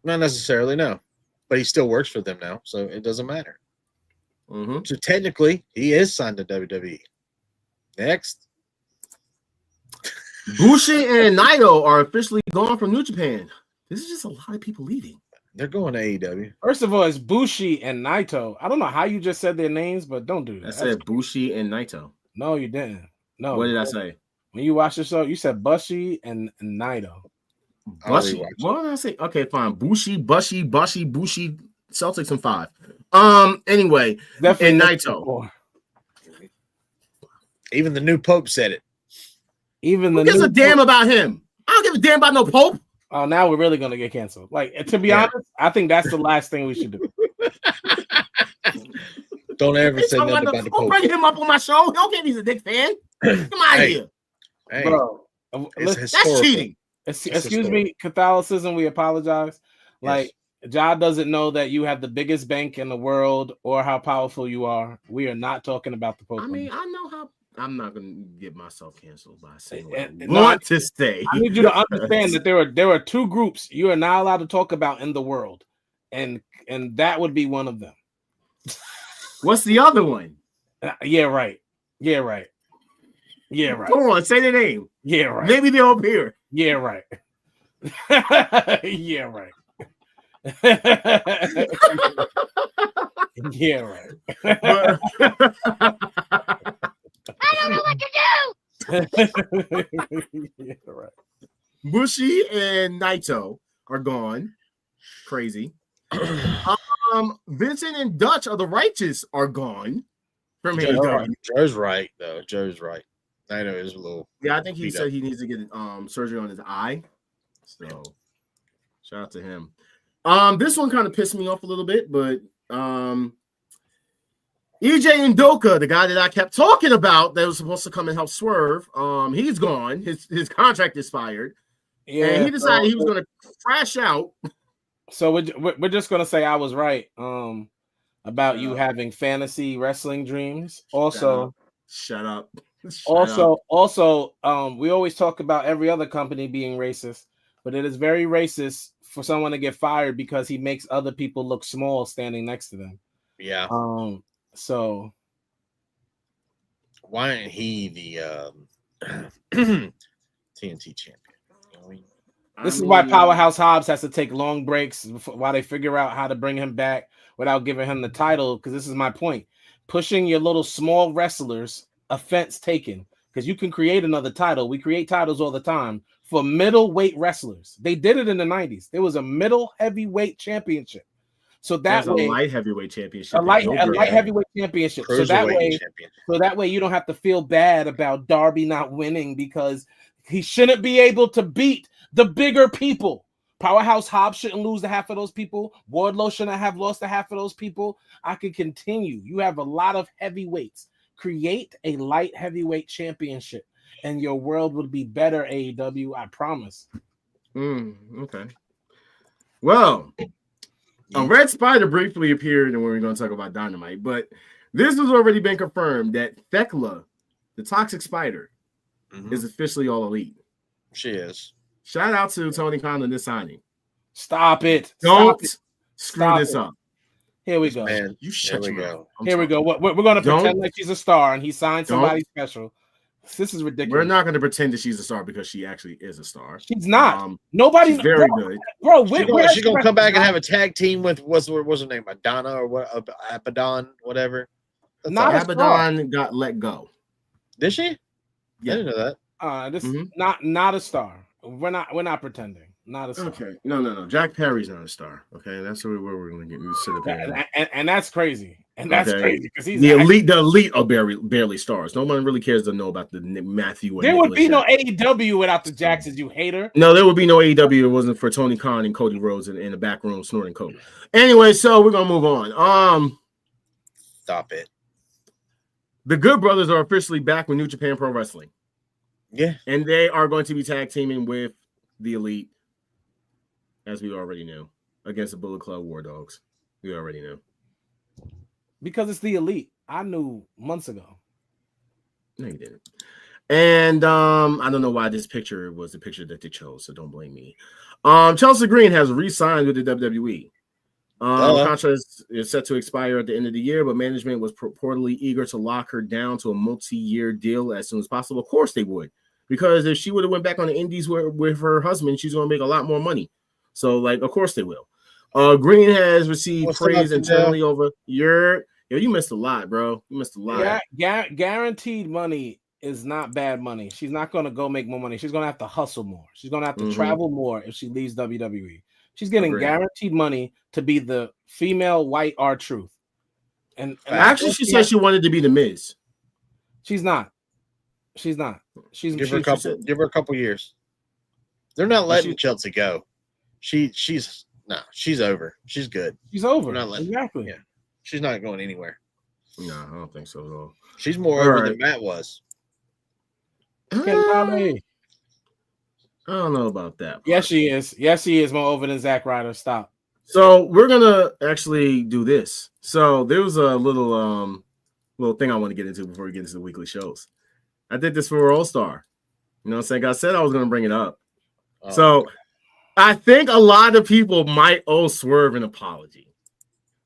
Not necessarily, no. But he still works for them now, so it doesn't matter. So technically, he is signed to WWE. Next. Bushi and Naito are officially gone from New Japan. This is just a lot of people leaving. They're going to AEW. First of all, it's Bushi and Naito. I don't know how you just said their names, but don't do that. I said Bushi and Naito. No, you didn't. No. What did I say? When you watch the show, you said Bushi and Naito. Bushi. What did I say? Okay, fine. Bushi, Bushi, Bushi. Celtics in 5. Anyway, definitely and Naito. Even the new Pope said it. Even Who gives a damn about him? I don't give a damn about no Pope. Oh, now we're really gonna get canceled. Like, to be honest, I think that's the last thing we should do. Don't ever say nothing about the Pope. Don't bring him up on my show. Don't get he's a Dick fan. Come out of here, bro. That's cheating. Excuse me, Catholicism. We apologize. Like, Ja doesn't know that you have the biggest bank in the world or how powerful you are. We are not talking about the Pope. I mean, I know how. I'm not going to get myself canceled by saying what I want to say. I need you to understand that there are two groups you are not allowed to talk about in the world, and that would be one of them. What's the other one? Yeah, right. Yeah, right. Yeah, right. Go on, say the name. Yeah, right. Maybe they'll appear. Yeah, right. Yeah, right. Yeah, right. I don't know what to do. Yeah, right. Bushi and Naito are gone. Crazy. Vincent and Dutch of the Righteous are gone from AEW. Joe's right, though. Joe's right. Naito is a little. Yeah, I think he said he needs to get surgery on his eye. So, shout out to him. This one kind of pissed me off a little bit, but EJ Ndoka, the guy that I kept talking about that was supposed to come and help Swerve, he's gone. His contract expired. Yeah, and he decided he was going to crash out. So we're just going to say I was right about you having fantasy wrestling dreams. Also, shut up. Also, we always talk about every other company being racist, but it is very racist for someone to get fired because he makes other people look small standing next to them. Yeah. So why ain't he the TNT champion? This is why Powerhouse Hobbs has to take long breaks while they figure out how to bring him back without giving him the title. Because this is my point: pushing your little small wrestlers, offense taken. Because you can create another title. We create titles all the time for middleweight wrestlers. They did it in the 90s. There was a middle heavyweight championship. So that way, a light heavyweight championship. A light heavyweight championship. So that way you don't have to feel bad about Darby not winning because he shouldn't be able to beat the bigger people. Powerhouse Hobbs shouldn't lose to half of those people. Wardlow shouldn't have lost to half of those people. I could continue. You have a lot of heavyweights. Create a light heavyweight championship, and your world would be better, AEW. I promise. Okay. Well, a Red Spider briefly appeared, and we're going to talk about Dynamite, but This has already been confirmed that Thekla, the toxic spider, is officially all elite. She is. Shout out to Tony Khan on this signing. Stop it. Don't Stop screw Stop this it. up. Here we go. Man, You shut here we your go. mouth. I'm Here we sorry. go. We're going to Don't- pretend like she's a star and he signed somebody special. This is ridiculous. We're not going to pretend that she's a star because she actually is a star. She's not. Nobody. She's very good. Bro, She's gonna come back and have a tag team with what's her name? Madonna or what? Abaddon, whatever. Not a Abaddon got let go. Did she? Yeah. I didn't know that. This not a star. We're not pretending. Not a star. Okay. No. Jack Perry's not a star. Okay, that's where we're going to get you sit up here. And that's crazy. And that's crazy because he's the elite. The elite are barely stars. No one really cares to know about the Matthew. There would be no AEW without the Jacksons, you hater. No, there would be no AEW if it wasn't for Tony Khan and Cody Rhodes in the back room snorting coke. Anyway, so we're gonna move on. Stop it. The Good Brothers are officially back with New Japan Pro Wrestling. Yeah, and they are going to be tag teaming with the Elite, as we already knew, against the Bullet Club War Dogs. We already knew. Because it's the Elite. I knew months ago. No, you didn't. And I don't know why this picture was the picture that they chose, so don't blame me. Chelsea Green has re-signed with the WWE. Contract is set to expire at the end of the year, but management was purportedly eager to lock her down to a multi-year deal as soon as possible. Of course they would, because if she would have went back on the indies with her husband, she's going to make a lot more money. So, of course they will. Green has received praise internally over you missed a lot, bro. You missed a lot. Guaranteed money is not bad money. She's not going to go make more money. She's going to have to hustle more. She's going to have to travel more if she leaves WWE. She's getting guaranteed money to be the female white R-Truth. And actually, she said she wanted to be the Miz. She's not. She's give her a couple years. They're not letting Chelsea go. She's over. She's good. She's over. Exactly. Yeah. She's not going anywhere. No, I don't think so at all. She's more over than Matt was. I don't know about that. Yes, she is. Yes, she is more over than Zack Ryder. Stop. So we're gonna actually do this. So there was a little thing I want to get into before we get into the weekly shows. I did this for All Star. You know what I'm saying? I said I was gonna bring it up. So I think a lot of people might owe Swerve an apology.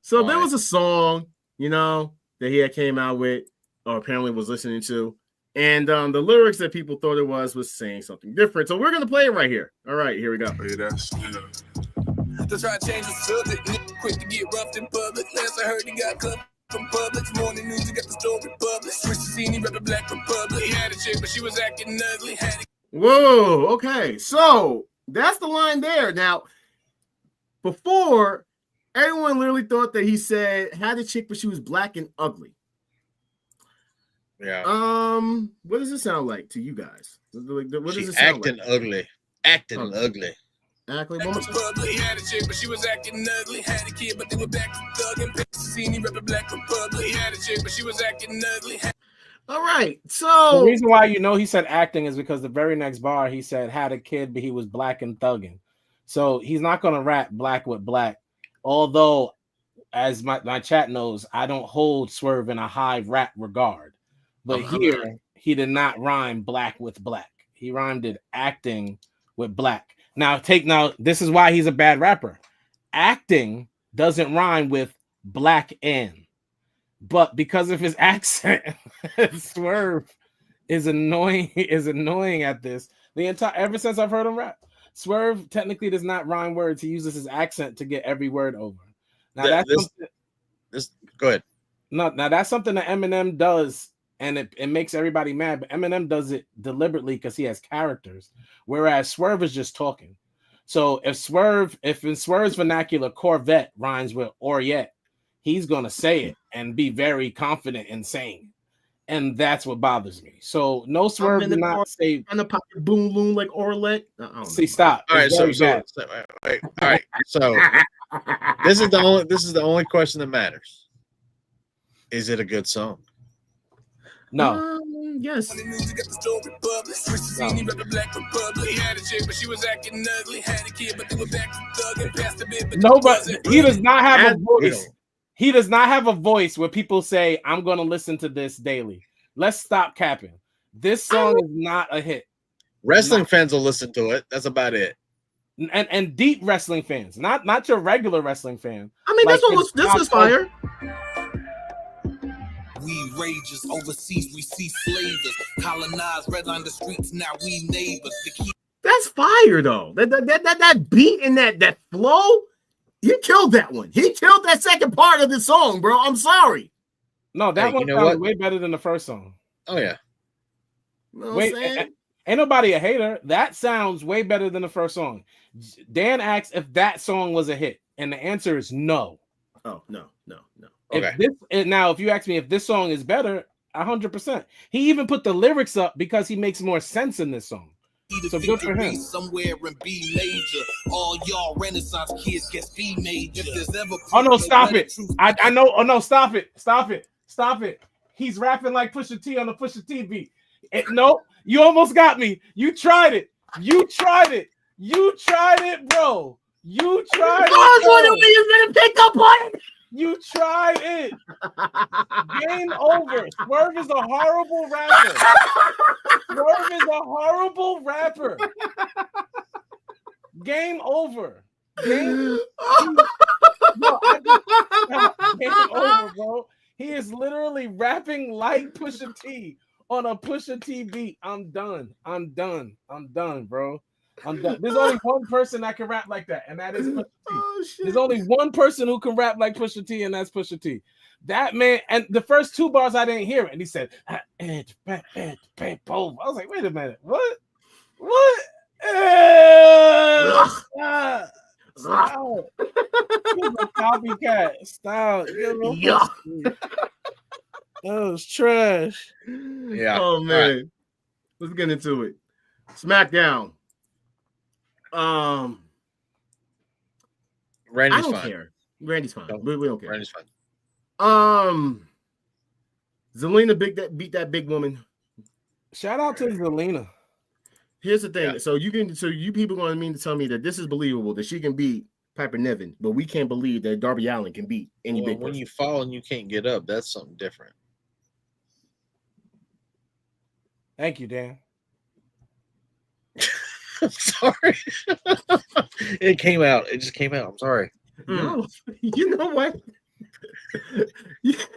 So there was a song, that he had came out with, or apparently was listening to. And the lyrics that people thought it was saying something different. So we're going to play it right here. All right, here we go. To try to change the subject, quick to get roughed in public. Last I heard he got cut from Publix. Morning news, he got the story published. Switched the scene, he repped the Black Republic. He had a chick, but she was acting ugly. Whoa, okay. So that's the line there. Now, before, everyone literally thought that he said, had a chick, but she was black and ugly. Yeah. What does it sound like to you guys? What does She's it sound acting like? ugly. Acting ugly. Acting He had a chick, but she was acting ugly. Had a kid, but they were back to thug and seen he repped the Black Republic. He had a chick, but she was acting ugly. All right. So the reason why he said acting is because the very next bar he said had a kid, but he was black and thugging. So he's not gonna rap black with black. Although, as my chat knows, I don't hold Swerve in a high rap regard. But here, he did not rhyme black with black. He rhymed it acting with black. Now, this is why he's a bad rapper. Acting doesn't rhyme with black and. But because of his accent, Swerve is annoying at this. Ever since I've heard him rap. Swerve technically does not rhyme words. He uses his accent to get every word over. Now go ahead. Now that's something that Eminem does. And it makes everybody mad, but Eminem does it deliberately because he has characters, whereas Swerve is just talking. So if in Swerve's vernacular, Corvette rhymes with Oriette, he's gonna say it and be very confident in saying it, and that's what bothers me. So no, Swerve did not say on the pocket boom loom like Orlet. See, stop. All right, all right. So this is the only question that matters. Is it a good song? No. Yes. No, but he does not have a voice. He does not have a voice where people say, I'm going to listen to this daily. Let's stop capping. This song is not a hit. Wrestling fans will listen to it. That's about it. And deep wrestling fans, not your regular wrestling fan. I mean, this was fire. We rages overseas, we see slavers colonize, redline the streets. Now we neighbors. That's fire though. That beat and that flow. He killed that one. He killed that second part of the song, bro. I'm sorry. No, that one sounded way better than the first song. Oh yeah. You know what I'm saying? Ain't nobody a hater. That sounds way better than the first song. Dan asked if that song was a hit, and the answer is no. Oh, no. Okay. If you ask me if this song is better, 100%. He even put the lyrics up because he makes more sense in this song. So good for him. Somewhere in B major, all y'all Renaissance kids get B major. Oh no, stop it! I know. Oh no, stop it! Stop it! He's rapping like Pusha T on the Pusha T beat. No, you almost got me. You tried it, bro. You tried it. You better pick up on it. You tried it. Game over. Swerve is a horrible rapper. Game over. Game over, bro. He is literally rapping like Pusha T on a Pusha T beat. I'm done, bro. I'm done. There's only one person that can rap like that, and that is Pusha T. Oh, There's only one person who can rap like Pusha T, and that's Pusha T. That man, and the first two bars I didn't hear it, and he said, I was like, wait a minute, what? Stop. He's a copycat. Stop. That was trash. Yeah. Oh man. Right. Let's get into it. SmackDown. Randy's I don't fine. care. Randy's fine. We don't care. Randy's fine. Zelina beat that big woman. Shout out to Zelina. Here's the thing. Yeah. So you people going to mean to tell me that this is believable that she can beat Piper Niven, but we can't believe that Darby Allin can beat any big person. When you fall and you can't get up, that's something different. Thank you, Dan. I'm sorry. It came out. It just came out. I'm sorry. No, you know what? This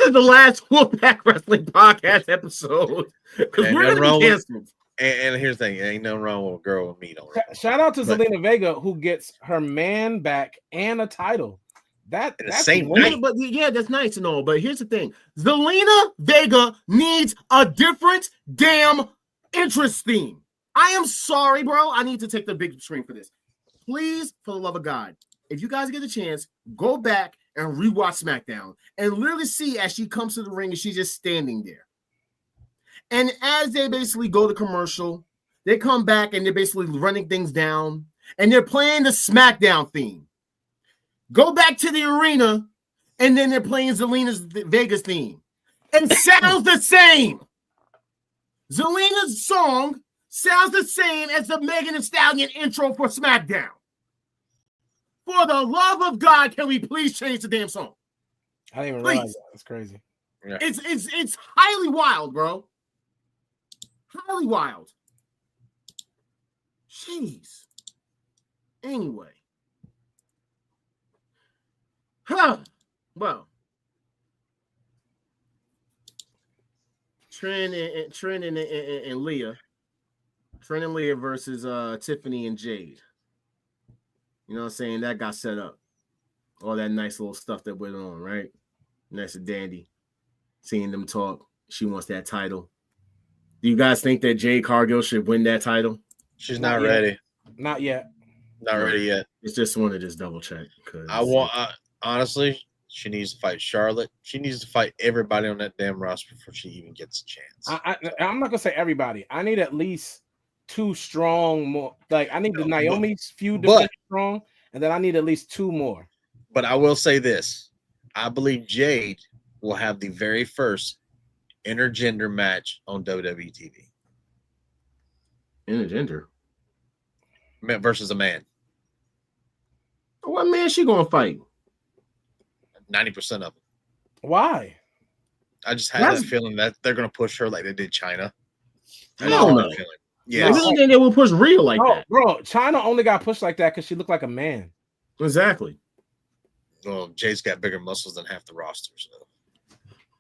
is the last Wolfpack Wrestling Podcast episode because we're going to be canceled. And here's the thing: ain't nothing wrong with a girl with meat on her. Shout out to Zelina Vega, who gets her man back and a title. That's the same night. But yeah, that's nice and all. But here's the thing: Zelina Vega needs a different damn interest theme. I am sorry, bro. I need to take the big screen for this. Please, for the love of God, if you guys get a chance, go back and rewatch SmackDown and literally see as she comes to the ring and she's just standing there. And as they basically go to commercial, they come back and they're basically running things down and they're playing the SmackDown theme. Go back to the arena and then they're playing Zelina's Vegas theme. It sounds the same. Zelina's song sounds the same as the Megan Thee Stallion intro for SmackDown. For the love of God, can we please change the damn song? I didn't even realize that. That's crazy. Yeah. It's highly wild, bro. Highly wild. Jeez. Anyway. Well. Trent and Leah. Trent and Leah versus Tiffany and Jade. You know what I'm saying? That got set up. All that nice little stuff that went on, right? Nice and dandy. Seeing them talk. She wants that title. Do you guys think that Jade Cargill should win that title? She's not ready. Not yet. Not ready yet. It's just want to just double check. Honestly, she needs to fight Charlotte. She needs to fight everybody on that damn roster before she even gets a chance. I'm not gonna say everybody. I need at least two strong more. Like I need the Naomi's feud to be strong, and then I need at least two more. But I will say this: I believe Jade will have the very first intergender match on WWE TV. Intergender versus a man. What man she gonna fight? 90% of them. Why? I just had that feeling that they're going to push her like they did China. No. Yeah, I don't think they will push Rhea like that. Bro, China only got pushed like that because she looked like a man. Exactly. Well, Jay's got bigger muscles than half the roster. So.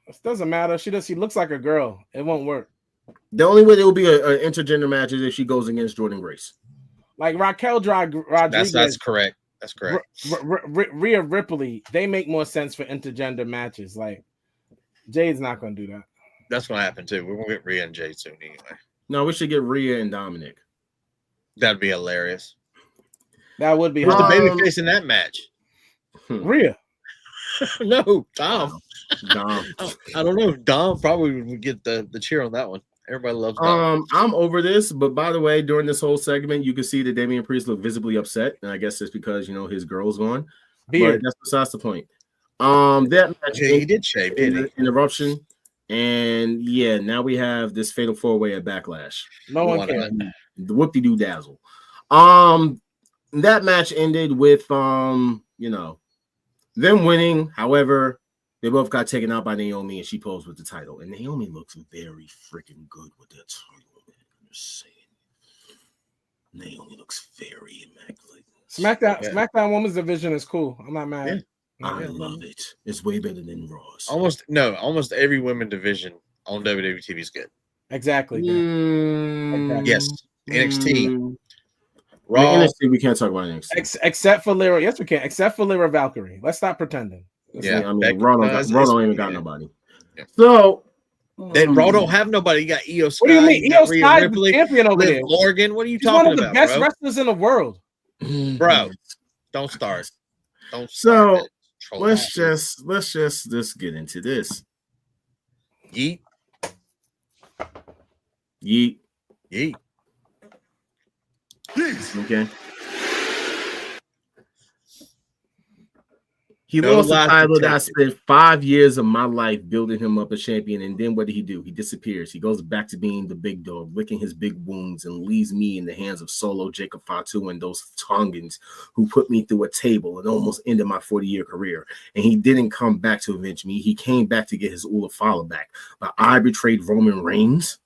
It doesn't matter. She looks like a girl. It won't work. The only way there will be an intergender match is if she goes against Jordan Grace. Like Raquel Rodriguez. That's correct. That's correct. Rhea Ripley, they make more sense for intergender matches. Like Jay's not going to do that. That's going to happen too. We're going to get Rhea and Jay soon anyway. No, we should get Rhea and Dominic. That'd be hilarious. That would be. Who's the babyface in that match? Rhea. No, Dom. Dom. I don't know. Dom probably would get the cheer on that one. Everybody loves Dom. I'm over this, but by the way, during this whole segment, you can see that Damian Priest looked visibly upset, and I guess it's because his girl's gone. But that's besides the point. That match, he did shave, didn't he? Interruption, and yeah, now we have this fatal 4-way at Backlash. No one can. The whoop-de-doo dazzle. That match ended with them winning. However, they both got taken out by Naomi, and she posed with the title. And Naomi looks very freaking good with that title. I'm just saying. Naomi looks very immaculate. SmackDown Women's Division is cool. I'm not mad. Yeah. I love it. It's way better than Raw's. Almost every women division on WWE TV is good. Exactly. Yes. NXT. Raw. NXT, we can't talk about NXT. Except for Lyra. Yes, we can. Except for Lyra Valkyrie. Let's stop pretending. I mean, Raw don't even got nobody. Yeah. So then Raw don't have nobody. You got Io Sky. What do you mean? Io Sky is the champion over there. Morgan. What are you She's talking one of the about, best bro? wrestlers in the world. Bro, don't start. So let's just get into this. Yeet. Okay. He lost the title that I spent 5 years of my life building him up a champion, and then what did he do? He disappears. He goes back to being the big dog, licking his big wounds, and leaves me in the hands of Solo, Jacob Fatu, and those Tongans who put me through a table and almost ended my 40-year career. And he didn't come back to avenge me. He came back to get his Ula Fala back. But I betrayed Roman Reigns.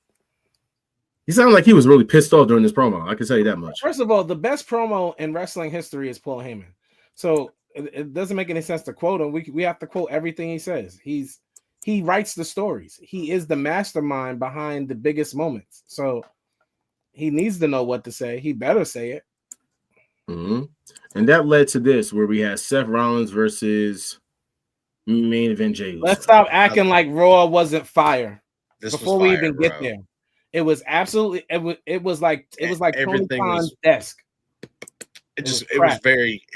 He sounded like he was really pissed off during this promo. I can tell you that much. First of all, the best promo in wrestling history is Paul Heyman. So it doesn't make any sense to quote him. We have to quote everything he says. He writes the stories. He is the mastermind behind the biggest moments. So he needs to know what to say. He better say it. Mm-hmm. And that led to this, where we had Seth Rollins versus main event Jey Uso. Let's stop acting like Raw wasn't fire before we even get there. It was absolutely. It was like Tony Khan's desk. It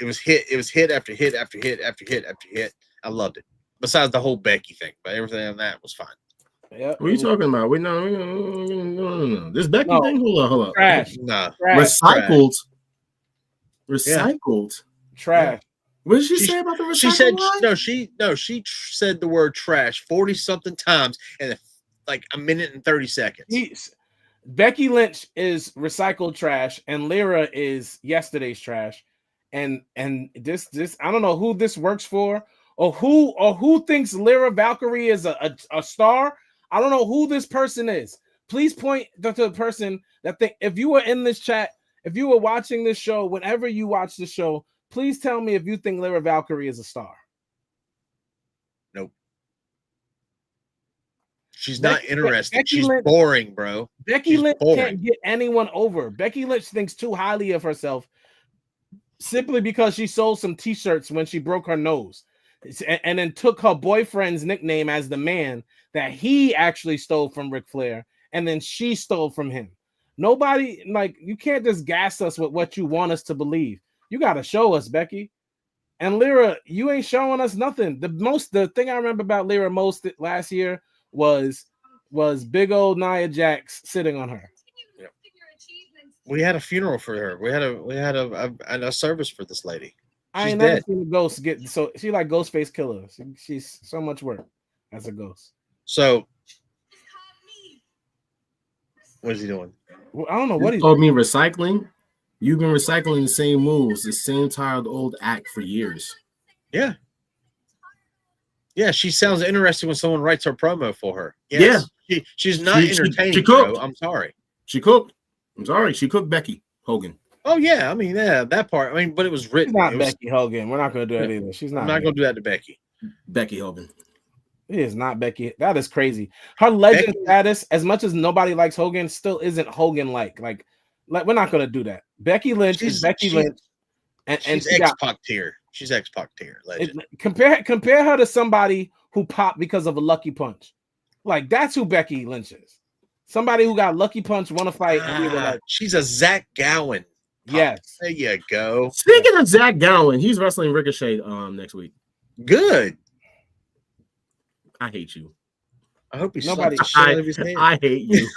was hit after hit after hit after hit after hit. I loved it. Besides the whole Becky thing, but everything on that was fine. Yep. What are you talking about? No. This Becky thing. Hold up. Trash. Nah. Recycled. Recycled. Trash. What did she say about the recycled? She said the word trash 40-something times in like a minute and 30 seconds. Becky Lynch is recycled trash, and Lyra is yesterday's trash. And this I don't know who this works for, or who thinks Lyra Valkyrie is a star. I don't know who this person is. Please point to the person that if you were in this chat, if you were watching this show, whenever you watch the show, please tell me if you think Lyra Valkyrie is a star. Nope. She's not interested. She's boring, bro. Becky Lynch can't get anyone over. Becky Lynch thinks too highly of herself simply because she sold some t-shirts when she broke her nose and then took her boyfriend's nickname as the man that he actually stole from Ric Flair, and then she stole from him. Nobody, you can't just gas us with what you want us to believe. You got to show us, Becky. And Lyra, you ain't showing us nothing. The thing I remember about Lyra most last year was big old Nia Jax sitting on her. Yeah. We had a funeral for her. We had a service for this lady. I ain't never seen a ghost get so she like Ghostface Killer. She's so much work as a ghost. So what is he doing? Well, I don't know what he's doing. Oh, me recycling? You've been recycling the same moves, the same tired old act for years. Yeah. Yeah, she sounds interesting when someone writes her promo for her. Yes. Yeah. She's not entertaining, she cooked. bro. I'm sorry. She cooked. I'm sorry. She cooked Becky Hogan. Oh, yeah. I mean, yeah, that part. I mean, but it was written. She's not It was, Becky Hogan. We're not going to do that either. She's not. I'm not going to do that to Becky. Becky Hogan. It is not Becky. That is crazy. Her legend status, as much as nobody likes Hogan, still isn't Hogan-like. Like we're not going to do that. Becky Lynch is Becky Lynch. And she's she X-Pac tier. She's X-Pac tier. Legend. Compare her to somebody who popped because of a lucky punch. Like, that's who Becky Lynch is. Somebody who got lucky punch, won a fight, and we were like, she's a Zach Gowen. Yes. There you go. Speaking of Zach Gowen, he's wrestling Ricochet next week. Good. I hate you. I hope he's I hate you.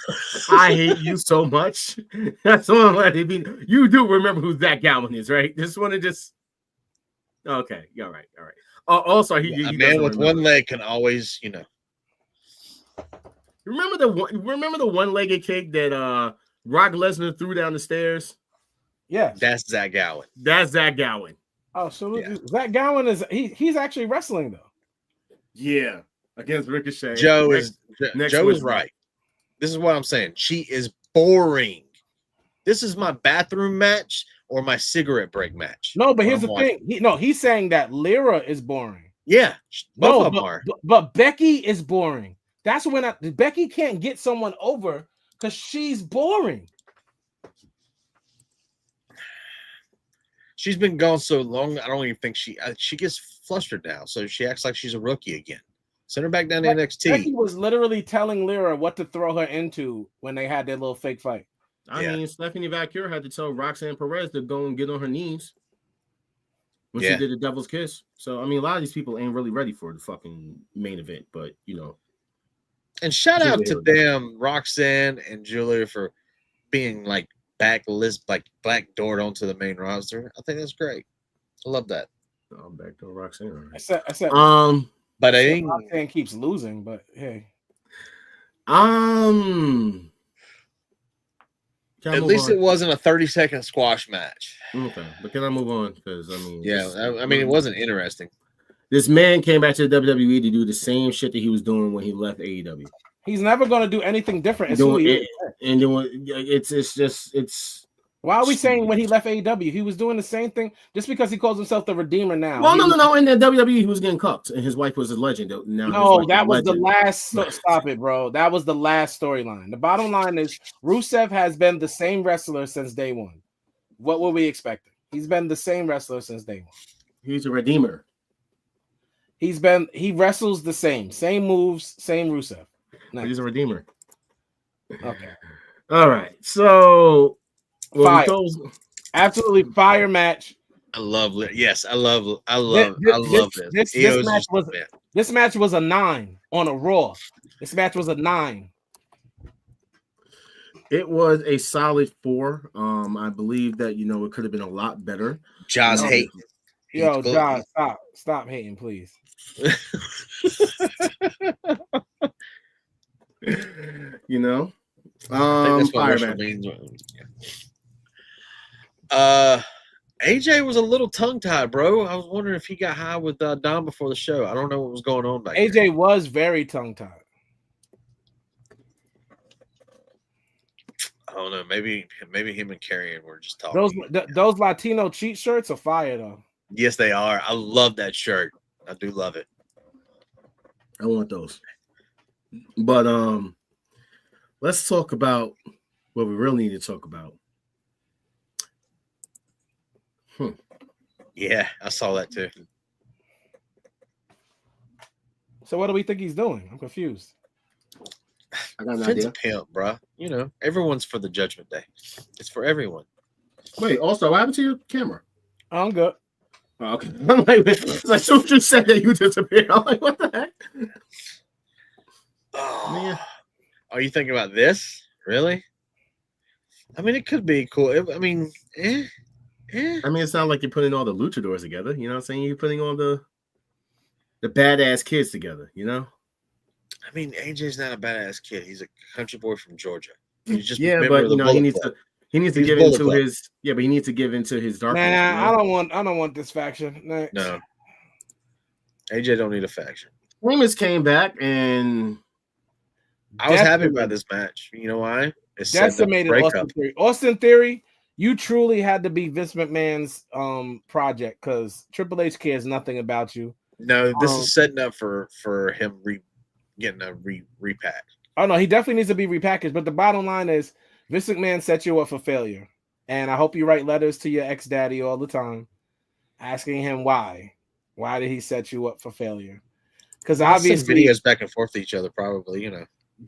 I hate you so much. That's all I'm letting be. You do remember who Zach Gowen is, right? Just want to just. Okay, all right. Also, he a man with one leg can always, Remember the one-legged kick that Brock Lesnar threw down the stairs? Yeah, that's Zach Gowen. That's Zach Gowen. Oh, so yeah. Zach Gowen he's actually wrestling though. Yeah, against Ricochet. Joe is right. This is what I'm saying. She is boring. This is my bathroom match or my cigarette break match. No, but here's the thing. He's saying that Lyra is boring. Yeah, both of them are. But Becky is boring. That's when Becky can't get someone over because she's boring. She's been gone so long. I don't even think she gets flustered now. So she acts like she's a rookie again. Send her back down to NXT. Becky was literally telling Lyra what to throw her into when they had their little fake fight. I mean, Stephanie Vaquer had to tell Roxanne Perez to go and get on her knees when she did the Devil's Kiss. So, I mean, a lot of these people ain't really ready for the fucking main event, but, And shout out to them, Roxanne and Julia, for being like backdoored onto the main roster. I think that's great. I love that. Backdoor Roxanne. Right? I said, but I think Roxanne keeps losing. But hey, at least it wasn't a 30-second squash match. Okay, but can I move on? Because it wasn't interesting. This man came back to the WWE to do the same shit that he was doing when he left AEW. He's never going to do anything different. Why are we saying when he left AEW he was doing the same thing just because he calls himself the Redeemer now? Well, no. In the WWE he was getting cucked, and his wife was a legend. That was the last. Stop it, bro. That was the last storyline. The bottom line is Rusev has been the same wrestler since day one. What were we expecting? He's been the same wrestler since day one. He's a redeemer. He wrestles the same moves, same Rusev. Nice. He's a redeemer. Okay. All right. So fire. Absolutely fire match. I love it. Yes, I love this. This match was a 9 on a Raw. This match was a 9. It was a solid 4. I believe that it could have been a lot better. Josh hating. Yo, Josh, stop hating, please. Fire match. AJ was a little tongue-tied, bro. I was wondering if he got high with Dom before the show. I don't know what was going on back AJ there. was very tongue-tied. I don't know. Maybe him and Karrion were just talking. Those Latino cheat shirts are fire, though. Yes, they are. I love that shirt. I do love it. I want those. But let's talk about what we really need to talk about. Yeah, I saw that too. So what do we think he's doing? I'm confused. I got an Finn's idea. a pimp, bro. Everyone's for the Judgment Day. It's for everyone. Wait, also, what happened to your camera? I'm good. Oh, okay. I'm like, as soon as you said that, you disappeared. I'm like, what the heck? Oh, man. Are you thinking about this? Really? I mean, it could be cool. I mean, it sounds like you're putting all the luchadors together. You know what I'm saying? You're putting all the badass kids together, I mean, AJ's not a badass kid. He's a country boy from Georgia. He's just but he needs to give into his but he needs to give into his darkness. Nah, I don't want this faction. Next. No. AJ don't need a faction. Sheamus came back, and I was happy about this match. You know why? It's decimated Austin Theory. Austin Theory, you truly had to be Vince McMahon's project because Triple H cares nothing about you. No, this is setting up for him getting a repack. Oh no, he definitely needs to be repackaged. But the bottom line is, Vince McMahon set you up for failure, and I hope you write letters to your ex-daddy all the time, asking him why. Why did he set you up for failure? Because obviously, videos back and forth to each other, probably.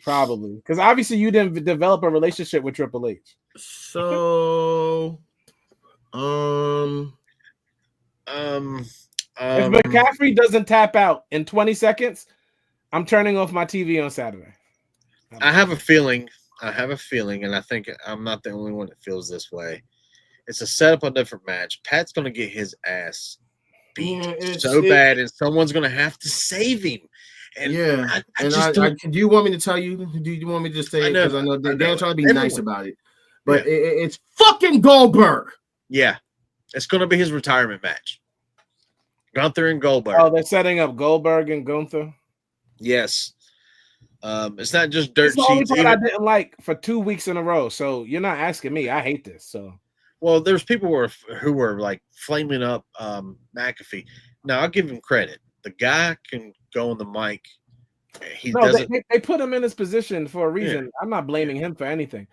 Probably because obviously you didn't develop a relationship with Triple H. So, if McCaffrey doesn't tap out in 20 seconds, I'm turning off my TV on Saturday. I have a feeling, and I think I'm not the only one that feels this way. It's a setup a different match. Pat's going to get his ass beat bad, and someone's going to have to save him. And do you want me to tell you? Do you want me to just say it? Because I know they're trying to be nice about it, but it's fucking Goldberg. Yeah, it's going to be his retirement match. Gunther and Goldberg. Oh, they're setting up Goldberg and Gunther. Yes, it's not just dirt sheets. The only part I didn't like for 2 weeks in a row. So you're not asking me. I hate this. So, well, there's people who were like flaming up McAfee. Now I'll give him credit. The guy can go on the mic. They put him in his position for a reason. Yeah. I'm not blaming him for anything.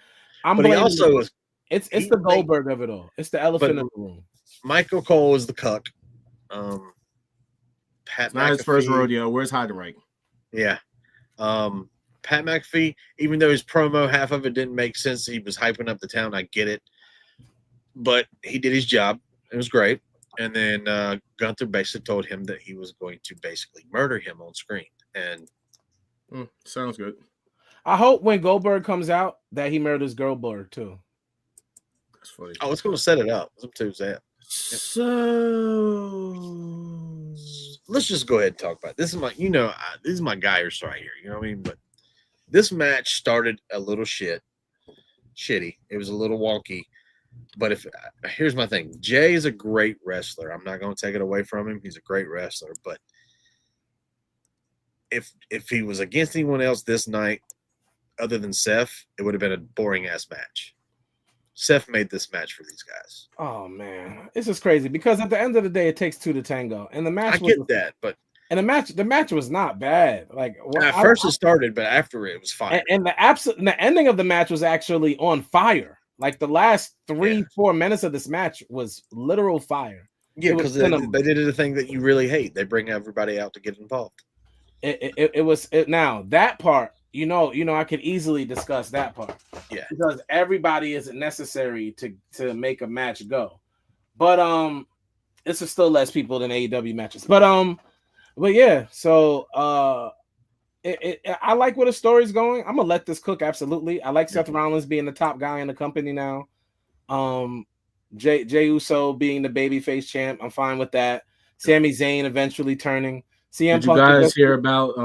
It's the Goldberg of it all. It's the elephant in the room. Michael Cole is the cuck. Pat not his first rodeo. Where's Heidenreich? Yeah. Pat McAfee, even though his promo, half of it didn't make sense. He was hyping up the town. I get it. But he did his job. It was great. And then Gunther basically told him that he was going to basically murder him on screen. And sounds good. I hope when Goldberg comes out that he murders Goldberg too. That's funny. Oh, it's going to set it up. That. So let's just go ahead and talk about it. This is my Geyers right here. You know what I mean? But this match started a little shitty. It was a little wonky. But here's my thing. Jay is a great wrestler. I'm not going to take it away from him. He's a great wrestler. But if he was against anyone else this night other than Seth, it would have been a boring ass match. Seth made this match for these guys. Oh man, this is crazy because at the end of the day, it takes two to tango, and the match. The match was not bad. Like at first it started, but after it was fire. And the ending of the match was actually on fire. Like the last 3-4 minutes of this match was literal fire. Yeah, because they did a thing that you really hate. They bring everybody out to get involved. Now that part. You know, I could easily discuss that part. Yeah. Because everybody isn't necessary to make a match go. But this is still less people than AEW matches. But yeah, so I like where the story's going. I'm gonna let this cook absolutely. I like Seth Rollins being the top guy in the company now. Jey Uso being the babyface champ. I'm fine with that. Sami Zayn eventually turning. Did you guys hear about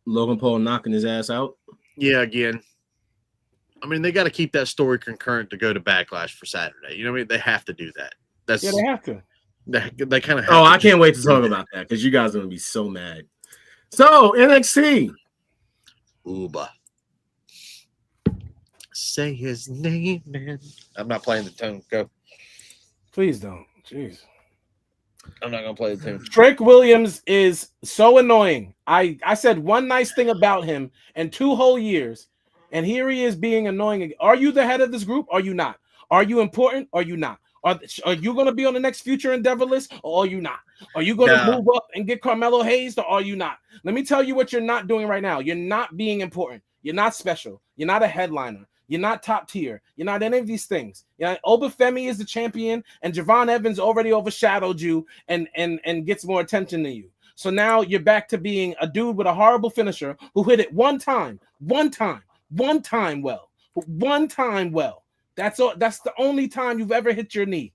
Logan Paul knocking his ass out? Yeah, again. I mean, they got to keep that story concurrent to go to Backlash for Saturday. You know what I mean? They have to do that. They have to. They kind of. I can't wait to talk about that because you guys are gonna be so mad. So NXT. Uba. Say his name, man. I'm not playing the tune. Go. Please don't. Jeez. I'm not gonna play the tune. Trick Williams is so annoying. I said one nice thing about him in 2 whole years, and here he is being annoying. Are you the head of this group? Are you not? Are you important? Are you not? Are you going to be on the next future endeavor list, or are you not? Are you going to move up and get Carmelo Hayes, or are you not? Let me tell you what you're not doing right now. You're not being important. You're not special. You're not a headliner. You're not top tier. You're not any of these things. Obafemi is the champion, and Javon Evans already overshadowed you and gets more attention than you. So now you're back to being a dude with a horrible finisher who hit it one time well. That's all. That's the only time you've ever hit your knee.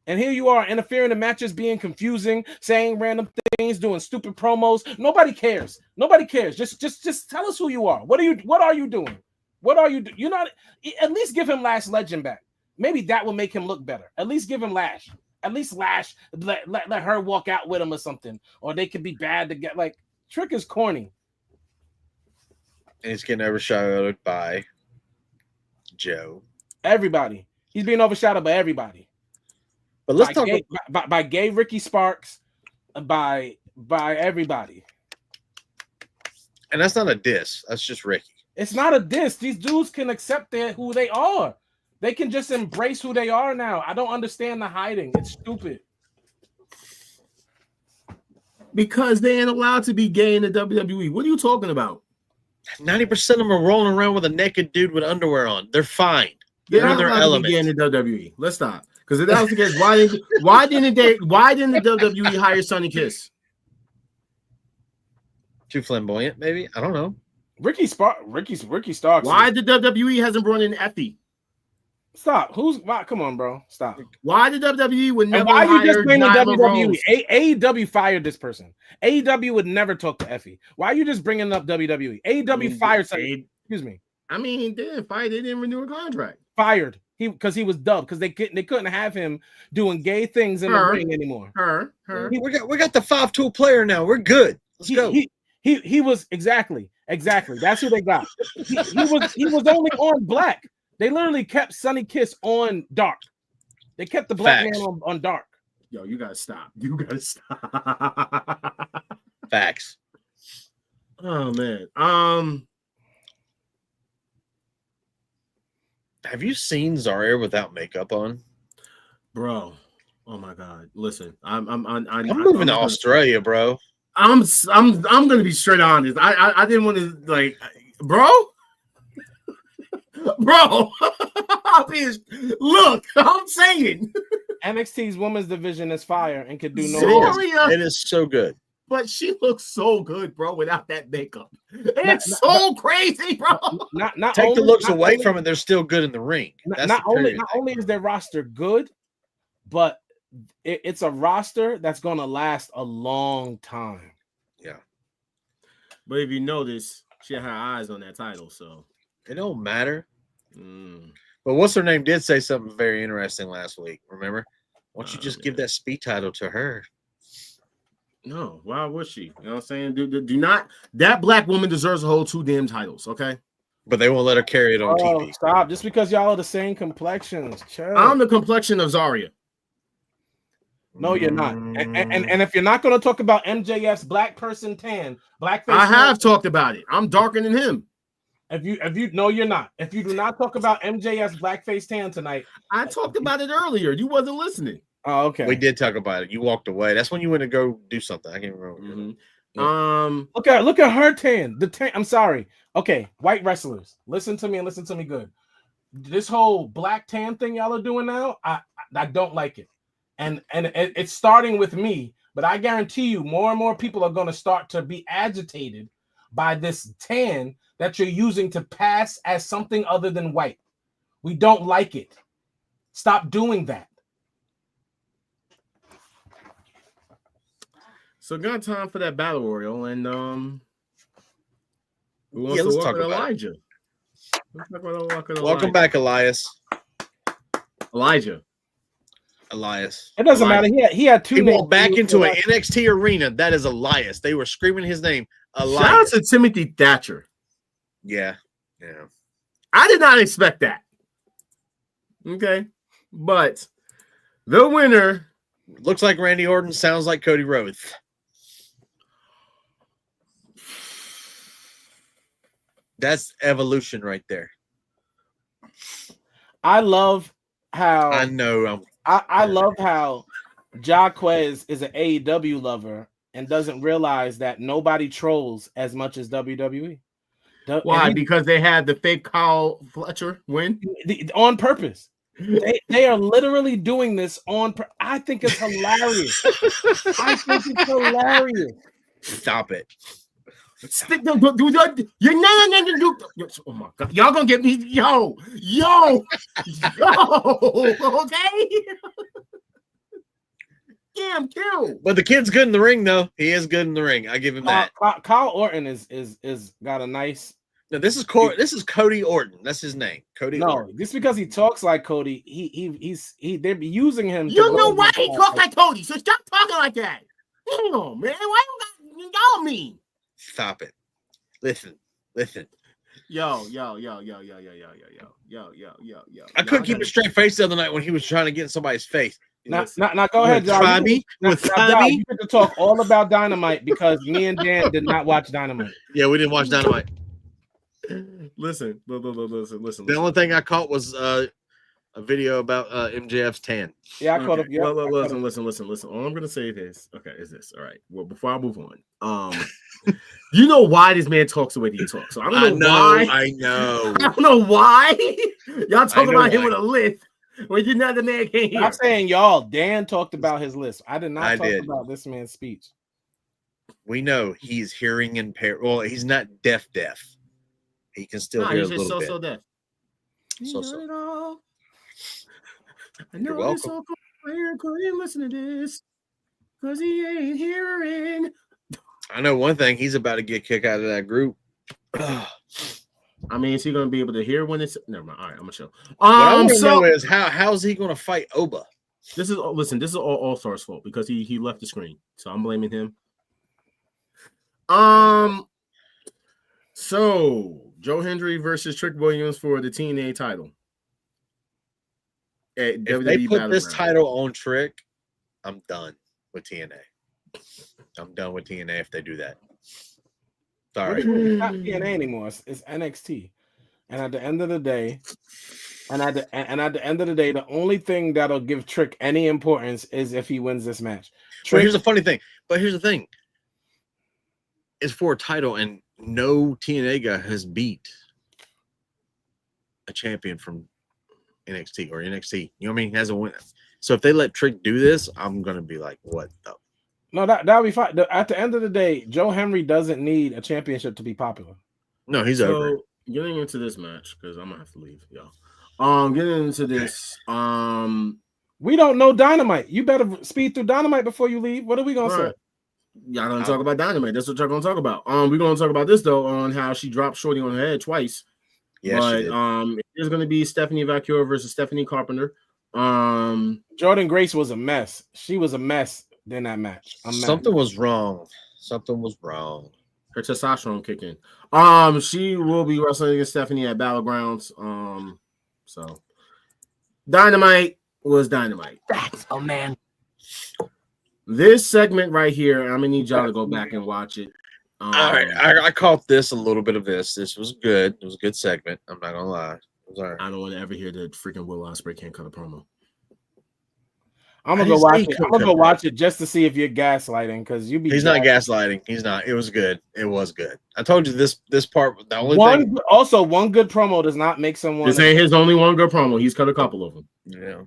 And here you are interfering in matches, being confusing, saying random things, doing stupid promos. Nobody cares. Just tell us who you are. What are you doing? What are you doing? You're not. At least give him Lash Legend back. Maybe that will make him look better. At least give him Lash. at least Lash let her walk out with him or something, or they could be bad to get like Trick is corny. And he's getting overshadowed by Joe. Everybody. He's being overshadowed by everybody. But let's talk by gay Ricky Sparks, by everybody. And that's not a diss. That's just Ricky. It's not a diss. These dudes can accept who they are. They can just embrace who they are now. I don't understand the hiding. It's stupid. Because they ain't allowed to be gay in the WWE. What are you talking about? 90% of them are rolling around with a naked dude with underwear on. They're fine. They're in not their allowed element. to be gay in the WWE. Let's stop. Because if that was the case, why didn't the WWE hire Sonny Kiss? Too flamboyant, maybe? I don't know. Ricky Starks. Why the WWE hasn't brought in Effie? Stop. Come on, bro. Stop. Why the WWE would never why you just hire bringing Nyla WWE? Rose? AEW fired this person. AEW would never talk to Effie. Why are you just bringing up WWE? AEW fired somebody. Excuse me. I mean, he didn't fire. They didn't renew a contract. Fired. Because he was dubbed. Because they couldn't have him doing gay things in the ring anymore. We got the 5-tool player now. We're good. Let's go. He was exactly. That's who they got. He was only on Black. They literally kept Sonny Kiss on Dark. They kept the black man on Dark. Yo, you gotta stop. You gotta stop. Facts. Oh man. Have you seen Zarya without makeup on? Bro. Oh my god. Listen, I'm moving to Australia, bro. I'm gonna be straight honest. I didn't want to like, bro. Bro, look, I'm saying NXT's women's division is fire and could do no more. It is so good. But she looks so good, bro, without that makeup. It's so crazy, bro. Not Take only, the looks away from it, they're still good in the ring. Not only is their roster good, but it's a roster that's gonna last a long time. Yeah. But if you notice, she had her eyes on that title, so it don't matter. But what's her name did say something very interesting last week. Remember? Why don't you just give that speed title to her? No, why would she? You know what I'm saying? Do not. That black woman deserves to hold 2 damn titles, okay? But they won't let her carry it on TV. Stop! Just because y'all are the same complexions. Chill. I'm the complexion of Zarya. No, you're not. And if you're not going to talk about MJF's black person tan, blackface, I have talked about it. I'm darker than him. If you no, you're not. If you do not talk about MJF's blackface tan tonight, I talked about it earlier. You wasn't listening. Oh, okay. We did talk about it. You walked away. That's when you went to go do something. I can't remember. Yeah. Look at her tan. The tan. I'm sorry. Okay, white wrestlers. Listen to me and listen to me good. This whole black tan thing y'all are doing now, I don't like it. And it's starting with me, but I guarantee you more and more people are going to start to be agitated by this tan that you're using to pass as something other than white. We don't like it. Stop doing that. So got time for that battle royal, and let's talk about Elijah. Welcome back, Elias. Elias. It doesn't matter. He had 2 He names. walked back into an NXT arena. That is Elias. They were screaming his name. Elias. Shout out to Timothy Thatcher. Yeah. I did not expect that. Okay, but the winner looks like Randy Orton, sounds like Cody Rhodes. That's evolution right there. I love how I know. I love how Jaquez is an AEW lover and doesn't realize that nobody trolls as much as WWE. Why? Because they had the fake Kyle Fletcher win on purpose. They are literally doing this on. I think it's hilarious. I think it's hilarious. Stop it. Oh my god, y'all gonna get me, yo, okay? Damn, kill. But the kid's good in the ring, though. He is good in the ring. I give him that. Kyle Orton is got a nice No, this is Cody Orton. That's his name. Cody Orton. Just because he talks like Cody, they're using him. You don't know why he talks like Cody, so stop talking like that. Damn, man. Why y'all mean? Stop it. Listen. Yo. I couldn't keep a straight face the other night when he was trying to get in somebody's face. Now, go ahead, John. Try me. You get to talk all about Dynamite because me and Dan did not watch Dynamite. Yeah, we didn't watch Dynamite. Listen. The only thing I caught was a video about MJF's tan. Yeah, I caught up. Yeah, listen. All I'm gonna say is this. All right. Well, before I move on, you know why this man talks the way he talks. So I don't know why. I know. I don't know why. Y'all talking about him with a list. When you know the man can't hear. I'm saying y'all. Dan talked about his list. I did not talk about this man's speech. We know he's hearing impaired. Well, he's not deaf. He can still hear a little bit. So deaf. So. I know this all clear. Couldn't listen to this because he ain't hearing. I know one thing. He's about to get kicked out of that group. I mean, is he going to be able to hear when it's? Never mind. All right, I'm gonna show. What I want to know is how's he going to fight Oba? This is all Star's fault because he left the screen, so I'm blaming him. So Joe Hendry versus Trick Williams for the TNA title. If they put this title on Trick, I'm done with TNA. I'm done with TNA if they do that. Sorry. It's not TNA anymore. It's NXT. And at the end of the day, the only thing that'll give Trick any importance is if he wins this match. Well, here's the funny thing. But here's the thing. It's for a title, and no TNA guy has beat a champion from NXT or NXT. You know what I mean? He hasn't won. So if they let Trick do this, I'm gonna be like, what the? No, that'll be fine. At the end of the day, Joe Hendry doesn't need a championship to be popular. No, he's over. Getting into this match because I'm gonna have to leave, y'all. Getting into this. We don't know Dynamite. You better speed through Dynamite before you leave. What are we gonna say? Y'all gonna talk about Dynamite. That's what y'all gonna talk about. We're gonna talk about this though, on how she dropped Shorty on her head twice. Yeah, but it's gonna be Stephanie Vaquer versus Stephanie Carpenter. Jordan Grace was a mess. She was a mess in that match. Something was wrong. Her testosterone kicked in. She will be wrestling against Stephanie at Battlegrounds. So Dynamite was Dynamite. That's a man. This segment right here, I'm gonna need y'all to go back and watch it. All right, I caught this a little bit of this. This was good. It was a good segment. I'm not gonna lie. It was all right. I don't want to ever hear that freaking Will Ospreay can't cut a promo. I'm gonna go watch it. I'm gonna go watch it just to see if you're gaslighting because you be. He's not gaslighting. He's not. It was good. It was good. I told you this part. The only thing. Also, one good promo does not make someone. This ain't his only one good promo. He's cut a couple of them. Yeah.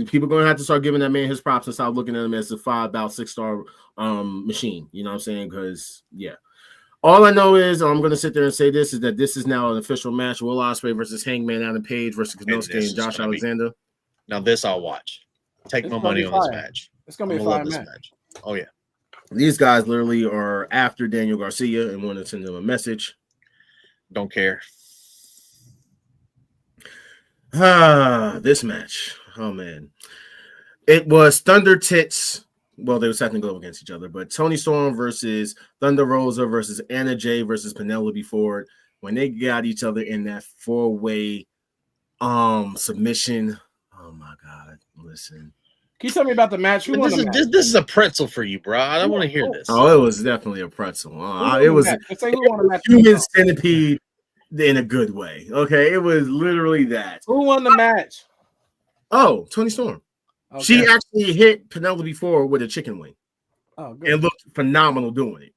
People gonna have to start giving that man his props and stop looking at him as a 6-star machine. You know what I'm saying? Because all I know is I'm gonna sit there and say this is that this is now an official match: Will Ospreay versus Hangman Adam Page versus Kanosuke and Josh Alexander. Now this I'll watch. Take my money on this match. It's gonna be a fire match. Oh yeah. These guys literally are after Daniel Garcia and want to send him a message. Don't care. This match. Oh man. It was Thunder Tits. Well, they were technically go against each other, but Toni Storm versus Thunder Rosa versus Anna Jay versus Penelope Ford. When they got each other in that 4-way submission. Oh my God. Listen. Can you tell me about the match? Who won the match? This is a pretzel for you, bro. I don't want to hear this. Oh, it was definitely a pretzel. It was a human centipede in a good way. Okay, it was literally that. Who won the match? Oh, Toni Storm. Okay. She actually hit Penelope Ford with a chicken wing. Oh, good. And looked phenomenal doing it.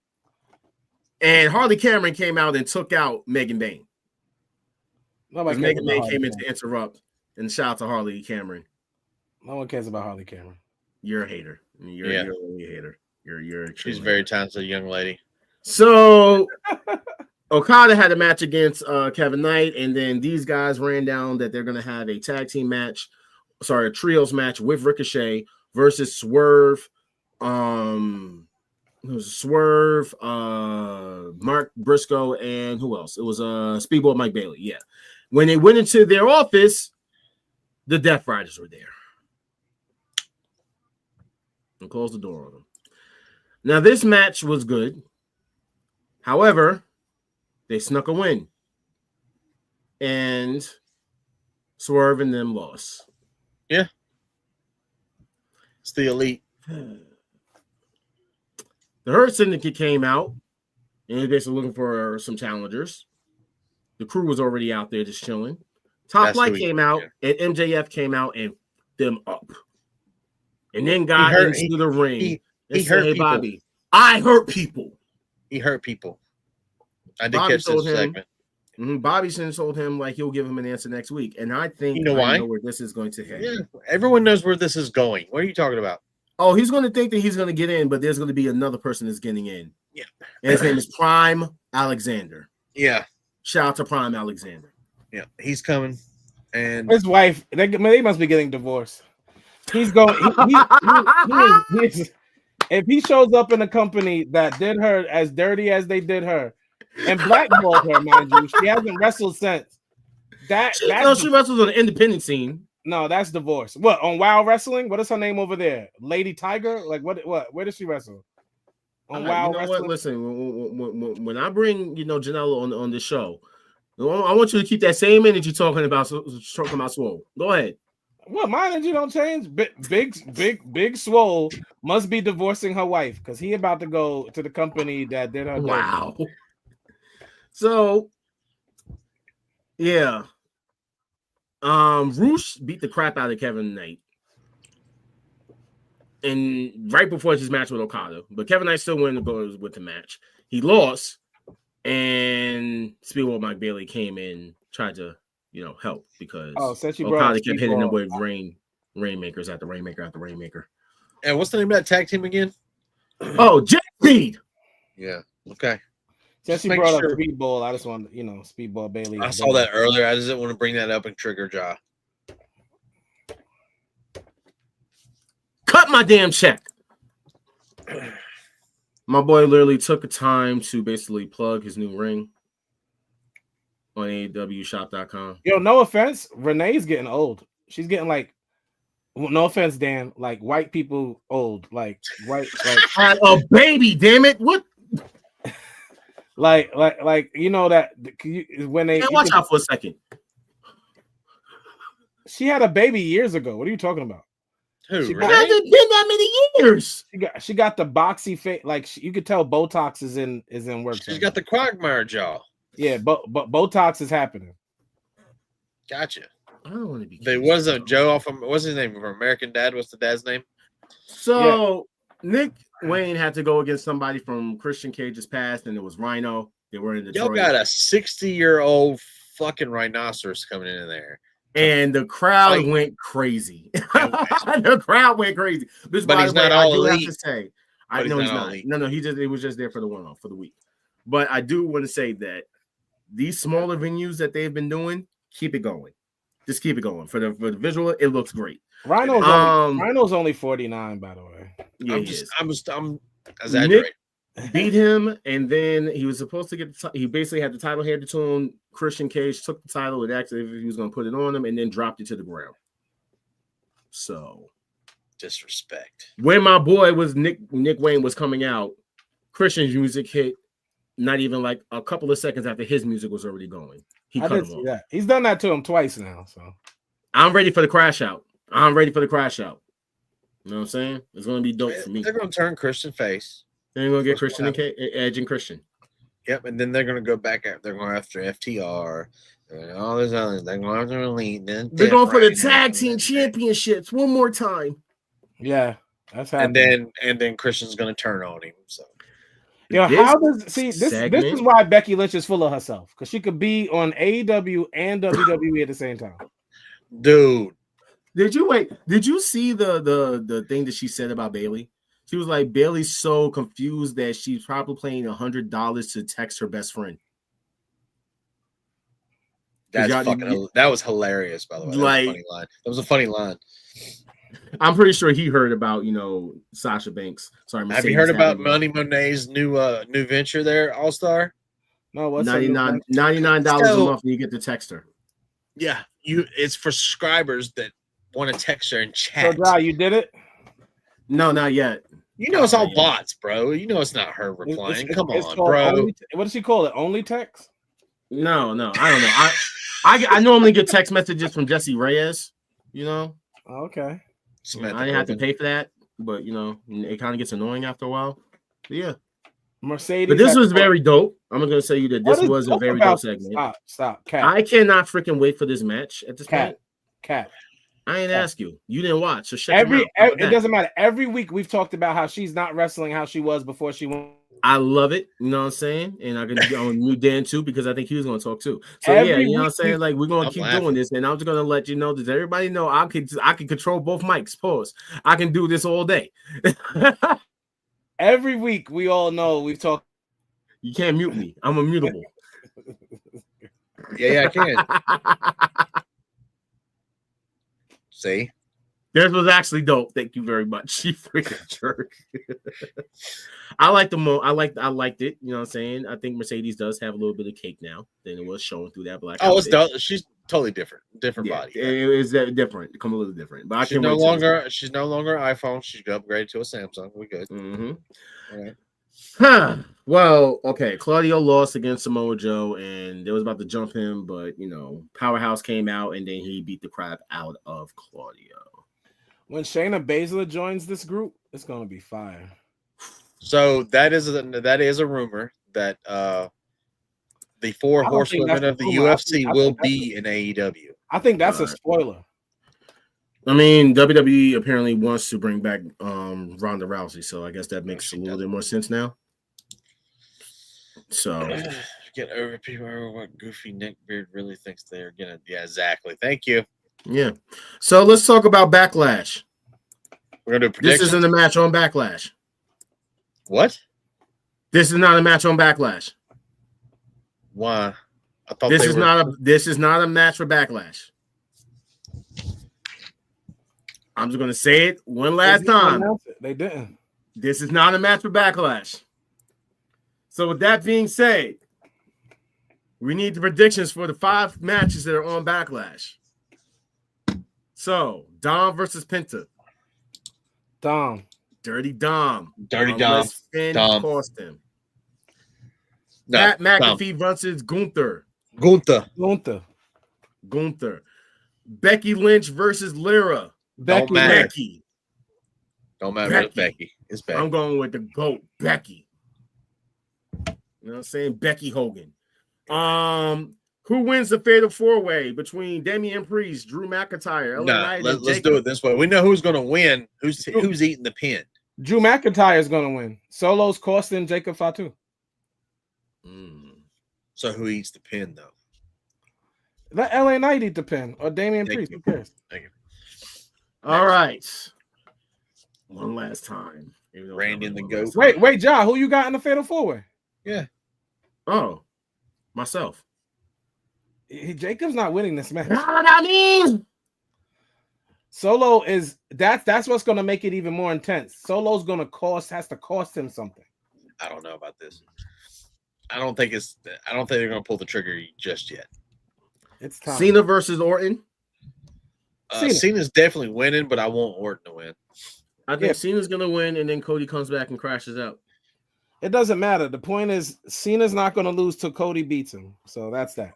And Harley Cameron came out and took out Megan Bain. Megan Bain came in to interrupt. And shout out to Harley Cameron. No one cares about Harley Cameron. You're a hater. You're really a hater. She's a very talented young lady. So Okada had a match against Kevin Knight, and then these guys ran down that they're gonna have a tag team match, a trios match with Ricochet versus Swerve, It was Swerve, Mark Briscoe, and who else? It was Speedball Mike Bailey. Yeah. When they went into their office, the Death Riders were there. And closed the door on them. Now, this match was good. However, they snuck a win. And Swerve and them lost. Yeah. It's the Elite. The Hurt Syndicate came out and they're basically looking for some challengers. The Crew was already out there just chilling. Top Flight came out and MJF came out and them up. And then got into the ring. He hurt people. Bobby, I hurt people. He hurt people. I did catch this segment. Bobby Sin told him like he'll give him an answer next week. And I think you know why? I know where this is going to head. Yeah, everyone knows where this is going. What are you talking about? Oh, he's going to think that he's going to get in, but there's going to be another person that's getting in. Yeah. And his name is Prime Alexander. Yeah. Shout out to Prime Alexander. Yeah, he's coming. And his wife, they must be getting divorced. He's going. If he shows up in a company that did her as dirty as they did her, and blackballed her, mind you, she hasn't wrestled since. She wrestles on the independent scene. No, that's divorce. What, on Wild Wrestling? What is her name over there? Lady Tiger? Like what? Where does she wrestle? On Wild Wrestling. Listen, when I bring Janela on the show, I want you to keep that same energy talking about Swole. Go ahead. Well, my energy don't change. Big Swole must be divorcing her wife because he about to go to the company that did her. Wow. So, yeah. Roosh beat the crap out of Kevin Knight. And right before his match with Okada. But Kevin Knight still won with the match. He lost. And Speedball Mike Bailey came in, tried to, help because Okada kept hitting him with rainmakers after rainmaker after rainmaker. And what's the name of that tag team again? Oh, Jet Speed. Yeah. Okay. Since you brought up Speedball, I just want Speedball Bailey. I saw that earlier. I just didn't want to bring that up and trigger Jaw. Cut my damn check. My boy literally took the time to basically plug his new ring on AEWshop.com. Yo, no offense, Renee's getting old. She's getting no offense, Dan, like white people old, like white, like a baby. Damn it! What? Like that when they watch out for a second. She had a baby years ago. What are you talking about? It hasn't been that many years. She got the boxy face. Like you could tell Botox is in work. She's got the Quagmire jaw. Yeah, but Botox is happening. Gotcha. I don't want to be. There was a Joe from what's his name from American Dad? What's the dad's name? So Nick Wayne had to go against somebody from Christian Cage's past, and it was Rhino. They were in Detroit. Y'all got a 60-year-old fucking rhinoceros coming in there. And the crowd went crazy. The crowd went crazy. But he's not all elite. I know he's not. No, it was just there for the one-off for the week. But I do want to say that these smaller venues that they've been doing, keep it going. Just keep it going. For the visual, it looks great. Rhino's only 49, by the way. Yeah, I'm exaggerating. Nick beat him, and then he was supposed to get he basically had the title handed to him. Christian Cage took the title and asked if he was going to put it on him, and then dropped it to the ground. So disrespect. When my boy was Nick Wayne was coming out, Christian's music hit not even like a couple of seconds after his music was already going. I did see that. He's done that to him twice now. So I'm ready for the crash out. You know what I'm saying? It's going to be dope for me. They're going to turn Christian face. They're going to get Christian and Edge and Christian. Yep, and then they're going to go back out. They're going after FTR and all this other. They're going after Elite. They're going for the tag team championships one more time. Yeah, that's happening. And then Christian's going to turn on him. So, this is why Becky Lynch is full of herself, because she could be on AEW and WWE at the same time. Dude, did you see the thing that she said about Bayley? She was like, Bailey's so confused that she's probably paying $100 to text her best friend. That was hilarious, by the way. That was a funny line. I'm pretty sure he heard about Sasha Banks. Sorry, Have you Mercedes heard about having Money Monet's new venture there, All Star? No, what's $99 a month, and you get to text her. Yeah, it's for subscribers that want to text her and chat. So, you did it? No, not yet. It's all bots, bro. It's not her replying. Come on, bro. What does she call it? Only text? No, I don't know. I normally get text messages from Jesse Reyes. Okay. I didn't have to pay for that, but it kind of gets annoying after a while. But yeah. Mercedes. But this was very dope. I'm gonna say you that this was a very dope segment. Stop. Cat. I cannot freaking wait for this match at this point. Cat. I ain't ask you. You didn't watch. So shut it doesn't matter. Every week we've talked about how she's not wrestling how she was before she went. I love it. You know what I'm saying? And I'm gonna mute Dan too because I think he was gonna talk too. So yeah, you know what I'm saying? Like we're gonna keep doing this, and I'm just gonna let you know that everybody know I can control both mics. Pause. I can do this all day. Every week we all know we've talked. You can't mute me. I'm immutable. Yeah, I can. See? This was actually dope. Thank you very much. You freaking jerk. I liked I liked it. You know what I'm saying? I think Mercedes does have a little bit of cake now than it was showing through that black. Oh, she's totally different. Body. It is different. Come a little different. But she's no longer iPhone. She's upgraded to a Samsung. We good. Mm-hmm. All right. Huh. Well, okay. Claudio lost against Samoa Joe, and they was about to jump him, but Powerhouse came out and then he beat the crap out of Claudio. When Shayna Baszler joins this group, it's gonna be fire. So that is a rumor that the 4 horsewomen of the UFC will be in AEW. I think that's a spoiler. I mean, WWE apparently wants to bring back Ronda Rousey, so I guess that makes a little bit more sense now. So get over people over what Goofy Neckbeard really thinks they're gonna. Yeah, exactly. Thank you. Yeah. So let's talk about Backlash. We're gonna do predictions. This isn't a match on Backlash. What? This is not a match on Backlash. Why? I thought this is not a match for Backlash. I'm just gonna say it one last time. They didn't. This is not a match for Backlash. So with that being said, we need the predictions for the 5 matches that are on Backlash. So Dom versus Penta. Dom. Dirty Dom. Finn cost him. Pat McAfee versus Gunther. Gunther. Becky Lynch versus Lyra. Becky. Don't matter. Becky. It's Becky. I'm going with the GOAT, Becky. You know what I'm saying? Becky Hogan. Who wins the fatal 4-way between Damian Priest, Drew McIntyre, let's do it this way. We know who's going to win. Who's eating the pin? Drew McIntyre is going to win. Solo's costing Jacob Fatu. So who eats the pin, though? Let LA Knight eat the pin or Damian Priest. Who cares? Thank you. All right. One last time. Randy and the GOAT. Wait, Ja, who you got in the fatal 4-way? Yeah. Oh, myself. Jacob's not winning this match. I mean, Solo is that's what's going to make it even more intense. Solo's going to has to cost him something. I don't know about this. I don't think they're going to pull the trigger just yet. It's time. Cena versus Orton. Cena's definitely winning, but I want Orton to win. I think Cena's going to win, and then Cody comes back and crashes out. It doesn't matter. The point is, Cena's not going to lose till Cody beats him. So that's that.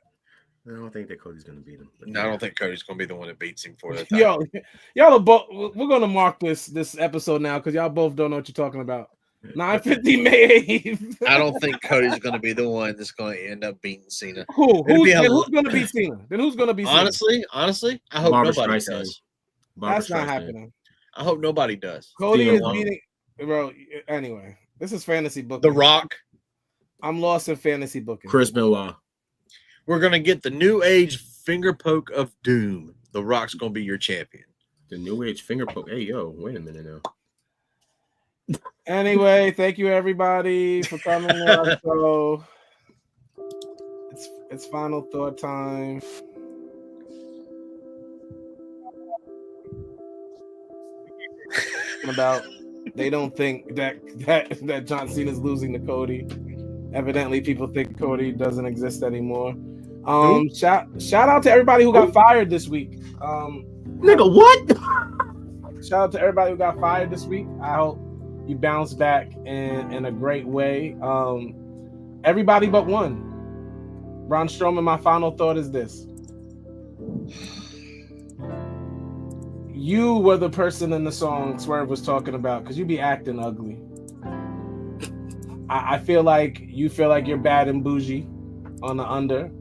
I don't think that Cody's going to beat him. No, I don't think Cody's going to be the one that beats him for that. Y'all are both. We're going to mark this episode now because y'all both don't know what you're talking about. 9:50 May 8th. I don't think Cody's going to be the one that's going to end up beating Cena. Who's going to beat Cena? Then who's going to beat Cena? Honestly, I hope nobody does. That's not happening. I hope nobody does. Cody is beating, bro. Anyway, this is fantasy booking. The Rock. I'm lost in fantasy booking. Chris Benoit. We're gonna get the new age finger poke of doom. The Rock's gonna be your champion. The new age finger poke. Hey, yo, wait a minute now. Anyway, thank you everybody for coming on our show. It's final thought time. talking about. They don't think that John Cena's losing to Cody. Evidently, people think Cody doesn't exist anymore. Shout out to everybody who got fired this week. Nigga, what? Shout out to everybody who got fired this week. I hope you bounce back in a great way. Everybody but one. Braun Strowman, my final thought is this. You were the person in the song Swerve was talking about because you be acting ugly. I feel like you feel like you're bad and bougie on the under.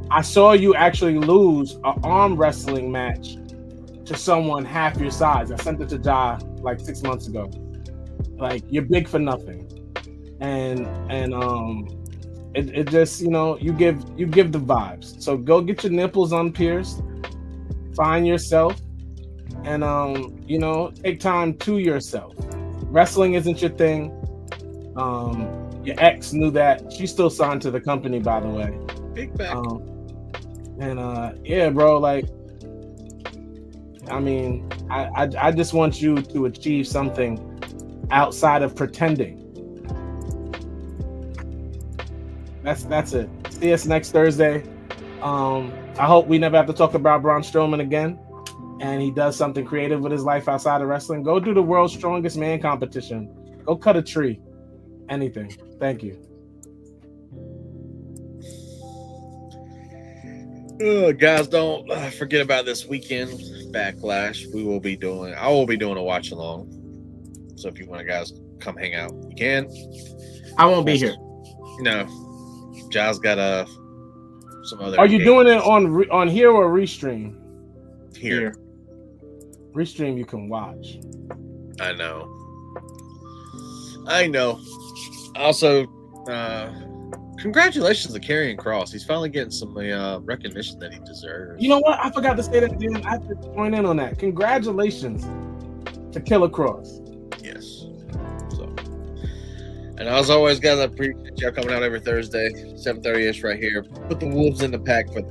I saw you actually lose an arm wrestling match to someone half your size. I sent it to Ja like 6 months ago. Like, you're big for nothing. And it just, you know, you give the vibes. So go get your nipples unpierced, find yourself, and you know, take time to yourself. Wrestling isn't your thing. Your ex knew that. She's still signed to the company, by the way. Big back. Yeah, bro, like, I mean, I just want you to achieve something outside of pretending. That's it. See us next Thursday. I hope we never have to talk about Braun Strowman again, and he does something creative with his life outside of wrestling. Go do the world's strongest man competition. Go cut a tree. Anything. Thank you. Guys, don't forget about this weekend Backlash. I will be doing a watch along. So if you want to guys come hang out, you can. I won't be here. No. Ja's got some other. Are you doing it on here or restream? Here. Restream you can watch. I know. Also, congratulations to Karrion Kross. He's finally getting some recognition that he deserves. You know what? I forgot to say that, Dan. I have to join in on that. Congratulations to Killer Kross. Yes. So, and as always, guys, I appreciate y'all coming out every Thursday, 7:30ish right here. Put the wolves in the pack Put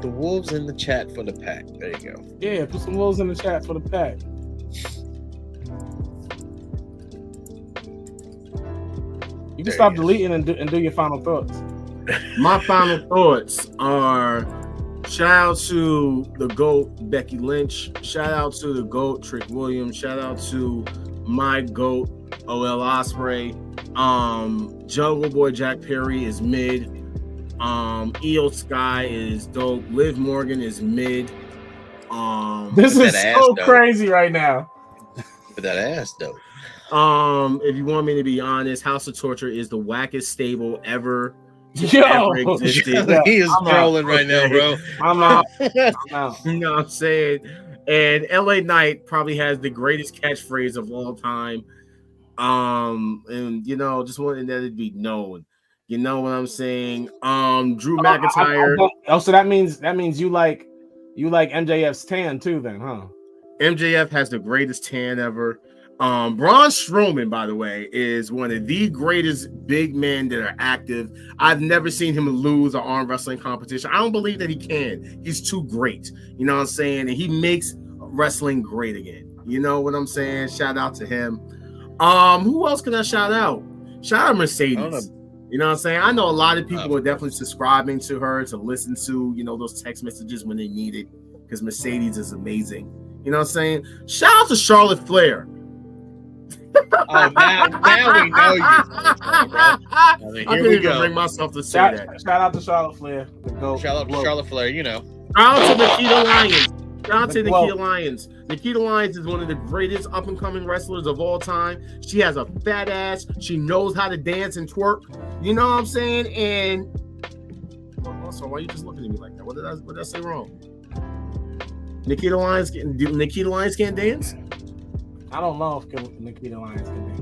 the wolves in the chat for the pack. There you go. Yeah, put some wolves in the chat for the pack. You can stop deleting and do your final thoughts. My final thoughts are: shout out to the GOAT Becky Lynch. Shout out to the GOAT Trick Williams. Shout out to my GOAT OL Ospreay. Jungle Boy Jack Perry is mid. Io Sky is dope. Liv Morgan is mid. This is so crazy right now. But that ass dope. If you want me to be honest, House of Torture is the wackest stable ever. Yo, existed. He is trolling right now, bro. I'm out. You know what I'm saying? And LA Knight probably has the greatest catchphrase of all time. And you know, just wanting that to be known. You know what I'm saying? Drew McIntyre. So that means you like MJF's tan too, then, huh? MJF has the greatest tan ever. Braun Strowman, by the way, is one of the greatest big men that are active. I've never seen him lose an arm wrestling competition. I don't believe that he can. He's too great. You know what I'm saying? And he makes wrestling great again. You know what I'm saying? Shout out to him. Who else can I shout out? Shout out Mercedes. You know what I'm saying? I know a lot of people are definitely subscribing to her to listen to, you know, those text messages when they need it, because Mercedes is amazing. You know what I'm saying? Shout out to Charlotte Flair. Oh, now we know you. I couldn't even bring myself to say that. Shout out to Charlotte Flair. Shout out to Charlotte Flair, you know. Shout out to Nikita Lyons. Shout out to Nikita Lyons. Nikita Lyons is one of the greatest up-and-coming wrestlers of all time. She has a fat ass. She knows how to dance and twerk. You know what I'm saying? And also, why are you just looking at me like that? What did I say wrong? Nikita Lyons can't dance? I don't know if Nikita Lyons can dance.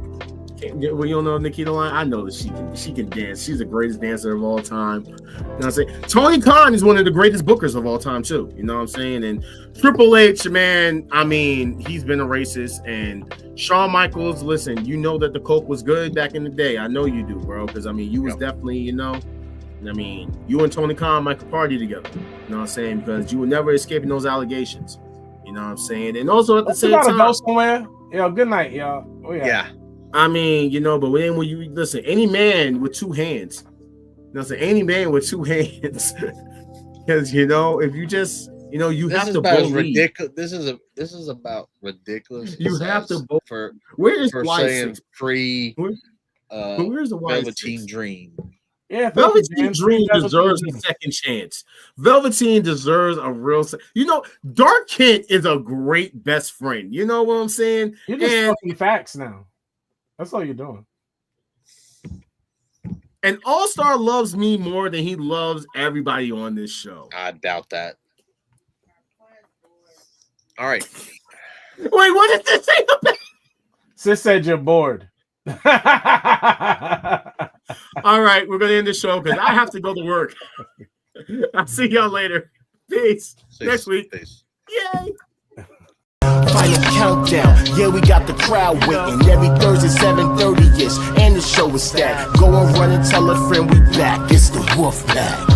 Well, you don't know Nikita Lyons? I know that she can dance. She's the greatest dancer of all time. You know what I'm saying? Tony Khan is one of the greatest bookers of all time too. You know what I'm saying? And Triple H, man, I mean, he's been a racist. And Shawn Michaels, listen, you know that the coke was good back in the day. I know you do, bro. Because I mean, you was definitely, you know, I mean, you and Tony Khan might party together. You know what I'm saying? Because you were never escaping those allegations. You know what I'm saying? And also at the same gotta time, go somewhere. Yo, good night, y'all. Oh, Yeah. I mean, you know, but when you listen, any man with two hands, any man with two hands, because you know, if you just, you know, you have to both ridiculous. This is about ridiculous. You have to both. For where is saying free? Where's the Velveteen Dream? Yeah, Velveteen Dream deserves a second chance. Velveteen deserves a real. You know, Dark Kent is a great best friend. You know what I'm saying? You're just talking facts now. That's all you're doing. And All Star loves me more than he loves everybody on this show. I doubt that. All right. Wait, what did this say about? Sis said you're bored. All right, we're gonna end the show because I have to go to work. I'll see y'all later. Peace. Next week. Peace. Yay. Final countdown, yeah, we got the crowd waiting. Every Thursday, 7:30-ish, and the show is stacked. Go and run and tell a friend we back. It's the Wolfpack.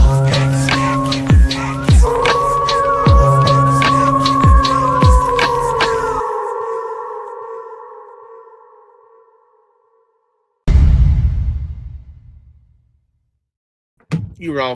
You wrong.